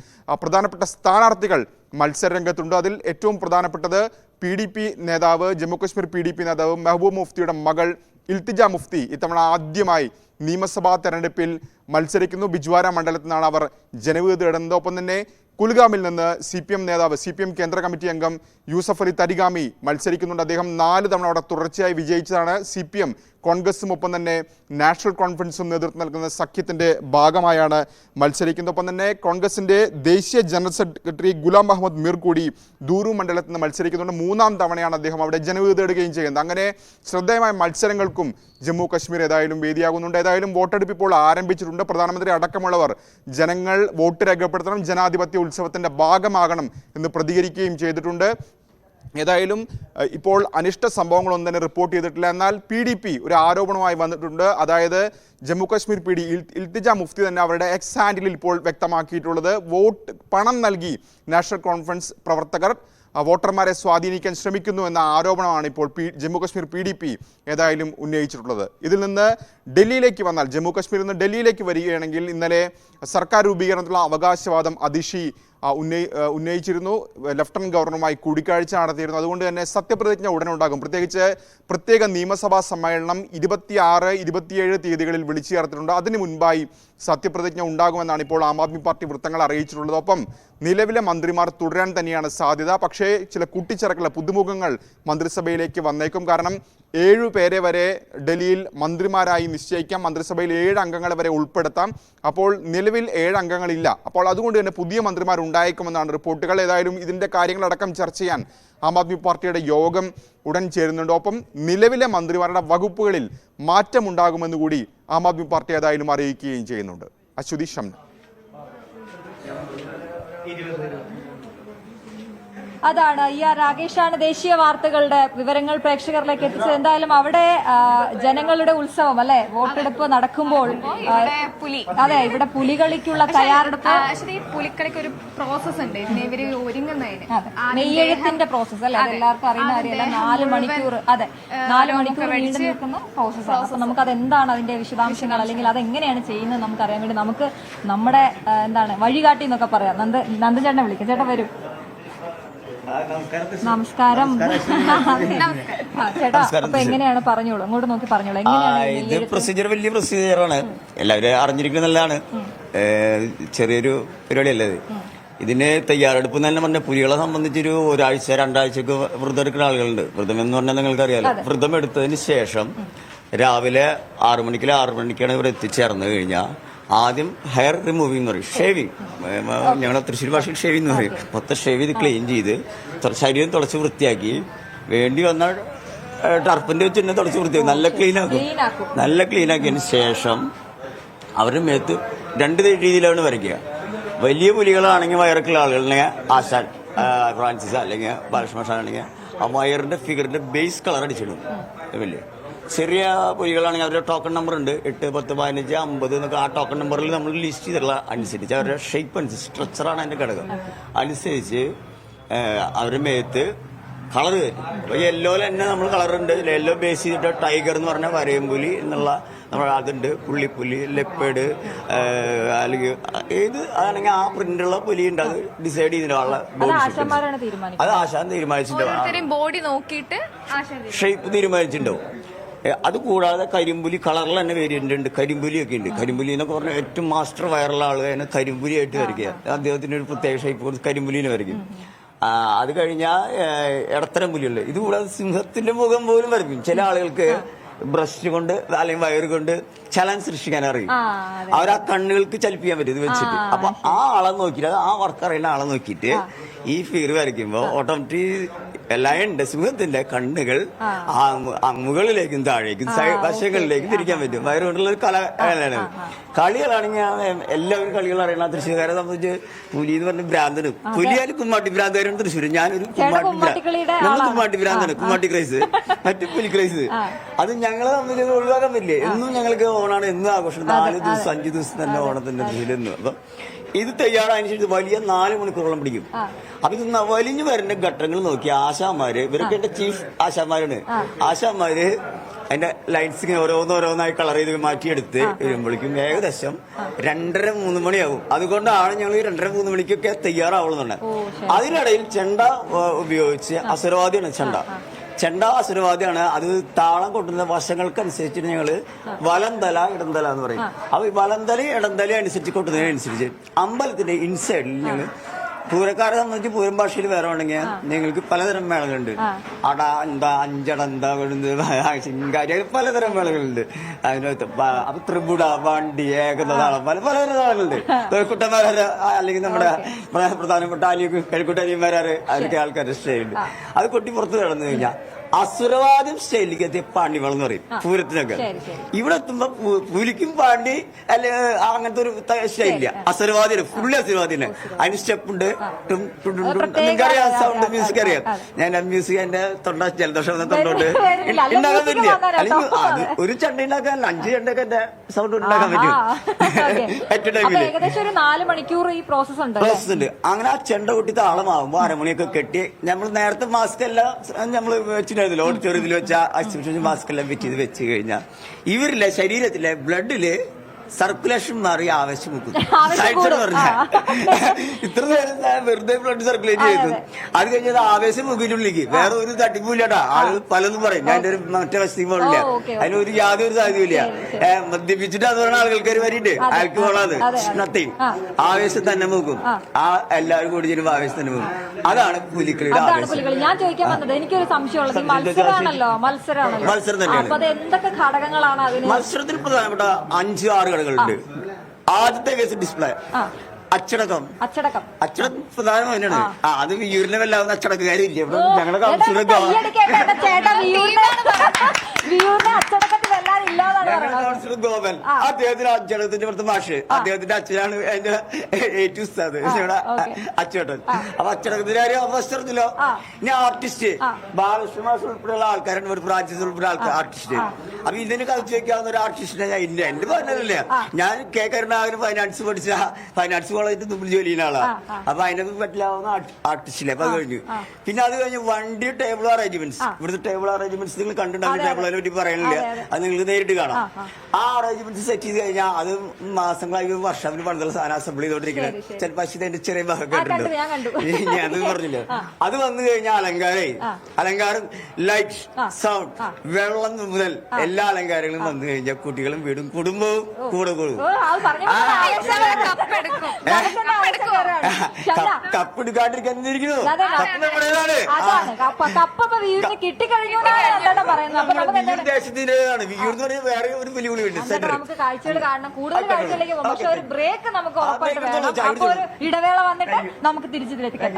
പ്രധാനപ്പെട്ട സ്ഥാനാർത്ഥികൾ മത്സരരംഗത്തുണ്ട്. അതിൽ ഏറ്റവും പ്രധാനപ്പെട്ടത് PDP നേതാവ് ജമ്മു കശ്മീർ PDP നേതാവ് മെഹബൂബ് മുഫ്തിയുടെ മകൾ ഇൽത്തിജ മുഫ്തി ഇത്തവണ ആദ്യമായി നിയമസഭാ തെരഞ്ഞെടുപ്പിൽ മത്സരിക്കുന്നു. ബിജ്വാര മണ്ഡലത്തിൽ നിന്നാണ് അവർ ജനവിധി തേടുന്നത്. ഒപ്പം തന്നെ കുൽഗാമിൽ നിന്ന് CPM നേതാവ് CPM കേന്ദ്ര കമ്മിറ്റി അംഗം യൂസഫ് അലി തരിഗാമി മത്സരിക്കുന്നുണ്ട്. അദ്ദേഹം 4 തവണ അവിടെ തുടർച്ചയായി വിജയിച്ചതാണ്. CPM കോൺഗ്രസും ഒപ്പം തന്നെ നാഷണൽ കോൺഫറൻസും നേതൃത്വം നൽകുന്ന സഖ്യത്തിന്റെ ഭാഗമായാണ് മത്സരിക്കുന്നത്. ഒപ്പം തന്നെ കോൺഗ്രസിന്റെ ദേശീയ ജനറൽ സെക്രട്ടറി ഗുലാം മുഹമ്മദ് മീർ കൂടി ദൂരു മണ്ഡലത്തിൽ നിന്ന് മത്സരിക്കുന്നുണ്ട്. 3ാം തവണയാണ് അദ്ദേഹം അവിടെ ജനവിധി തേടുകയും ചെയ്യുന്നത്. അങ്ങനെ ശ്രദ്ധേയമായ മത്സരങ്ങൾക്കും ജമ്മു കശ്മീർ ഏതായാലും വേദിയാകുന്നുണ്ട്. ഏതായാലും വോട്ടെടുപ്പ് ഇപ്പോൾ ആരംഭിച്ചിട്ടുണ്ട്. പ്രധാനമന്ത്രി അടക്കമുള്ളവർ ജനങ്ങൾ വോട്ട് രേഖപ്പെടുത്തണം, ജനാധിപത്യ ഉത്സവത്തിന്റെ ഭാഗമാകണം എന്ന് പ്രതികരിക്കുകയും ചെയ്തിട്ടുണ്ട്. ഏതായാലും ഇപ്പോൾ അനിഷ്ട സംഭവങ്ങളൊന്നും തന്നെ റിപ്പോർട്ട് ചെയ്തിട്ടില്ല. എന്നാൽ PDP ഒരു ആരോപണമായി വന്നിട്ടുണ്ട്. അതായത് ജമ്മു കശ്മീർ PD ഇൽത്തിജ മുഫ്തി തന്നെ അവരുടെ എക്സ് ഹാൻഡിലിൽ ഇപ്പോൾ വ്യക്തമാക്കിയിട്ടുള്ളത് പണം നൽകി നാഷണൽ കോൺഫറൻസ് പ്രവർത്തകർ വോട്ടർമാരെ സ്വാധീനിക്കാൻ ശ്രമിക്കുന്നു എന്ന ആരോപണമാണ് ഇപ്പോൾ ജമ്മു കശ്മീർ PDP ഏതായാലും ഉന്നയിച്ചിട്ടുള്ളത്. ഇതിൽ നിന്ന് ഡൽഹിയിലേക്ക് വന്നാൽ ജമ്മു കശ്മീരിൽ നിന്ന് ഡൽഹിയിലേക്ക് വരികയാണെങ്കിൽ ഇന്നലെ സർക്കാർ രൂപീകരണത്തിലുള്ള അവകാശവാദം അതിഷി ഉന്നയിച്ചിരുന്നു. ലഫ്റ്റനന്റ് ഗവർണറുമായി കൂടിക്കാഴ്ച നടത്തിയിരുന്നു. അതുകൊണ്ട് തന്നെ സത്യപ്രതിജ്ഞ ഉടനെ ഉണ്ടാകും. പ്രത്യേകിച്ച് പ്രത്യേക നിയമസഭാ സമ്മേളനം 26, 27 തീയതികളിൽ വിളിച്ചു ചേർത്തിട്ടുണ്ട്. അതിന് മുൻപായി സത്യപ്രതിജ്ഞ ഉണ്ടാകുമെന്നാണ് ഇപ്പോൾ ആം ആദ്മി പാർട്ടി വൃത്തങ്ങൾ അറിയിച്ചിട്ടുള്ളത്. ഒപ്പം നിലവിലെ മന്ത്രിമാർ തുടരാൻ തന്നെയാണ് സാധ്യത. പക്ഷേ ചില കൂട്ടിച്ചേർക്കൽ പുതുമുഖങ്ങൾ മന്ത്രിസഭയിലേക്ക് വന്നേക്കും. കാരണം 7 പേരെ വരെ ഡൽഹിയിൽ മന്ത്രിമാരായി നിശ്ചയിക്കാം. മന്ത്രിസഭയിൽ 7 അംഗങ്ങളെ വരെ ഉൾപ്പെടുത്താം. അപ്പോൾ നിലവിൽ 7 അംഗങ്ങളില്ല. അപ്പോൾ അതുകൊണ്ട് തന്നെ പുതിയ മന്ത്രിമാർ ഉണ്ടായേക്കുമെന്നാണ് റിപ്പോർട്ടുകൾ. ഏതായാലും ഇതിന്റെ കാര്യങ്ങളടക്കം ചർച്ച ചെയ്യാൻ ആം ആദ്മി പാർട്ടിയുടെ യോഗം ഉടൻ ചേരുന്നുണ്ട്. ഒപ്പം നിലവിലെ മന്ത്രിമാരുടെ വകുപ്പുകളിൽ മാറ്റമുണ്ടാകുമെന്ന് കൂടി ആം ആദ്മി പാർട്ടി ഏതായാലും അറിയിക്കുകയും ചെയ്യുന്നുണ്ട്. അശ്വതി ഷംന. അതാണ് രാകേഷാണ് ദേശീയ വാർത്തകളുടെ വിവരങ്ങൾ പ്രേക്ഷകരിലേക്ക് എത്തിച്ചത്. എന്തായാലും അവിടെ ജനങ്ങളുടെ ഉത്സവം അല്ലെ, വോട്ടെടുപ്പ് നടക്കുമ്പോൾ അതെ ഇവിടെ പുലികളിക്കുള്ള തയ്യാറെടുപ്പ്. പുലിക്കളിക്ക് ഒരു പ്രോസസ് ഉണ്ട് ഇവര് ഒരുങ്ങുന്നതിന്. മെയ്യെഴുത്തിന്റെ പ്രോസസ് അല്ലെ, അതെല്ലാവർക്കും അറിയുന്ന കാര്യമല്ല. 4 മണിക്കൂർ 4 മണിക്കൂർ നീണ്ടു നിൽക്കുന്ന പ്രോസസ്സാണ്. അപ്പൊ നമുക്ക് അതെന്താണ് അതിന്റെ വിശദാംശങ്ങൾ അല്ലെങ്കിൽ അതെങ്ങനെയാണ് ചെയ്യുന്നത് നമുക്കറിയാൻ വേണ്ടി നമുക്ക് നമ്മുടെ വഴികാട്ടി എന്നൊക്കെ പറയാം. നന്ദചേട്ടനെ വിളിക്കാം. ചേട്ടാ വരും. നമസ്കാരം ചേട്ടാ. അപ്പൊ എങ്ങനെയാണ് പറഞ്ഞോളൂ, അങ്ങോട്ട് നോക്കി പറഞ്ഞോളൂ. ഇത് പ്രൊസീജിയർ വലിയ പ്രൊസീജിയറാണ്, എല്ലാവരും അറിഞ്ഞിരിക്കുന്നതാണ്. ചെറിയൊരു പരിപാടിയല്ലേ ഇത്. ഇതിന് തയ്യാറെടുപ്പ് തന്നെ പറഞ്ഞ പുലികളെ സംബന്ധിച്ചൊരു 1-2 ആഴ്ചക്ക് വ്രതം എടുക്കുന്ന ആളുകളുണ്ട്. വ്രതം എന്ന് പറഞ്ഞാൽ നിങ്ങൾക്കറിയാലോ. വ്രതം എടുത്തതിന് ശേഷം രാവിലെ 6 മണിക്കാണ് ഇവർ എത്തിച്ചേർന്ന് കഴിഞ്ഞാൽ ആദ്യം ഹെയർ റിമൂവിംഗ് എന്ന് പറയും, ഷേവിങ്. ഞങ്ങളുടെ തൃശ്ശൂർ ഭാഷയിൽ ഷേവിംഗ് എന്ന് പറയും. മൊത്തം ഷേവ് ചെയ്ത് ക്ലീൻ ചെയ്ത് ശരീരം തുടച്ച് വൃത്തിയാക്കി, വേണ്ടി വന്ന ടർപ്പിന്റെ വെച്ച് തന്നെ തുടച്ച് വൃത്തിയാക്കി നല്ല ക്ലീൻ ആക്കിയതിന് ശേഷം അവരുടെ മേത്ത് 2 രീതിയിലാണ് വരയ്ക്കുക. വലിയ പുലികളാണെങ്കിൽ വയറൊക്കെയുള്ള ആളുകളെ ആശാൻ ഫ്രാൻസിസ് അല്ലെങ്കിൽ ബാലകൃഷ്ണ ആ വയറിന്റെ ഫിഗറിന്റെ ബേസ് കളർ അടിച്ചിടും. വലിയ ചെറിയ പുലികളാണെങ്കിൽ അവരുടെ ടോക്കൺ നമ്പർ ഉണ്ട്, 8, 10, 15, 50 എന്നൊക്കെ. ആ ടോക്കൺ നമ്പറിൽ നമ്മൾ ലിസ്റ്റ് ചെയ്തിട്ടുള്ള അനുസരിച്ച് അവരുടെ ഷേപ്പ് അനുസരിച്ച് സ്ട്രക്ചറാണ് അതിന്റെ ഘടകം അനുസരിച്ച് അവരുടെ മേത്ത് കളർ വരും. അപ്പൊ യെല്ലോയിൽ തന്നെ നമ്മൾ കളറുണ്ട്. യെല്ലോ ബേസ് ചെയ്തിട്ട് ടൈഗർ എന്ന് പറഞ്ഞാൽ വരയമ്പുലി എന്നുള്ള നമ്മൾ അതുണ്ട്, പുള്ളിപ്പുലി, ലെപ്പേഡ് അല്ലെങ്കിൽ ഏത് ആണെങ്കിൽ ആ പ്രിന്റുള്ള പുലി ഉണ്ട്. അത് ഡിസൈഡ് ചെയ്തിട്ടുള്ള അത് ആശാൻ തീരുമാനിച്ചിട്ടുണ്ടാവും. ബോഡി നോക്കിയിട്ട് ഷേപ്പ് തീരുമാനിച്ചിട്ടുണ്ടാവും. അതുകൂടാതെ കരിമ്പുലി കളറിൽ തന്നെ വേരിയന്റ് ഉണ്ട്. കരിമ്പുലിയൊക്കെ ഉണ്ട്. കരിമ്പുലി എന്നൊക്കെ പറഞ്ഞാൽ ഏറ്റവും മാസ്റ്റർ വയറുള്ള ആളുകൾ കരിമ്പുലിയായിട്ട് വരയ്ക്കുക. അദ്ദേഹത്തിന് ഒരു പ്രത്യേക ഷേപ്പ് കൊടുത്ത് കരിമ്പുലിനെ വരയ്ക്കും. അത് കഴിഞ്ഞാൽ ഇടത്തരം പുലിയുണ്ട്. ഇതുകൂടാതെ സിംഹത്തിന്റെ മുഖം പോലും വരയ്ക്കും. ചില ആളുകൾക്ക് ബ്രഷ് കൊണ്ട് അല്ലെങ്കിൽ വയറ് കൊണ്ട് ചലനം സൃഷ്ടിക്കാൻ അറിയും. അവരാ കണ്ണുകൾക്ക് ചലിപ്പിക്കാൻ പറ്റും ഇത് വെച്ചിട്ട്. അപ്പൊ ആ ആളെ നോക്കിയിട്ട്, ആ വർക്ക് അറിയുന്ന ആളെ നോക്കിയിട്ട് ഈ ഫിഗർ വരയ്ക്കുമ്പോ ഓട്ടോമാറ്റിക് ലയണിന്റെ സിംഹത്തിന്റെ കണ്ണുകൾ മുകളിലേക്കും താഴേക്കും വശങ്ങളിലേക്കും തിരിക്കാൻ പറ്റും. വയറുകൊണ്ടുള്ള ഒരു കലയാണ്. കളികളാണെങ്കിൽ എല്ലാവരും കളികൾ അറിയണം. തൃശ്ശൂർക്കാരെ സംബന്ധിച്ച് പുലി എന്ന് പറഞ്ഞ ഭ്രാന്തനും, പുലിയാലും കുമ്മാട്ടി ഭ്രാന്തകാരാണ് തൃശ്ശൂർ. ഞാനൊരു കുമ്മാട്ടി ഭ്രാന്താണ്, കുമ്മാട്ടി ക്രൈസ്, മറ്റു പുലി ക്രൈസ്. അത് ഞങ്ങളെ സംബന്ധിച്ച് ഒഴിവാക്കാൻ പറ്റില്ലേ. എന്നും ഞങ്ങൾക്ക് ഓണാണ്, എന്നും ആഘോഷം. 4 ദിവസം 5 ദിവസം തന്നെ ഓണത്തിന്റെ തൃശ്ശൂരെന്ന്. അപ്പൊ ഇത് തയ്യാറായതിനു വലിയ 4 മണിക്കൂറോളം പിടിക്കും. അപ്പൊ ഇത് വലിഞ്ഞു വരുന്ന ഘട്ടങ്ങൾ നോക്കി ആശാമാര്, ഇവരൊക്കെ എന്റെ ചീഫ് ആശാമാരാണ്, ആശാമാര് അതിന്റെ ലൈറ്റ്സ് ഇങ്ങനെ ഓരോന്നോരോന്നായി കളർ ചെയ്ത് മാറ്റിയെടുത്ത് വരുമ്പോഴേക്കും ഏകദേശം 2:30-3 മണിയാവും. അതുകൊണ്ടാണ് ഞങ്ങൾ 2:30-3 മണിക്കൊക്കെ തയ്യാറാവുന്നുണ്ട്. അതിനിടയിൽ ചെണ്ട ഉപയോഗിച്ച് അസുരവാദിയാണ് ചെണ്ട അസുരവാദിയാണ്. അത് താളം കൊണ്ടുവരുന്ന വശങ്ങൾക്കനുസരിച്ചിട്ട് ഞങ്ങള് വലന്തല ഇടന്തല എന്ന് പറയും. അപ്പൊ ഈ വലന്തല ഇടന്തല അനുസരിച്ച് കൊണ്ടുവരുന്നതിനനുസരിച്ച് അമ്പലത്തിന്റെ ഇൻസൈഡിൽ ഞങ്ങൾ പൂരക്കാരെ സംബന്ധിച്ച് പൂരം ഭാഷയിൽ വേറെ ഉണ്ടെങ്കിൽ നിങ്ങൾക്ക് പലതരം മേളകളുണ്ട്. അട എന്താ, അഞ്ചട എന്താ, ശിങ്കാരി, പലതരം മേളകളുണ്ട്. അതിനകത്ത് അപ്പൊ ത്രിപുട, വണ്ടി, ഏകതാളം, പലതരം താളങ്ങളുണ്ട്. കുട്ടന്മാരെ അല്ലെങ്കിൽ നമ്മുടെ പ്രധാനപ്പെട്ട കഴിക്കുട്ടനിയന്മാരെ അവർക്ക് ആൾക്കാരുടെ സ്റ്റൈലുണ്ട്. അത് കൊട്ടി പുറത്ത് കിടന്നു കഴിഞ്ഞാൽ അസുരവാദം സ്റ്റൈലിലേക്ക് എത്തിയ പാണ്ഡിമേളം എന്ന് പറയും പൂരത്തിനൊക്കെ. ഇവിടെ എത്തുമ്പോ പുലിക്കും പാണ്ടി അല്ലെ അങ്ങനത്തെ ഒരു സ്റ്റൈലില്ല. അസുരവാദിയാണ്, ഫുള്ളി അസുരവാദിയാണ്. അതിന് സ്റ്റെപ്പ് ഉണ്ട്. നിങ്ങൾക്കറിയാം സൗണ്ട് മ്യൂസിക് അറിയാം. ഞാൻ മ്യൂസിക് എന്റെ ജലദോഷം തൊണ്ടോണ്ട് ഉണ്ടാക്കാൻ പറ്റില്ല. അല്ലെങ്കിൽ അത് ഒരു ചണ്ട ഉണ്ടാക്കാൻ 5 ചണ്ടൊക്കെ എന്റെ സൗണ്ട് ഉണ്ടാക്കാൻ പറ്റും ഏറ്റവും ടൈമില്. പ്രോസസ് ഉണ്ട്. അങ്ങനെ ആ ചെണ്ട കൊട്ടി താളമാകുമ്പോ അരമണിയൊക്കെ കെട്ടി നമ്മൾ നേരത്തെ മാസ്ക് എല്ലാം നമ്മൾ വെച്ചിട്ടുണ്ടായിരുന്നില്ല. ഓഡിറ്റോറിയത്തിൽ വെച്ച എക്സിബിഷൻ മാസ്ക് എല്ലാം വെച്ച് കഴിഞ്ഞാൽ ഇവരിലെ ശരീരത്തിലെ ബ്ലഡില് സർക്കുലേഷൻ മാറി ആവേശം വെക്കും. ഇത്ര നേരം വെറുതെ ബ്ലഡ് സർക്കുലേറ്റ് ചെയ്തു. അത് കഴിഞ്ഞത് ആവേശം മുഖിനുള്ളിലേക്ക് വേറെ ഒരു തട്ടിപ്പില്ലാട്ടാ. ആളുകൾ പലതും പറയും. ഞാൻ ഒരു മറ്റേ വസ്തുക്ക് പോലില്ല, അതിനൊരു യാതൊരു സാധ്യതയില്ല. മദ്യപിച്ചിട്ട് അത് പറഞ്ഞ ആളുകൾക്ക് ഒരു വരിണ്ട്, അയാൾക്ക് പോണത് നത്തിങ്. ആവേശം തന്നെ നോക്കും. ആ എല്ലാവരും കൂടി ചെയ്യുമ്പോൾ ആവേശം തന്നെ നോക്കും. അതാണ് പുലിക്കളിയുടെ ആവേശം. ഞാൻ ചോദിക്കാൻ വന്നത്, എനിക്കൊരു സംശയമുള്ളത്, മത്സരം തന്നെയാണ്. മത്സരത്തിൽ പ്രധാനപ്പെട്ട 5-6 ഘടകങ്ങളുണ്ട്. ആദ്യത്തെ കേസ് ഡിസ്പ്ലേ, അച്ചടക്കം പ്രധാനം തന്നെയാണ്. അത് വിയൂരിനെ വല്ലാവുന്ന അച്ചടക്കക്കാരില്ല. ഇവിടെ ഞങ്ങളുടെ കൗൺസിലൊക്കെ ഗോപൻ, അദ്ദേഹത്തിന്റെ അച്ചടക്കത്തിന്റെ ഇവിടുത്തെ മാഷ്, അദ്ദേഹത്തിന്റെ അച്ഛനാണ് അതിന്റെ ഏറ്റവും ഉസ്താദ് അച്ചേട്ടൻ. അപ്പൊ അച്ചടക്കത്തിന്റെ കാര്യം അവസരത്തിലോ. ഇനി ആർട്ടിസ്റ്റ് ബാലകൃഷ്ണ മാഷ് ഉൾപ്പെടെയുള്ള ആൾക്കാരാണ്, ഒരു ഫ്രാൻസിസ് ഉൾപ്പെടെ ആർട്ടിസ്റ്റ്. അപ്പൊ ഇതിന് കളിച്ചു വെക്കാവുന്ന ഒരു ആർട്ടിസ്റ്റിനെ ഞാൻ ഇല്ല, എന്റെ പറഞ്ഞതല്ലേ. ഞാൻ കെ കരുണാകരൻ ഫൈനാൻസ് പഠിച്ച ഫൈനാൻസ് കോളേജിൽ മുമ്പിൽ ജോലി ചെയ്യുന്ന ആളാ. അപ്പൊ അതിനൊക്കെ പറ്റില്ലാവുന്ന ആർട്ടിസ്റ്റില്ലേ. അപ്പൊ അത് കഴിഞ്ഞു. പിന്നെ അത് കഴിഞ്ഞ് വണ്ടി ടേബിൾ അറേഞ്ച്മെന്റ്സ്, ഇവിടുത്തെ ടേബിൾ അറേഞ്ച്മെന്റ്സ് നിങ്ങൾ കണ്ടിട്ടുണ്ടാകും. ടേബിളിനെ പറ്റി പറയുന്നില്ല, അത് നിങ്ങൾക്ക് നേരിട്ട് കാണാം. ആ അറേഞ്ച്മെന്റ്സ് സെറ്റ് ചെയ്ത് കഴിഞ്ഞാൽ അത് മാസങ്ങളായി വർഷത്തിന് പണിതുള്ള സാധനം അസംബിൾ ചെയ്തോണ്ടിരിക്കുന്നത്. ചിലപ്പോൾ അതിന്റെ ചെറിയ ഭാഗം കേട്ടിട്ടുണ്ട്. ഞാൻ പറഞ്ഞില്ല. അത് വന്നു കഴിഞ്ഞാൽ അലങ്കാരം, ലൈറ്റ്, സൗണ്ട്, വെള്ളം മുതൽ എല്ലാ അലങ്കാരങ്ങളും വന്നു കഴിഞ്ഞാൽ കുട്ടികളും വീടും കുടുംബവും കൂടെ കൂടും. കപ്പെടുക്കാണ്ടിരിക്കാൻ ദേശത്തിന്റേതാണ്. വിയൂർ എന്ന് പറഞ്ഞാൽ വേറെ ഒരു വെല്ലുവിളിയുണ്ട്. നമുക്ക് കാഴ്ചകൾ കാണണം, കൂടുതൽ കാഴ്ചകളിലേക്ക് പോകും. പക്ഷെ ഒരു ബ്രേക്ക് നമുക്ക് ഉറപ്പായിട്ട് വേണം. അപ്പൊ ഒരു ഇടവേള വന്നിട്ട് നമുക്ക് തിരിച്ചിതിലെത്തിക്കാം.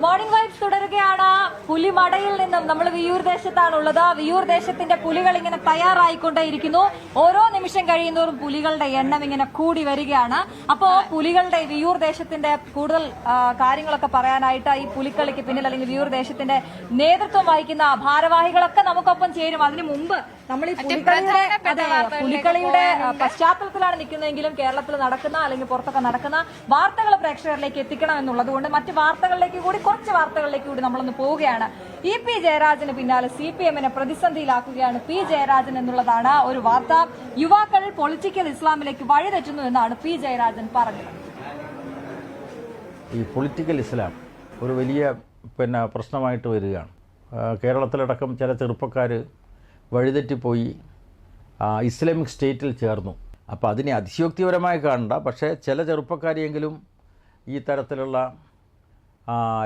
മോർണിംഗ് വൈബ്സ് തുടരുകയാണ്. പുലിമടയിൽ നിന്നും നമ്മൾ വിയൂർ ദേശത്താണുള്ളത്. വിയൂർ ദേശത്തിന്റെ പുലികൾ ഇങ്ങനെ തയ്യാറായിക്കൊണ്ടേയിരിക്കുന്നു. ഓരോ നിമിഷം കഴിയുന്നതോറും പുലികളുടെ എണ്ണം ഇങ്ങനെ കൂടി വരികയാണ്. അപ്പോ പുലികളുടെ വിയൂർ ദേശത്തിന്റെ കൂടുതൽ കാര്യങ്ങളൊക്കെ പറയാനായിട്ട് ഈ പുലിക്കളിക്ക് പിന്നിൽ അല്ലെങ്കിൽ വിയൂർ ദേശത്തിന്റെ നേതൃത്വം വഹിക്കുന്ന ഭാരവാഹികളൊക്കെ നമുക്കൊപ്പം ചേരും. അതിനു മുമ്പ് നമ്മൾ ഈ പുലിക്കളിയുടെ പശ്ചാത്തലത്തിലാണ് നിൽക്കുന്നതെങ്കിലും കേരളത്തിൽ നടക്കുന്ന അല്ലെങ്കിൽ പുറത്തൊക്കെ നടക്കുന്ന വാർത്തകൾ പ്രേക്ഷകരിലേക്ക് എത്തിക്കണം എന്നുള്ളത് കൊണ്ട് മറ്റ് വാർത്തകളിലേക്ക് കൂടി, കുറച്ച് വാർത്തകളിലേക്ക് കൂടി നമ്മളൊന്ന് പോവുകയാണ്. EP ജയരാജന് പിന്നാലെ CPM-നെ പ്രതിസന്ധിയിലാക്കുകയാണ് P ജയരാജൻ എന്നുള്ളതാണ് ഒരു വാർത്ത. യുവാക്കൾ പൊളിറ്റിക്കൽ ഇസ്ലാമിലേക്ക് വഴിതെറ്റുന്നു എന്നാണ് P ജയരാജൻ പറഞ്ഞത്. ഈ പൊളിറ്റിക്കൽ ഇസ്ലാം ഒരു വലിയ പ്രശ്നമായിട്ട് വരികയാണ്. കേരളത്തിലടക്കം ചില ചെറുപ്പക്കാർ വഴിതെറ്റിപ്പോയി ഇസ്ലാമിക് സ്റ്റേറ്റിൽ ചേർന്നു. അപ്പോൾ അതിനെ അതിശയോക്തിപരമായി കാണണ്ട, പക്ഷേ ചില ചെറുപ്പക്കാരെയെങ്കിലും ഈ തരത്തിലുള്ള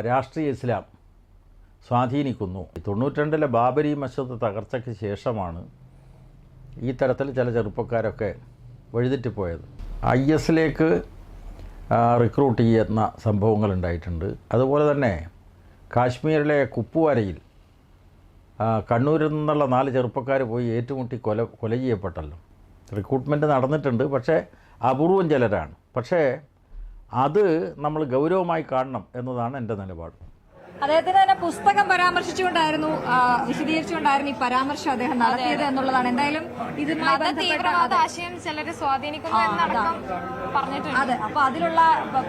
രാഷ്ട്രീയ ഇസ്ലാം സ്വാധീനിക്കുന്നു. 92 ബാബരി മസ്ജിദ് തകർച്ചയ്ക്ക് ശേഷമാണ് ഈ തരത്തിൽ ചില ചെറുപ്പക്കാരൊക്കെ വഴിതെറ്റിപ്പോയത്. IS-ലേക്ക് റിക്രൂട്ട് ചെയ്യുന്ന സംഭവങ്ങൾ ഉണ്ടായിട്ടുണ്ട്. അതുപോലെ തന്നെ കാശ്മീരിലെ കുപ്വാരയിൽ കണ്ണൂരിൽ നിന്നുള്ള 4 ചെറുപ്പക്കാർ പോയി ഏറ്റുമുട്ടി കൊല ചെയ്യപ്പെട്ടല്ലോ. റിക്രൂട്ട്മെൻറ്റ് നടന്നിട്ടുണ്ട്, പക്ഷേ അപൂർവം ചിലരാണ്. പക്ഷേ അത് നമ്മൾ ഗൗരവമായി കാണണം എന്നതാണ് എൻ്റെ നിലപാട്. അദ്ദേഹത്തിന് തന്നെ പുസ്തകം പരാമർശിച്ചുകൊണ്ടായിരുന്നു വിശദീകരിച്ചുകൊണ്ടായിരുന്നു ഈ പരാമർശം അദ്ദേഹം നടത്തിയത് എന്നുള്ളതാണ്. എന്തായാലും ഇതുമായി തീവ്രവാദ ആശയം ചിലരെ സ്വാധീനിക്കുന്നു എന്നടക്കം പറഞ്ഞിട്ടുണ്ട്. അതെ, അപ്പൊ അതിലുള്ള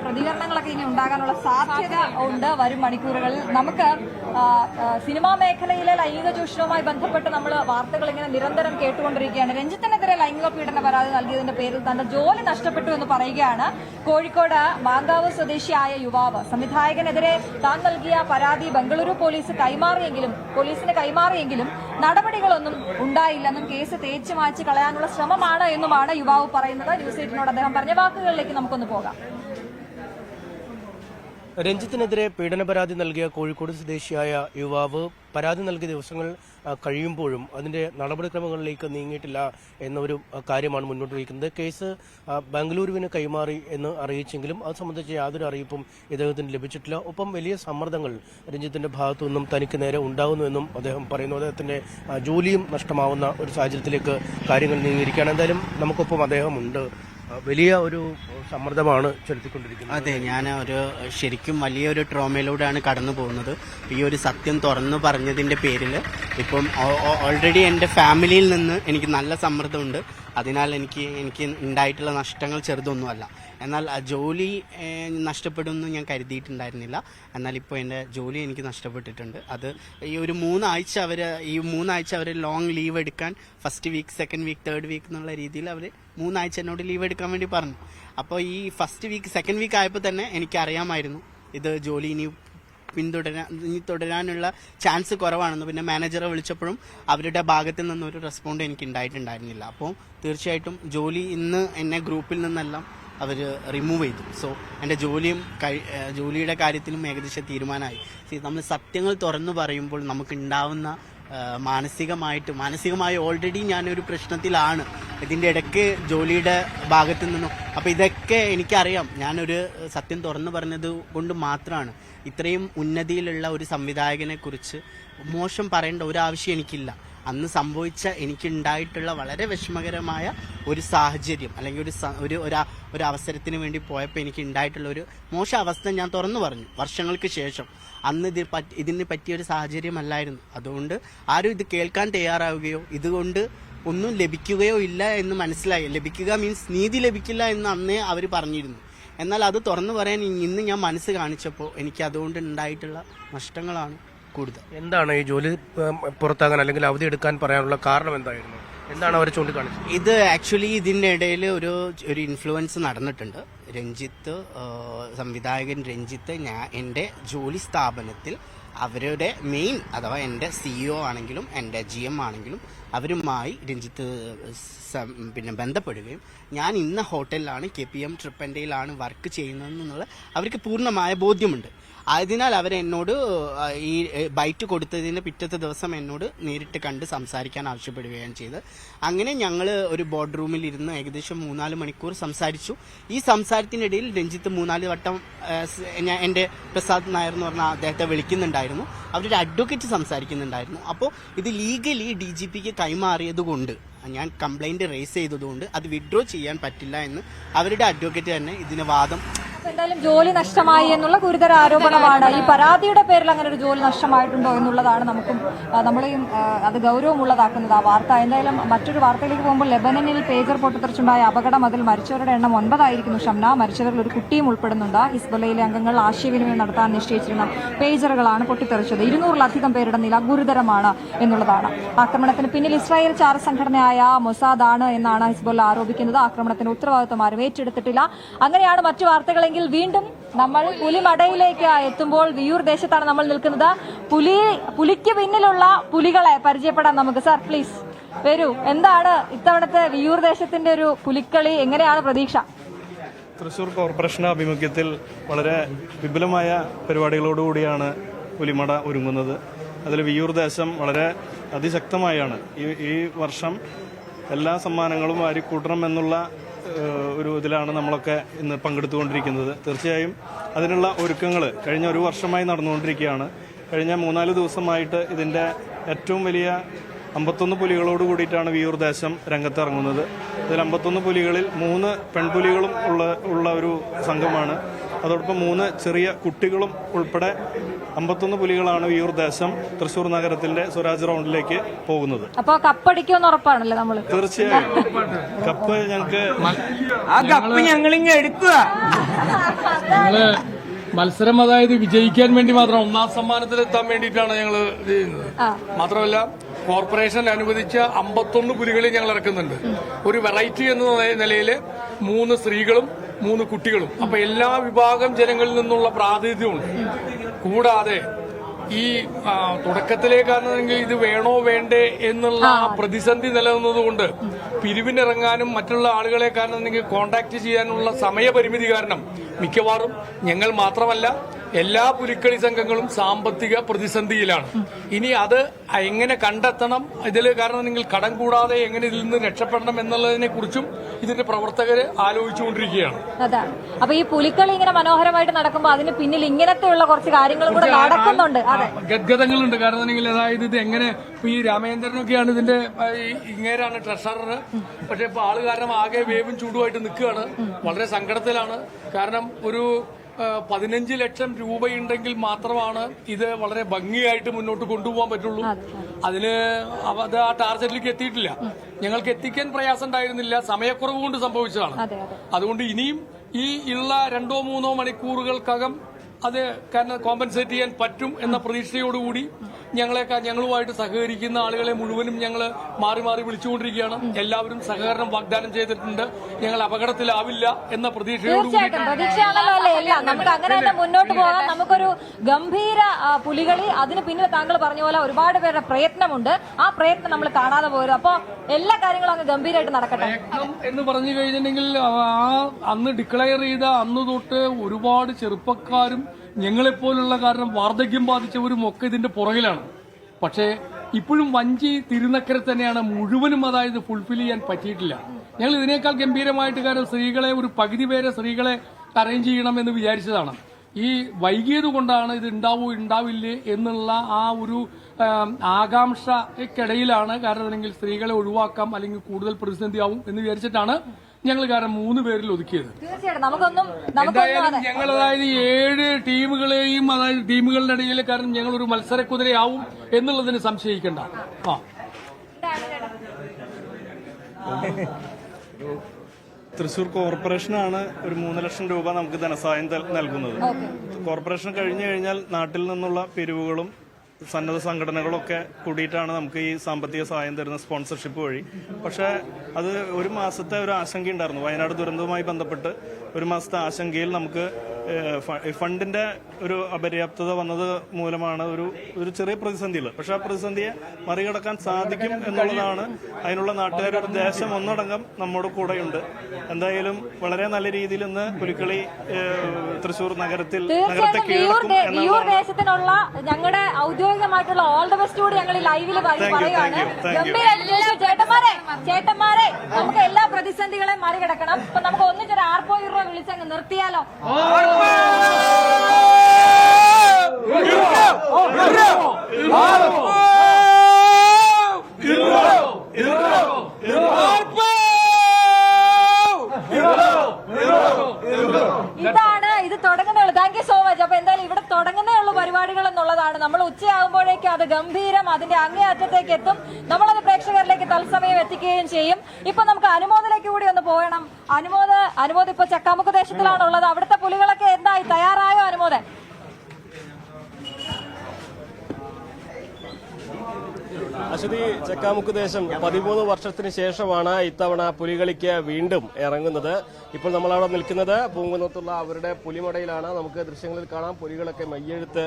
പ്രതികരണങ്ങളൊക്കെ ഇനി ഉണ്ടാകാനുള്ള സാധ്യത ഉണ്ട് വരും മണിക്കൂറുകളിൽ. നമുക്ക് സിനിമാ മേഖലയിലെ ലൈംഗിക ചൂഷണവുമായി ബന്ധപ്പെട്ട് നമ്മൾ വാർത്തകൾ ഇങ്ങനെ നിരന്തരം കേട്ടുകൊണ്ടിരിക്കുകയാണ്. രഞ്ജിത്തിനെതിരെ ലൈംഗിക പീഡന പരാതി നൽകിയതിന്റെ പേരിൽ തന്റെ ജോലി നഷ്ടപ്പെട്ടു എന്ന് പറയുകയാണ് കോഴിക്കോട് മാങ്കാവ് സ്വദേശിയായ യുവാവ്. സംവിധായകനെതിരെ താൻ നൽകിയ പരാതി ബംഗളൂരു പോലീസിന് കൈമാറിയെങ്കിലും നടപടികളൊന്നും ഉണ്ടായില്ലെന്നും കേസ് തേച്ചു മായ്ച്ച് കളയാനുള്ള ശ്രമമാണ് എന്നുമാണ് യുവാവ് പറയുന്നത്. ന്യൂസ് 8നോട് അദ്ദേഹം പറഞ്ഞ വാക്കുകളിലേക്ക് നമുക്കൊന്ന് പോകാം. രഞ്ജിത്തിനെതിരെ പീഡന പരാതി നൽകിയ കോഴിക്കോട് സ്വദേശിയായ യുവാവ് പരാതി നൽകിയ ദിവസങ്ങൾ കഴിയുമ്പോഴും അതിന്റെ നടപടിക്രമങ്ങളിലേക്ക് നീങ്ങിയിട്ടില്ല എന്നൊരു കാര്യമാണ് മുന്നോട്ട് വയ്ക്കുന്നത്. കേസ് ബംഗളൂരുവിന് കൈമാറി എന്ന് അറിയിച്ചെങ്കിലും അത് സംബന്ധിച്ച് യാതൊരു അറിയിപ്പും ഇദ്ദേഹത്തിന് ലഭിച്ചിട്ടില്ല. ഒപ്പം വലിയ സമ്മർദ്ദങ്ങൾ രഞ്ജിത്തിന്റെ ഭാഗത്തു നിന്നും തനിക്ക് നേരെ ഉണ്ടാകുന്നുവെന്നും അദ്ദേഹം പറയുന്നു. അദ്ദേഹത്തിന്റെ ജോലിയും നഷ്ടമാവുന്ന ഒരു സാഹചര്യത്തിലേക്ക് കാര്യങ്ങൾ നീങ്ങിയിരിക്കുകയാണ്. എന്തായാലും നമുക്കൊപ്പം അദ്ദേഹമുണ്ട്. വലിയ ഒരു സമ്മർദ്ദമാണ് ചെലുത്തിക്കൊണ്ടിരിക്കുന്നത്. അതെ, ഞാൻ ശരിക്കും വലിയൊരു ട്രോമയിലൂടെയാണ് കടന്നു പോകുന്നത്. ഈ ഒരു സത്യം തുറന്നു പറഞ്ഞതിന്റെ പേരിൽ ഇപ്പം ഓൾറെഡി എൻ്റെ ഫാമിലിയിൽ നിന്ന് എനിക്ക് നല്ല സമ്മർദ്ദമുണ്ട്. അതിനാൽ എനിക്ക് ഉണ്ടായിട്ടുള്ള നഷ്ടങ്ങൾ ചെറുതൊന്നുമല്ല. എന്നാൽ ജോലി നഷ്ടപ്പെടുമെന്ന് ഞാൻ കരുതിയിട്ടുണ്ടായിരുന്നില്ല. എന്നാൽ ഇപ്പോൾ എൻ്റെ ജോലി എനിക്ക് നഷ്ടപ്പെട്ടിട്ടുണ്ട്. അത് ഈ ഒരു 3 ആഴ്ച അവർ ലോങ് ലീവ് എടുക്കാൻ first week, second week, third week എന്നുള്ള രീതിയിൽ അവർ 3 ആഴ്ച എന്നോട് ലീവ് എടുക്കാൻ വേണ്ടി പറഞ്ഞു. അപ്പോൾ ഈ ഫസ്റ്റ് വീക്ക്, സെക്കൻഡ് വീക്ക് ആയപ്പോൾ തന്നെ എനിക്കറിയാമായിരുന്നു ഇത് ജോലി ഇനി തുടരാനുള്ള ചാൻസ് കുറവാണെന്ന്. പിന്നെ മാനേജറെ വിളിച്ചപ്പോഴും അവരുടെ ഭാഗത്തു നിന്നൊരു റെസ്പോണ്ട് എനിക്ക് ഉണ്ടായിട്ടുണ്ടായിരുന്നില്ല. അപ്പോൾ തീർച്ചയായിട്ടും ജോലി ഇന്ന് എന്നെ ഗ്രൂപ്പിൽ നിന്നെല്ലാം അവർ റിമൂവ് ചെയ്തു. സോ എൻ്റെ ജോലിയുടെ കാര്യത്തിലും ഏകദേശം തീരുമാനമായി. നമ്മൾ സത്യങ്ങൾ തുറന്നു പറയുമ്പോൾ നമുക്കുണ്ടാവുന്ന മാനസികമായി ഓൾറെഡി ഞാനൊരു പ്രശ്നത്തിലാണ്. ഇതിൻ്റെ ഇടയ്ക്ക് ജോലിയുടെ ഭാഗത്തു നിന്നും അപ്പോൾ ഇതൊക്കെ എനിക്കറിയാം. ഞാനൊരു സത്യം തുറന്നു പറഞ്ഞത് കൊണ്ട് മാത്രമാണ്. ഇത്രയും ഉന്നതിയിലുള്ള ഒരു സംവിധായകനെ കുറിച്ച് മോശം പറയേണ്ട ഒരു ആവശ്യം എനിക്കില്ല. അന്ന് സംഭവിച്ച എനിക്കുണ്ടായിട്ടുള്ള വളരെ വിഷമകരമായ ഒരു സാഹചര്യം അല്ലെങ്കിൽ ഒരു അവസരത്തിന് വേണ്ടി പോയപ്പോൾ എനിക്ക് ഉണ്ടായിട്ടുള്ള ഒരു മോശം അവസ്ഥ ഞാൻ തുറന്നു പറഞ്ഞു വർഷങ്ങൾക്ക് ശേഷം. അന്ന് ഇതിന് പറ്റിയൊരു സാഹചര്യമല്ലായിരുന്നു. അതുകൊണ്ട് ആരും ഇത് കേൾക്കാൻ തയ്യാറാവുകയോ ഇതുകൊണ്ട് ഒന്നും ലഭിക്കുകയോ ഇല്ല എന്ന് മനസ്സിലായി. ലഭിക്കുക മീൻസ് നീതി ലഭിക്കില്ല എന്ന് അന്നേ അവർ പറഞ്ഞിരുന്നു. എന്നാൽ അത് തുറന്നു പറയാൻ ഇന്ന് ഞാൻ മനസ്സ് കാണിച്ചപ്പോൾ എനിക്ക് അതുകൊണ്ട് ഉണ്ടായിട്ടുള്ള നഷ്ടങ്ങളാണ് കൂടുതൽ. എന്താണ് ഈ ജോലി പുറത്താകാൻ അല്ലെങ്കിൽ അവധി എടുക്കാൻ പറയാനുള്ള കാരണം എന്തായിരുന്നു? എന്താണ് അവർ ചൂണ്ടിക്കാണിച്ചത്? ഇത് ആക്ച്വലി ഇതിൻ്റെ ഇടയിൽ ഒരു ഇൻഫ്ലുവൻസ് നടന്നിട്ടുണ്ട്. സംവിധായകൻ രഞ്ജിത്ത് എൻ്റെ ജോലി സ്ഥാപനത്തിൽ അവരുടെ മെയിൻ അഥവാ എൻ്റെ CEO ആണെങ്കിലും എൻ്റെ GM ആണെങ്കിലും അവരുമായി രഞ്ജിത്ത് ബന്ധപ്പെടുകയും ഞാൻ ഇന്ന ഹോട്ടലിലാണ് KPM ട്രിപ്പൻ്റെയിലാണ് വർക്ക് ചെയ്യുന്നതെന്നുള്ള അവർക്ക് പൂർണ്ണമായ ബോധ്യമുണ്ട്. അതിനാൽ അവരെന്നോട് ഈ ബൈറ്റ് കൊടുത്തതിന് പിറ്റത്തെ ദിവസം എന്നോട് നേരിട്ട് കണ്ട് സംസാരിക്കാൻ ആവശ്യപ്പെടുകയാണ് ചെയ്തത്. അങ്ങനെ ഞങ്ങൾ ഒരു ബോർഡ് റൂമിൽ ഇരുന്ന് ഏകദേശം 3-4 മണിക്കൂർ സംസാരിച്ചു. ഈ സംസാരത്തിനിടയിൽ രഞ്ജിത്ത് 3-4 വട്ടം എൻ്റെ പ്രസാദ് നായർ എന്ന് പറഞ്ഞ അദ്ദേഹത്തെ വിളിക്കുന്നുണ്ടായിരുന്നു. അവരൊരു അഡ്വക്കേറ്റ് സംസാരിക്കുന്നുണ്ടായിരുന്നു. അപ്പോൾ ഇത് ലീഗലി DGPക്ക് കൈമാറിയതുകൊണ്ട് ഞാൻ കംപ്ലൈന്റ് റേസ് ചെയ്തതുകൊണ്ട് അത് വിഡ്രോ ചെയ്യാൻ പറ്റില്ല എന്ന് അവരുടെ അഡ്വക്കേറ്റ് തന്നെ ഇതിന് വാദം. എന്തായാലും ജോലി നഷ്ടമായി എന്നുള്ള ഗുരുതര ആരോപണമാണ്. ഈ പരാതിയുടെ പേരിൽ അങ്ങനെ ഒരു ജോലി നഷ്ടമായിട്ടുണ്ടോ എന്നുള്ളതാണ് നമ്മളെയും അത് ഗൗരവമുള്ളതാക്കുന്നത് ആ വാർത്ത. എന്തായാലും മറ്റൊരു വാർത്തയിലേക്ക് പോകുമ്പോൾ ലെബനനിൽ പേജർ പൊട്ടിത്തെറിച്ചുണ്ടായ അപകടം, അതിൽ മരിച്ചവരുടെ എണ്ണം 9 ആയിരിക്കുന്നു. ഷംന, മരിച്ചവരിൽ ഒരു കുട്ടിയും ഉൾപ്പെടുന്നുണ്ട്. ഹിസ്ബുള്ളയിലെ അംഗങ്ങൾ ആശയവിനിമയം നടത്താൻ നിശ്ചയിച്ചിരുന്ന പേജറുകളാണ് പൊട്ടിത്തെറിച്ചത്. 200-ലധികം പേരുടെ നില ഗുരുതരമാണ് എന്നുള്ളതാണ്. ആക്രമണത്തിന് പിന്നിൽ ഇസ്രായേൽ ചാര സംഘടനയായ മൊസാദ് ആണ് എന്നാണ് ഹിസ്ബുള്ള ആരോപിക്കുന്നത്. ആക്രമണത്തിന് ഉത്തരവാദിത്വം ആരും ഏറ്റെടുത്തിട്ടില്ല. അങ്ങനെയാണ് മറ്റു വാർത്തകളെങ്കിൽ വീണ്ടും നമ്മൾ പുലിമടയിലേക്ക് എത്തുമ്പോൾ വിയൂർ ദേശത്താണ് നമ്മൾ നിൽക്കുന്നത്. പുലിക്ക് പിന്നിലുള്ള പുലികളെ പരിചയപ്പെടാൻ നമുക്ക്. Sir please. വരൂ, എന്താണ് ഇത്തവണത്തെ വിയൂർ ദേശത്തിന്റെ ഒരു പുലിക്കളി, എങ്ങനെയാണ് പ്രതീക്ഷ? തൃശ്ശൂർ കോർപ്പറേഷന്റെ ആഭിമുഖ്യത്തിൽ വളരെ വിപുലമായ പരിപാടികളോടുകൂടിയാണ് പുലിമട ഒരുങ്ങുന്നത്. അതിൽ വിയൂർ ദേശം വളരെ അതിശക്തമായാണ് ഈ വർഷം എല്ലാ സമ്മാനങ്ങളും വാരിക്കൂട്ടണം എന്നുള്ള ഒരു ഇതിലാണ് നമ്മളൊക്കെ ഇന്ന് പങ്കെടുത്തുകൊണ്ടിരിക്കുന്നത്. തീർച്ചയായും അതിനുള്ള ഒരുക്കങ്ങൾ കഴിഞ്ഞ ഒരു വർഷമായി നടന്നുകൊണ്ടിരിക്കുകയാണ്. കഴിഞ്ഞ 3-4 ദിവസമായിട്ട് ഇതിൻ്റെ ഏറ്റവും വലിയ 51 പുലികളോട് കൂടിയിട്ടാണ് വിയൂർ ദേശം രംഗത്തിറങ്ങുന്നത്. ഇതിൽ 51 പുലികളിൽ 3 പെൺപുലികളും ഉള്ള ഒരു സംഘമാണ്. അതോടൊപ്പം 3 ചെറിയ കുട്ടികളും ഉൾപ്പെടെ 51 പുലികളാണ് വിയൂർ ദേശം തൃശ്ശൂർ നഗരത്തിന്റെ സ്വരാജ് റൗണ്ടിലേക്ക് പോകുന്നത്. അപ്പൊ കപ്പടിക്കുമെന്ന് ഉറപ്പാണല്ലേ നമ്മള്? തീർച്ചയായും കപ്പ് ഞങ്ങളിങ്ങ് എടുക്കുക. മത്സരം അതായത് വിജയിക്കാൻ വേണ്ടി മാത്രം 1ാം സമ്മാനത്തിലെത്താൻ വേണ്ടിയിട്ടാണ് ഞങ്ങൾ ചെയ്യുന്നത്. മാത്രമല്ല കോർപ്പറേഷൻ അനുവദിച്ച 51 പുലികളെ ഞങ്ങൾ ഇറക്കുന്നുണ്ട്. ഒരു വെറൈറ്റി എന്ന നിലയിൽ 3 സ്ത്രീകളും 3 കുട്ടികളും. അപ്പൊ എല്ലാ വിഭാഗം ജനങ്ങളിൽ നിന്നുള്ള പ്രാതിനിധ്യമുണ്ട്. കൂടാതെ ഈ തുടക്കത്തിലേക്കാണെങ്കിൽ ഇത് വേണോ വേണ്ടേ എന്നുള്ള പ്രതിസന്ധി നിലനിന്നതുകൊണ്ട് പിരിവിനിറങ്ങാനും മറ്റുള്ള ആളുകളെ കാരണം കോണ്ടാക്ട് ചെയ്യാനുള്ള സമയപരിമിതി കാരണം മിക്കവാറും ഞങ്ങൾ മാത്രമല്ല എല്ലാ പുലിക്കളി സംഘങ്ങളും സാമ്പത്തിക പ്രതിസന്ധിയിലാണ്. ഇനി അത് എങ്ങനെ കണ്ടെത്തണം, ഇതിൽ കാരണം നിങ്ങൾ കടം കൂടാതെ എങ്ങനെ ഇതിൽ നിന്ന് രക്ഷപ്പെടണം എന്നുള്ളതിനെ കുറിച്ചും ഇതിന്റെ പ്രവർത്തകര് ആലോചിച്ചുകൊണ്ടിരിക്കുകയാണ്. അതെ. അപ്പൊ ഈ പുലിക്കളി ഇങ്ങനെ മനോഹരമായിട്ട് നടക്കുമ്പോൾ അതിന് പിന്നിൽ ഇങ്ങനത്തെയുള്ള കുറച്ച് കാര്യങ്ങളും കൂടെ നടക്കുന്നുണ്ട്. ഗദ്ഗതങ്ങളുണ്ട്. കാരണം അതായത് ഇത് എങ്ങനെ ഈ രാമേന്ദ്രനൊക്കെയാണ് ഇതിന്റെ ഇങ്ങേരാണ് ട്രഷറർ. പക്ഷെ ഇപ്പൊ ആള് കാരണം ആകെ വേവും ചൂടുമായിട്ട് നിൽക്കുകയാണ്. വളരെ സങ്കടത്തിലാണ്. കാരണം ഒരു 15 ലക്ഷം രൂപയുണ്ടെങ്കിൽ മാത്രമാണ് ഇത് വളരെ ഭംഗിയായിട്ട് മുന്നോട്ട് കൊണ്ടുപോകാൻ പറ്റുള്ളൂ. അത് ആ ടാർഗറ്റിലേക്ക് എത്തിയിട്ടില്ല. ഞങ്ങൾക്ക് എത്തിക്കാൻ പ്രയാസം ഉണ്ടായിരുന്നില്ല, സമയക്കുറവ് കൊണ്ട് സംഭവിച്ചതാണ്. അതുകൊണ്ട് ഇനിയും ഈ ഉള്ള 2-3 മണിക്കൂറുകൾക്കകം അത് കാരണം കോമ്പൻസേറ്റ് ചെയ്യാൻ പറ്റും എന്ന പ്രതീക്ഷയോടുകൂടി ഞങ്ങളുമായിട്ട് സഹകരിക്കുന്ന ആളുകളെ മുഴുവനും ഞങ്ങൾ മാറി മാറി വിളിച്ചുകൊണ്ടിരിക്കുകയാണ്. എല്ലാവരും സഹകരണം വാഗ്ദാനം ചെയ്തിട്ടുണ്ട്. ഞങ്ങൾ അപകടത്തിലാവില്ല എന്ന പ്രതീക്ഷയോടുകൂടി നമുക്ക് അങ്ങനെ തന്നെ മുന്നോട്ട് പോകാം. നമുക്കൊരു ഗംഭീര പുലികളി, അതിന് പിന്നിൽ താങ്കൾ പറഞ്ഞ പോലെ ഒരുപാട് പേരുടെ പ്രയത്നമുണ്ട്. ആ പ്രയത്നം നമ്മൾ കാണാതെ പോരും. അപ്പൊ എല്ലാ കാര്യങ്ങളും അങ്ങ് ഗംഭീരമായിട്ട് നടക്കട്ടെ. പ്രയത്നം എന്ന് പറഞ്ഞു കഴിഞ്ഞിട്ടുണ്ടെങ്കിൽ അന്ന് ഡിക്ലെയർ ചെയ്ത അന്ന് തൊട്ട് ഒരുപാട് ചെറുപ്പക്കാരും ഞങ്ങളെപ്പോലുള്ള കാരണം വാർദ്ധക്യം ബാധിച്ചവരും ഒക്കെ ഇതിന്റെ പുറകിലാണ്. പക്ഷേ ഇപ്പോഴും വഞ്ചി തിരുനക്കര തന്നെയാണ് മുഴുവനും, അതായത് ഫുൾഫിൽ ചെയ്യാൻ പറ്റിയിട്ടില്ല. ഞങ്ങൾ ഇതിനേക്കാൾ ഗംഭീരമായിട്ട് കാരണം സ്ത്രീകളെ ഒരു പകുതി പേരെ സ്ത്രീകളെ അറേഞ്ച് ചെയ്യണമെന്ന് വിചാരിച്ചതാണ്. ഈ വൈകിയത് കൊണ്ടാണ് ഇത് ഉണ്ടാവില്ലേ എന്നുള്ള ആ ഒരു ആകാംക്ഷയ്ക്കിടയിലാണ്. കാരണം സ്ത്രീകളെ ഒഴിവാക്കാം അല്ലെങ്കിൽ കൂടുതൽ പ്രതിസന്ധിയാവും എന്ന് വിചാരിച്ചിട്ടാണ് ഞങ്ങൾ കാരണം 3 പേരിൽ ഒതുക്കിയത്. എന്തായാലും ഞങ്ങൾ അതായത് 7 ടീമുകളെയും അതായത് ടീമുകളുടെ ഇടയിൽ കാരണം ഞങ്ങൾ ഒരു മത്സരക്കുതിരയാവും എന്നുള്ളതിന് സംശയിക്കണ്ട. തൃശ്ശൂർ കോർപ്പറേഷനാണ് ഒരു 3 ലക്ഷം രൂപ നമുക്ക് ധനസഹായം നൽകുന്നത്. കോർപ്പറേഷൻ കഴിഞ്ഞു കഴിഞ്ഞാൽ നാട്ടിൽ നിന്നുള്ള പിരിവുകളും സന്നദ്ധ സംഘടനകളൊക്കെ കൂടിയിട്ടാണ് നമുക്ക് ഈ സാമ്പത്തിക സഹായം തരുന്ന സ്പോൺസർഷിപ്പ് വഴി. പക്ഷേ അത് ഒരു മാസത്തെ ഒരു ആശങ്ക ഉണ്ടായിരുന്നു. വയനാട് ദുരന്തവുമായി ബന്ധപ്പെട്ട് ഒരു മാസത്തെ ആശങ്കയിൽ നമുക്ക് ഫണ്ടിന്റെ ഒരു അപര്യാപ്തത വന്നത് മൂലമാണ് ഒരു ചെറിയ പ്രതിസന്ധികൾ. പക്ഷെ ആ പ്രതിസന്ധിയെ മറികടക്കാൻ സാധിക്കും എന്നുള്ളതാണ്. അതിനുള്ള നാട്ടുകാരുടെ ഒരു ദേശം ഒന്നടങ്കം നമ്മുടെ കൂടെയുണ്ട്. എന്തായാലും വളരെ നല്ല രീതിയിൽ ഇന്ന് പുലിക്കളി തൃശ്ശൂർ നഗരത്തെ കീഴടക്കും ദേശത്തിനുള്ള ഞങ്ങളുടെ ഔദ്യോഗികമായിട്ടുള്ള ഓൾ ദ ബെസ്റ്റ് കൂടി ഞങ്ങൾ ലൈവിൽ പറയുകയാണ്. ചേട്ടന്മാരെ നമുക്ക് എല്ലാ പ്രതിസന്ധികളെയും മറികടക്കണം. അപ്പൊ നമുക്ക് ഒന്നിച്ചൊരു ആർപ്പോയിറോ വിളിച്ചങ്ങ് നിർത്തിയാലോ? ഇതാണ് ഇത് തുടങ്ങുന്നേ ഉള്ളൂ. Thank you so much. അപ്പൊ എന്തായാലും ഇവിടെ തുടങ്ങുന്നേ ഉള്ളൂ പരിപാടികൾ എന്നുള്ളതാണ്. നമ്മൾ ഉച്ചയാകുമ്പോഴേക്കും അത് ഗംഭീരം അതിന്റെ അങ്ങേയറ്റത്തേക്ക് എത്തും. നമ്മളത് പ്രേക്ഷകരിലേക്ക് തത്സമയം എത്തിക്കുകയും ചെയ്യും. ഇപ്പൊ നമുക്ക് അനുമോദിലേക്ക് കൂടി ഒന്ന് പോകണം. അനുമോദ് ഇപ്പൊ ചക്കാമുക്ക് ദേശത്തിലാണുള്ളത്. അവിടുത്തെ പുലികളൊക്കെ എന്തായി, തയ്യാറായോ അനുമോദൻ? അശ്വതി, ചക്കാമുക്ക് ദേശം 13 വർഷത്തിന് ശേഷമാണ് ഇത്തവണ പുലികളിക്ക് വീണ്ടും ഇറങ്ങുന്നത്. ഇപ്പോൾ നമ്മളവിടെ നിൽക്കുന്നത് പൂങ്കുന്നത്തുള്ള അവരുടെ പുലിമടയിലാണ്. നമുക്ക് ദൃശ്യങ്ങളിൽ കാണാം പുലികളൊക്കെ മയ്യെഴുത്ത്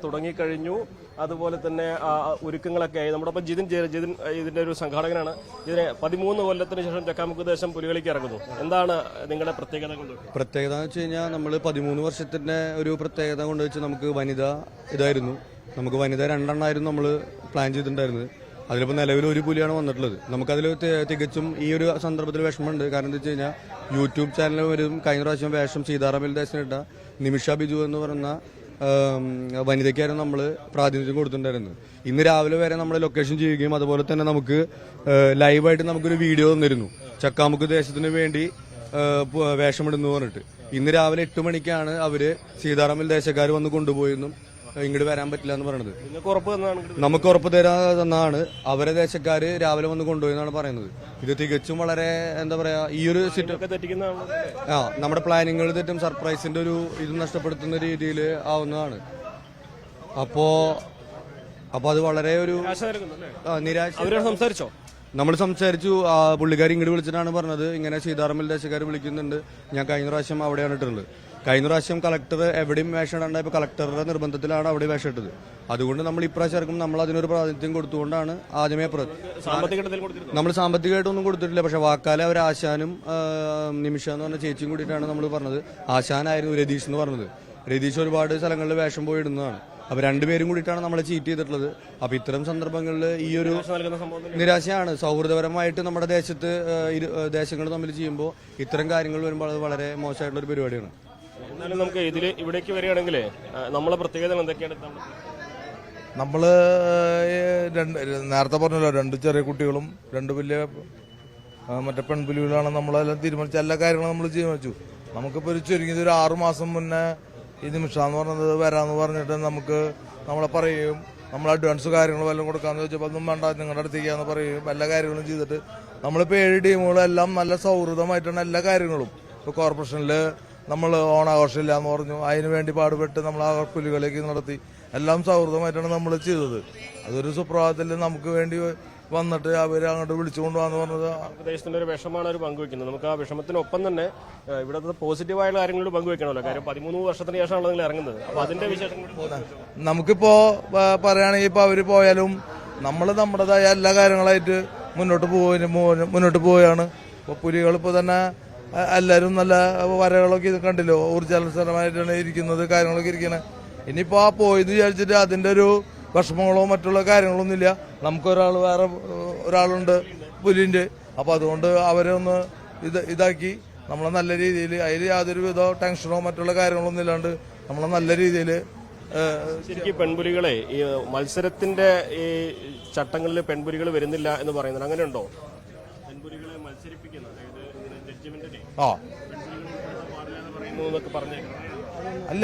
തുടങ്ങിക്കഴിഞ്ഞു. അതുപോലെ തന്നെ ഒരുക്കങ്ങളൊക്കെ ആയി. നമ്മുടെ ഒപ്പം ജിതിൻ ഇതിന്റെ ഒരു സംഘാടകനാണ്. ഇതിനെ 13 കൊല്ലത്തിന് ശേഷം ചക്കാമുക്ക് ദേശം പുലികളിക്ക് ഇറങ്ങുന്നു. എന്താണ് നിങ്ങളുടെ പ്രത്യേകത കൊണ്ട്? പ്രത്യേകത എന്ന് വെച്ച് കഴിഞ്ഞാൽ നമ്മൾ 13 വർഷത്തിന്റെ ഒരു പ്രത്യേകത കൊണ്ട് വെച്ച് നമുക്ക് വനിത ഇതായിരുന്നു. നമുക്ക് വനിത 2 എണ്ണമായിരുന്നു നമ്മൾ പ്ലാൻ ചെയ്തിട്ടുണ്ടായിരുന്നത്. അതിലിപ്പോൾ നിലവിൽ ഒരു പുലിയാണ് വന്നിട്ടുള്ളത്. നമുക്കതിൽ തികച്ചും ഈ ഒരു സന്ദർഭത്തിൽ വിഷമമുണ്ട്. കാരണം എന്താ വെച്ച് കഴിഞ്ഞാൽ യൂട്യൂബ് ചാനലിൽ വരും കഴിഞ്ഞ പ്രാവശ്യം വേഷം സീതാറാം വിൽദാസിനിട്ട നിമിഷ ബിജു എന്ന് പറയുന്ന വനിതയ്ക്കായിരുന്നു നമ്മൾ പ്രാതിനിധ്യം കൊടുത്തിട്ടുണ്ടായിരുന്നത്. ഇന്ന് രാവിലെ വരെ നമ്മൾ ലൊക്കേഷൻ ചെയ്യുകയും അതുപോലെ തന്നെ നമുക്ക് ലൈവായിട്ട് നമുക്കൊരു വീഡിയോ തന്നിരുന്നു ചക്കാമുക്ക് ദേശത്തിന് വേണ്ടി വേഷമിടുന്നു പറഞ്ഞിട്ട്. ഇന്ന് രാവിലെ 8 മണിക്കാണ് അവര് സീതാറാമിൽ ദേശക്കാർ വന്ന് കൊണ്ടുപോയെന്നും ഇങ്ങോട്ട് വരാൻ പറ്റില്ല എന്ന് പറയുന്നത്. നമുക്ക് ഉറപ്പ് തരാന്നാണ് അവരെ ദേശക്കാര് രാവിലെ വന്ന് കൊണ്ടുപോയെന്നാണ് പറയുന്നത്. ഇത് തികച്ചും വളരെ എന്താ പറയാ ഈ ഒരു നമ്മുടെ പ്ലാനിങ്ങുകൾ തെറ്റും സർപ്രൈസിന്റെ ഒരു ഇത് നഷ്ടപ്പെടുത്തുന്ന രീതിയിൽ ആവുന്നതാണ്. അപ്പോ അത് വളരെ ഒരു നിരാശ. സംസാരിച്ചോ? നമ്മൾ സംസാരിച്ചു. പുള്ളിക്കാരി ഇങ്ങോട്ട് വിളിച്ചിട്ടാണ് പറഞ്ഞത് ഇങ്ങനെ സീതാറാമിൽ ദേശക്കാർ വിളിക്കുന്നുണ്ട്. ഞാൻ കഴിഞ്ഞ പ്രാവശ്യം അവിടെയാണ് ഇട്ടിട്ടുള്ളത്. കഴിഞ്ഞ പ്രാവശ്യം കളക്ടർ എവിടെയും വേഷം ഇടാണ്ടായപ്പോൾ കളക്ടറുടെ നിർബന്ധത്തിലാണ് അവിടെ വേഷം ഇട്ടത്. അതുകൊണ്ട് നമ്മൾ ഇപ്രാവശ്യം ഇറക്കും നമ്മൾ അതിനൊരു പ്രാതിനിധ്യം കൊടുത്തുകൊണ്ടാണ് ആദ്യമേ നമ്മൾ സാമ്പത്തികമായിട്ടൊന്നും കൊടുത്തിട്ടില്ല. പക്ഷെ വാക്കാലെ അവർ ആശാനും നിമിഷ എന്ന് പറഞ്ഞ ചേച്ചിയും കൂടിയിട്ടാണ് നമ്മൾ പറഞ്ഞത്. ആശാനായിരുന്നു രതീഷ് എന്ന് പറഞ്ഞത്. രതീഷ് ഒരുപാട് സ്ഥലങ്ങളിൽ വേഷം പോയി ഇടുന്നതാണ്. അപ്പൊ രണ്ടുപേരും കൂടിയിട്ടാണ് നമ്മളെ ചീറ്റ് ചെയ്തിട്ടുള്ളത്. അപ്പൊ ഇത്തരം സന്ദർഭങ്ങളിൽ ഈ ഒരു നിരാശയാണ്. സൗഹൃദപരമായിട്ട് നമ്മുടെ ദേശങ്ങൾ തമ്മിൽ ചെയ്യുമ്പോൾ ഇത്തരം കാര്യങ്ങൾ വരുമ്പോൾ അത് വളരെ മോശമായിട്ടുള്ള ഒരു പരിപാടിയാണ്. എന്നാലും നമുക്ക് ഇവിടേക്ക് വരികയാണെങ്കിൽ നമ്മളെ പ്രത്യേകത എന്തൊക്കെയാണ്? നമ്മള് നേരത്തെ പറഞ്ഞല്ലോ 2 ചെറിയ കുട്ടികളും 2 വലിയ മറ്റേ പെൺപുലികളാണ് നമ്മളെല്ലാം തീരുമാനിച്ച എല്ലാ കാര്യങ്ങളും നമ്മൾ തീരുമാനിച്ചു. നമുക്കിപ്പോൾ ചുരുങ്ങിയത് ഒരു 6 മാസം മുന്നേ ഈ നിമിഷ എന്ന് പറഞ്ഞത് വരാമെന്ന് പറഞ്ഞിട്ട് നമ്മളെ പറയുകയും നമ്മൾ അഡ്വാൻസ് കാര്യങ്ങൾ വല്ലതും കൊടുക്കാമെന്ന് ചോദിച്ചപ്പോൾ ഒന്നും വേണ്ട നിങ്ങളുടെ അടുത്തേക്കാന്ന് പറയുകയും എല്ലാ കാര്യങ്ങളും ചെയ്തിട്ട് നമ്മളിപ്പോൾ 7 ടീമുകളെല്ലാം നല്ല സൗഹൃദമായിട്ടാണ് എല്ലാ കാര്യങ്ങളും. ഇപ്പോൾ കോർപ്പറേഷനിൽ നമ്മൾ ഓണാഘോഷമില്ല എന്ന് പറഞ്ഞു. അതിനു വേണ്ടി പാടുപെട്ട് നമ്മൾ ആ പുലികളിലേക്ക് നടത്തി എല്ലാം സൗഹൃദമായിട്ടാണ് നമ്മൾ ചെയ്തത്. അതൊരു സുപ്രഭാതത്തിൽ നമുക്ക് വേണ്ടി വന്നിട്ട് അവർ അങ്ങോട്ട് വിളിച്ചുകൊണ്ടുപോകാന്ന് പറഞ്ഞത് ദേശത്തിന്റെ ഒരു വിഷമാണ് അവർ പങ്കുവെക്കുന്നത്. നമുക്ക് ആ വിഷമത്തിനൊപ്പം തന്നെ ഇവിടുത്തെ പോസിറ്റീവായ കാര്യങ്ങളോട് പങ്കുവെക്കണമല്ലോ. കാര്യം 13 വർഷത്തിന് ശേഷമാണ് നിങ്ങൾ ഇറങ്ങുന്നത്. അപ്പൊ അതിന്റെ വിശേഷം നമുക്കിപ്പോ പറയുകയാണെങ്കിൽ ഇപ്പൊ അവര് പോയാലും നമ്മൾ നമ്മുടേതായ എല്ലാ കാര്യങ്ങളായിട്ട് മുന്നോട്ട് പോവുകയാണ്. ഇപ്പൊ പുലികളിപ്പോ തന്നെ എല്ലാവരും നല്ല വരകളൊക്കെ ഇത് കണ്ടില്ലോ, ഊർജ്ജസ്വലമായിട്ടാണ് ഇരിക്കുന്നത്, കാര്യങ്ങളൊക്കെ ഇരിക്കണേ. ഇനിയിപ്പോ ആ പോയെന്ന് വിചാരിച്ചിട്ട് അതിന്റെ ഒരു വിഷമങ്ങളോ മറ്റുള്ള കാര്യങ്ങളൊന്നും ഇല്ല. നമുക്കൊരാൾ വേറെ ഒരാളുണ്ട് പുലിന്റെ. അപ്പൊ അതുകൊണ്ട് അവരെ ഒന്ന് ഇതാക്കി നമ്മളെ നല്ല രീതിയിൽ അതിൽ യാതൊരു വിധ ടെൻഷനോ മറ്റുള്ള കാര്യങ്ങളൊന്നും ഇല്ലാണ്ട് നമ്മളെ നല്ല രീതിയിൽ ശരിക്കും പെൺപുലികളെ ഈ മത്സരത്തിന്റെ ഈ ചട്ടങ്ങളിൽ പെൺപുലികൾ വരുന്നില്ല എന്ന് പറയുന്നത് അങ്ങനെയുണ്ടോ? പെൺപുലികളെ മത്സരിപ്പിക്കുന്നത് അല്ല,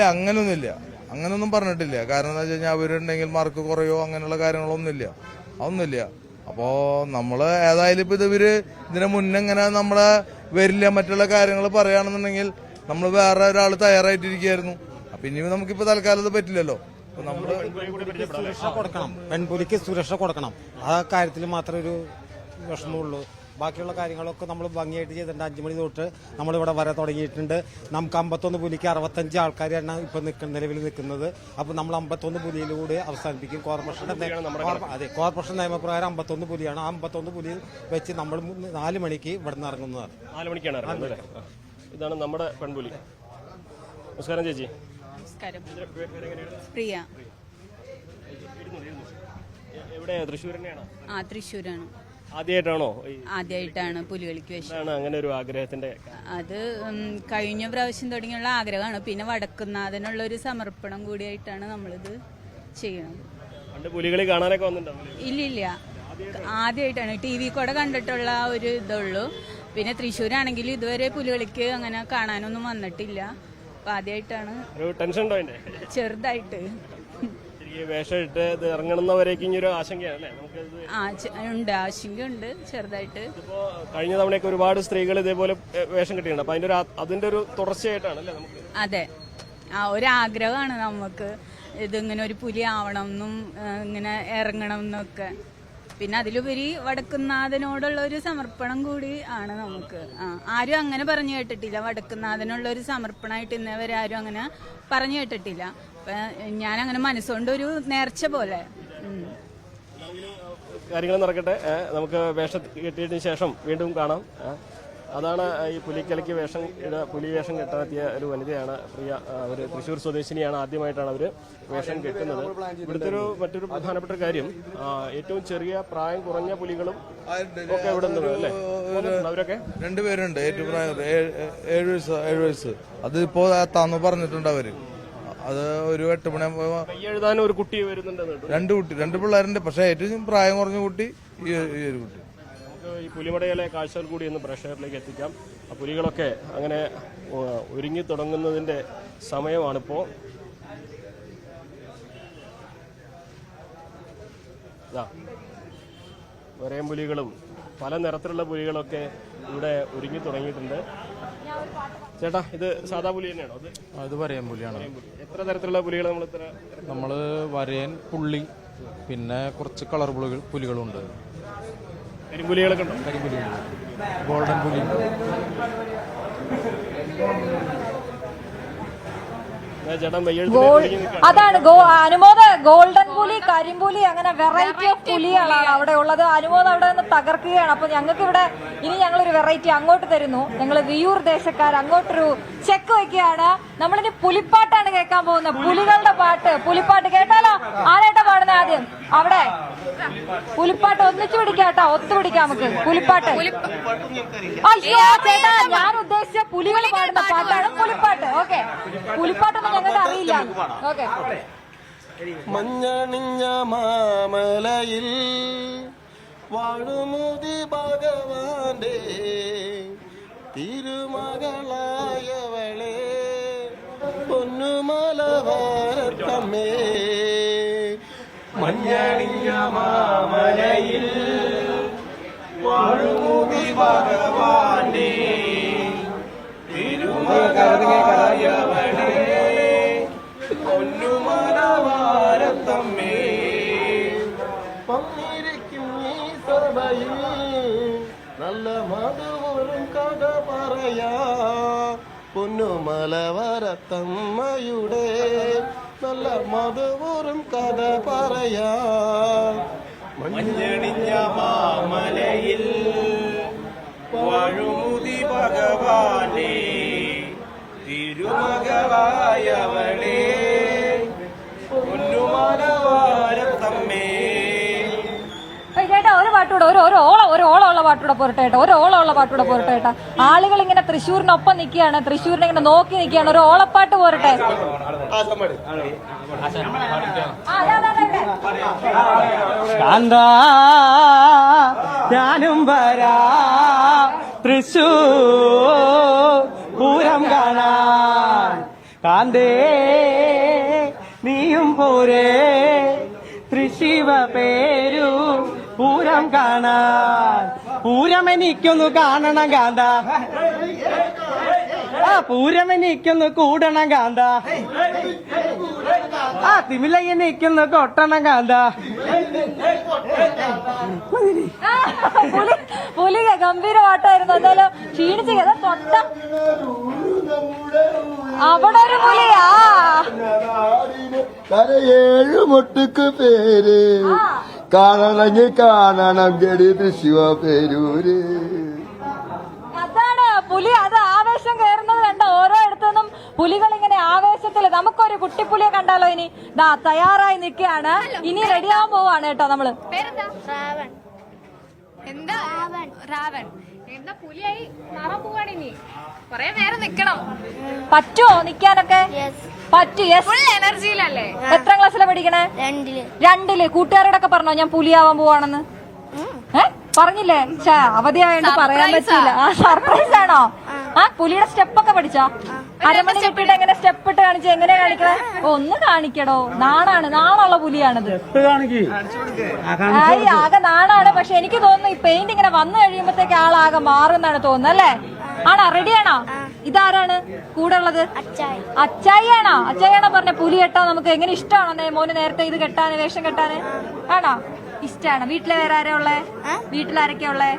അങ്ങനൊന്നും പറഞ്ഞിട്ടില്ല. കാരണം എന്താ വെച്ച് കഴിഞ്ഞാൽ അവരുണ്ടെങ്കിൽ മാർക്ക് കുറയോ അങ്ങനെയുള്ള കാര്യങ്ങളൊന്നുമില്ല, അതൊന്നുമില്ല. അപ്പോ നമ്മള് ഏതായാലും ഇപ്പൊ ഇതിന് മുന്നേ ഇങ്ങനെ നമ്മളെ വരില്ല മറ്റുള്ള കാര്യങ്ങൾ പറയുകയാണെന്നുണ്ടെങ്കിൽ നമ്മൾ വേറെ ഒരാൾ തയ്യാറായിട്ടിരിക്കുകയായിരുന്നു. അപ്പൊ ഇനി നമുക്കിപ്പോ തൽക്കാലത്ത് പറ്റില്ലല്ലോ. നമ്മള് സുരക്ഷ കൊടുക്കണം, പെൺപുലിക്ക് സുരക്ഷ കൊടുക്കണം. ആ കാര്യത്തിൽ മാത്രമേ ഒരു വിഷമമുള്ളൂ. ബാക്കിയുള്ള കാര്യങ്ങളൊക്കെ നമ്മൾ ഭംഗിയായിട്ട് ചെയ്തിട്ടുണ്ട്. 5 മണി തൊട്ട് നമ്മളിവിടെ വരെ തുടങ്ങിയിട്ടുണ്ട്. നമുക്ക് 51 പുലിക്ക് 65 ആൾക്കാരാണ് ഇപ്പൊ നിലവിൽ നിൽക്കുന്നത്. അപ്പൊ നമ്മൾ 51 പുലിയിലൂടെ അവസാനിപ്പിക്കും. കോർപ്പറേഷൻ നിയമപ്രകാരം 51 പുലിയാണ്. ആ 51 പുലിയിൽ വെച്ച് നമ്മൾ 4 മണിക്ക് ഇവിടെ നിന്ന് ഇറങ്ങുന്നതാണ്. 4 മണിക്കാണ് ഇറങ്ങുന്നത്. ഇതാണ് നമ്മുടെ പെൺപുലി. നമസ്കാരം ചേച്ചി. നമസ്കാരം. പ്രിയ. എവിടെയാ? തൃശ്ശൂർ തന്നെയാണോ? തൃശ്ശൂരാണ്. ആദ്യമായിട്ടാണോ? ആദ്യമായിട്ടാണ് പുലികളിക്ക് വേഷം. അങ്ങനെ ഒരു ആഗ്രഹത്തിന്റെ അത് കഴിഞ്ഞ പ്രാവശ്യം തുടങ്ങിയുള്ള ആഗ്രഹമാണ്. പിന്നെ വടക്കുന്നാഥനുള്ള ഒരു സമർപ്പണം കൂടിയായിട്ടാണ് നമ്മളിത് ചെയ്യണം. പുലികളി കാണാനൊക്കെ വന്നിട്ടുണ്ടോ? ഇല്ല, ആദ്യമായിട്ടാണ്. TV കൂടെ കണ്ടിട്ടുള്ള ഒരു ഇതുള്ളൂ. പിന്നെ തൃശ്ശൂരാണെങ്കിൽ ഇതുവരെ പുലികളിക്ക് അങ്ങനെ കാണാനൊന്നും വന്നിട്ടില്ല. അപ്പൊ ആദ്യമായിട്ടാണ്. ചെറുതായിട്ട് വേഷമിട്ട് ഇറങ്ങുന്നവരേക്കും ഒരു ആശങ്കയാണ്. ഉണ്ട്, ആശങ്കയുണ്ട് ചെറുതായിട്ട്. കഴിഞ്ഞ തവണയൊക്കെ ഒരുപാട് സ്ത്രീകൾ ഇതേപോലെ വേഷം കിട്ടിയിട്ടുണ്ട്. അപ്പൊ അതിന്റെ ഒരു തുടർച്ചയായിട്ടാണ് അല്ലേ നമുക്ക്? അതെ, ഒരാഗ്രഹമാണ് നമുക്ക് ഇതിങ്ങനെ ഒരു പുലി ആവണം എന്നും ഇങ്ങനെ ഇറങ്ങണം എന്നൊക്കെ. പിന്നെ അതിലുപരി വടക്കുന്നാഥനോടുള്ള ഒരു സമർപ്പണം കൂടി ആണ് നമുക്ക്. ആരും അങ്ങനെ പറഞ്ഞു കേട്ടിട്ടില്ല. വടക്കുന്നാഥനുള്ള ഒരു സമർപ്പണമായിട്ട് ഇന്നേവരെ ആരും അങ്ങനെ പറഞ്ഞു കേട്ടിട്ടില്ല. അപ്പൊ ഞാൻ അങ്ങനെ മനസ്സുകൊണ്ട് ഒരു നേർച്ച പോലെ. കാര്യങ്ങൾ നടക്കട്ടെ. നമുക്ക് വേഷം കെട്ടിയതിന് ശേഷം വീണ്ടും കാണാം. അതാണ് ഈ പുലിക്കലയ്ക്ക് പുലി വേഷം കെട്ടാനെത്തിയ ഒരു വനിതയാണ് പ്രിയ. അവർ തൃശ്ശൂർ സ്വദേശിനിയാണ്. ആദ്യമായിട്ടാണ് അവർ വേഷം കെട്ടുന്നത്. ഇവിടുത്തെ മറ്റൊരു പ്രധാനപ്പെട്ട കാര്യം, ഏറ്റവും ചെറിയ പ്രായം കുറഞ്ഞ പുലികളും ഒക്കെ ഇവിടെ അല്ലേ? അവരൊക്കെ രണ്ടുപേരുണ്ട്. ഏറ്റവും പ്രായം 7 വയസ്സ്. അത് ഇപ്പോ തന്നു പറഞ്ഞിട്ടുണ്ട് അവര്. അത് ഒരു 8 മണിയാകുമ്പോ എഴുതാനും ഒരു കുട്ടി വരുന്നുണ്ട്. രണ്ട് പിള്ളേരുണ്ട്. പക്ഷെ ഏറ്റവും പ്രായം കുറഞ്ഞ കുട്ടി ഈ ഒരു കുട്ടി. ഈ പുലിമടയിലെ കാഴ്ചകൾ കൂടി ഒന്ന് പ്രേക്ഷകരിലേക്ക് എത്തിക്കാം. ആ പുലികളൊക്കെ അങ്ങനെ ഒരുങ്ങി തുടങ്ങുന്നതിന്റെ സമയമാണിപ്പോ. വരയം പുലികളും പല നിറത്തിലുള്ള പുലികളൊക്കെ ഇവിടെ ഒരുങ്ങി തുടങ്ങിയിട്ടുണ്ട്. ചേട്ടാ, ഇത് സാധാ പുലി തന്നെയാണോ? അത് വരയൻ പുലിയാണ്. എത്ര തരത്തിലുള്ള പുലികൾ നമ്മള് വരയൻ, പുള്ളി, പിന്നെ കുറച്ച് കളർ പുലികളുണ്ട്. കരിമ്പുലികളൊക്കെ ഉണ്ടോ? കരിമ്പുലിയുണ്ട്, ഗോൾഡൻ പുലി. അതാണ് അനുമോദ. ഗോൾഡൻ പുലി, കരിമ്പുലി, അങ്ങനെ വെറൈറ്റി ഓഫ് പുലികളാണ് അവിടെ ഉള്ളത്. അനുമോദ് അവിടെ നിന്ന് തകർക്കുകയാണ്. അപ്പൊ ഞങ്ങൾക്ക് ഇവിടെ ഇനി ഞങ്ങളൊരു വെറൈറ്റി അങ്ങോട്ട് തരുന്നു. ഞങ്ങൾ വിയൂർ ദേശക്കാർ അങ്ങോട്ടൊരു ചെക്ക് വെക്കുകയാണ്. നമ്മളിനി പുലിപ്പാട്ടാണ് കേൾക്കാൻ പോകുന്നത്. പുലികളുടെ പാട്ട്, പുലിപ്പാട്ട് കേട്ടാലോ? ആരായിട്ടാ പാടുന്നത് ആദ്യം? അവിടെ പുലിപ്പാട്ട് ഒന്നിച്ചു പിടിക്കാട്ടോ, ഒത്തുപിടിക്കാം നമുക്ക്. പുലിപ്പാട്ട്. അയ്യോ ചേട്ടാ, ഞാൻ ഉദ്ദേശിച്ച പുലികൾ പാടുന്ന പാട്ടാണ് പുലിപ്പാട്ട്. ഓക്കെ, പുലിപ്പാട്ടൊന്നും ഞങ്ങൾക്ക് അറിയില്ല. ഓക്കെ. മഞ്ഞണിഞ്ഞ മാമലയിൽ വാഴുമുതി ഭഗവാന്റെ തിരുമകളായവളെ പൊന്നുമലവാരത്തമ്മേ. മഞ്ഞണിഞ്ഞ മാമലയിൽ വാഴുമുതി ഭഗവാന്റെ തിരുമകളായവളെ പൊന്നുമലവാരത്തമ്മേ. പന്നിരിക്കും ഈ സഭയിൽ നല്ല മധുവരും കഥ പറയാ. പൊന്നുമലവാരത്തമ്മയുടെ നല്ല മധുവരും കഥ പറയാ. മഞ്ഞണിഞ്ഞ മാമലയിൽ വാഴുമുതി ഭഗവാനെ തിരുമകളായവളെ പൊന്നുമലവാരത്തമ്മേ. ചേട്ടാ, ഒരു പാട്ടൂടെ, ഒരു ഓളമുള്ള പാട്ടൂടെ പോരട്ടെ കേട്ടോ. ഒരു ഓളമുള്ള പാട്ടൂടെ പോരട്ടെ കേട്ടോ. ആളുകൾ ഇങ്ങനെ തൃശ്ശൂരിനൊപ്പം നിൽക്കുകയാണ്, തൃശ്ശൂരിനെ ഇങ്ങനെ നോക്കി നിൽക്കുകയാണ്. ഒരു ഓളപ്പാട്ട് പോരട്ടെ. കാന്താ ഞാനും വരാ തൃശ്ശൂർ പൂരം കാണാൻ. കാന്തേ നീയും പോരേ തൃശിവ പേരു പൂരം കാണാൻ. പൂരം എനിക്കൊന്നു കാണണം കാന്ത, ആ പൂരം എനിക്കൊന്ന് കൂടണം കാന്ത, ആ തിമില എനിക്കൊന്ന് കൊട്ടണം കാന്ത. പുലി ഗംഭീര പാട്ടായിരുന്നു. എന്തായാലും ക്ഷീണിച്ച് തൊട്ട അവിടെ ഒരു പുലിയാ. കരയേഴുമൊട്ടുക്ക് പേര് കാണണം ഗടി തൃശ്ശിവ പേരൂര്. അതാണ് പുലി. അത് ആവേശം കയറുന്നത് കണ്ട ഓരോ ഇടത്തുനിന്നും പുലികൾ ഇങ്ങനെ ആവേശത്തിൽ. നമുക്കൊരു കുട്ടിപ്പുലിയെ കണ്ടാലോ? ഇനി ദാ തയ്യാറായി നിൽക്കുകയാണ്. ഇനി റെഡിയാവാൻ പോവാണ് കേട്ടോ നമ്മള്. എന്താ രാവൺ? എന്താ പുലിയായി മാറാൻ പോവാണ് ഇനി? കൊറേ നേരം നിക്കണം. പറ്റുമോ നിക്കാനൊക്കെ? പറ്റും. ഫുൾ എനർജിയിലല്ലേ? എത്ര ക്ലാസ്സിലാണ് പഠിക്കണേ? 2ല്. കൂട്ടുകാരോടൊക്കെ പറഞ്ഞോ ഞാൻ പുലിയാവാൻ പോവാണെന്ന്? പറഞ്ഞില്ലേ? അവധിയായോണ്ട് പറയാൻ പറ്റില്ല. സർപ്രൈസ് ആണോ? പുലിയുടെ സ്റ്റെപ്പൊക്കെ പഠിച്ചോ? അരമണി കെട്ടിട്ട് എങ്ങനെ സ്റ്റെപ്പ് ഇട്ട് കാണിച്ചു? എങ്ങനെയാ കാണിക്കണേ? ഒന്ന് കാണിക്കടോ. നാണുള്ള പുലിയാണിത്. ആകെ നാണാണ്. പക്ഷെ എനിക്ക് തോന്നുന്നു ഈ പെയിന്റ് ഇങ്ങനെ വന്നു കഴിയുമ്പോഴത്തേക്ക് ആളാകെ മാറുന്നാണ് തോന്നുന്നത് അല്ലേ? ആണോ? റെഡിയാണോ? ഇതാരാണ് കൂടെ ഉള്ളത്? അച്ചായിയാണോ? അച്ചായിയാണോ പറഞ്ഞ പുലി കെട്ടാ നമുക്ക് എങ്ങനെ ഇഷ്ടമാണോ മോന് നേരത്തെ ഇത് കെട്ടാന്, വേഷം കെട്ടാന്? ആണോ? ഇഷ്ടാണ്. വീട്ടിലെ വേറെ ആരാ ഉള്ളേ? വീട്ടിലാരൊക്കെയാ ഉള്ളേ?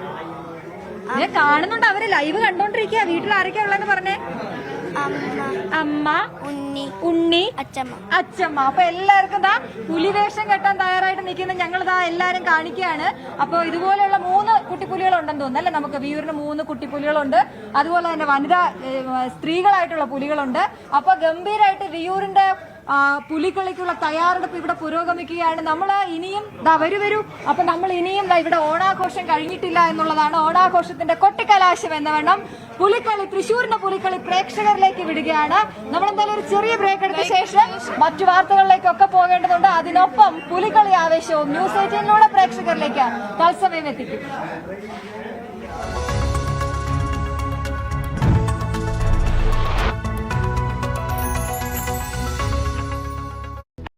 കാണുന്നുണ്ട്, അവര് ലൈവ് കണ്ടോണ്ടിരിക്കുക. വീട്ടിൽ ആരൊക്കെയാ ഉള്ളതെന്ന് പറഞ്ഞേ. അമ്മ, ഉണ്ണി, ഉണ്ണി, അച്ചമ്മ. അച്ചമ്മ. അപ്പൊ എല്ലാവർക്കും ദാ പുലിവേഷം കെട്ടാൻ തയ്യാറായിട്ട് നിൽക്കുന്ന ഞങ്ങൾ ദാ എല്ലാരും കാണിക്കുകയാണ്. അപ്പൊ ഇതുപോലെയുള്ള 3 കുട്ടിപ്പുലികളുണ്ടെന്ന് തോന്നുന്നു അല്ലെ? നമുക്ക് വിയൂരിന് 3 കുട്ടിപ്പുലികളുണ്ട്. അതുപോലെ തന്നെ വനിതാ സ്ത്രീകളായിട്ടുള്ള പുലികളുണ്ട്. അപ്പൊ ഗംഭീരമായിട്ട് വിയൂരിന്റെ പുലിക്കളിക്കുള്ള തയ്യാറെടുപ്പ് ഇവിടെ പുരോഗമിക്കുകയാണ്. നമ്മൾ ഇനിയും വരൂ. അപ്പൊ നമ്മൾ ഇനിയും ഇവിടെ ഓണാഘോഷം കഴിഞ്ഞിട്ടില്ല എന്നുള്ളതാണ്. ഓണാഘോഷത്തിന്റെ കൊട്ടിക്കലാശം എന്ന വണ്ണം പുലിക്കളി, തൃശ്ശൂരിന്റെ പുലിക്കളി പ്രേക്ഷകരിലേക്ക് വിടുകയാണ്. നമ്മൾ എന്തായാലും ഒരു ചെറിയ ബ്രേക്ക് എടുത്ത ശേഷം മറ്റു വാർത്തകളിലേക്കൊക്കെ പോകേണ്ടതുണ്ട്. അതിനൊപ്പം പുലിക്കളി ആവേശവും ന്യൂസ് 18 പ്രേക്ഷകരിലേക്ക് തത്സമയം എത്തിക്കും.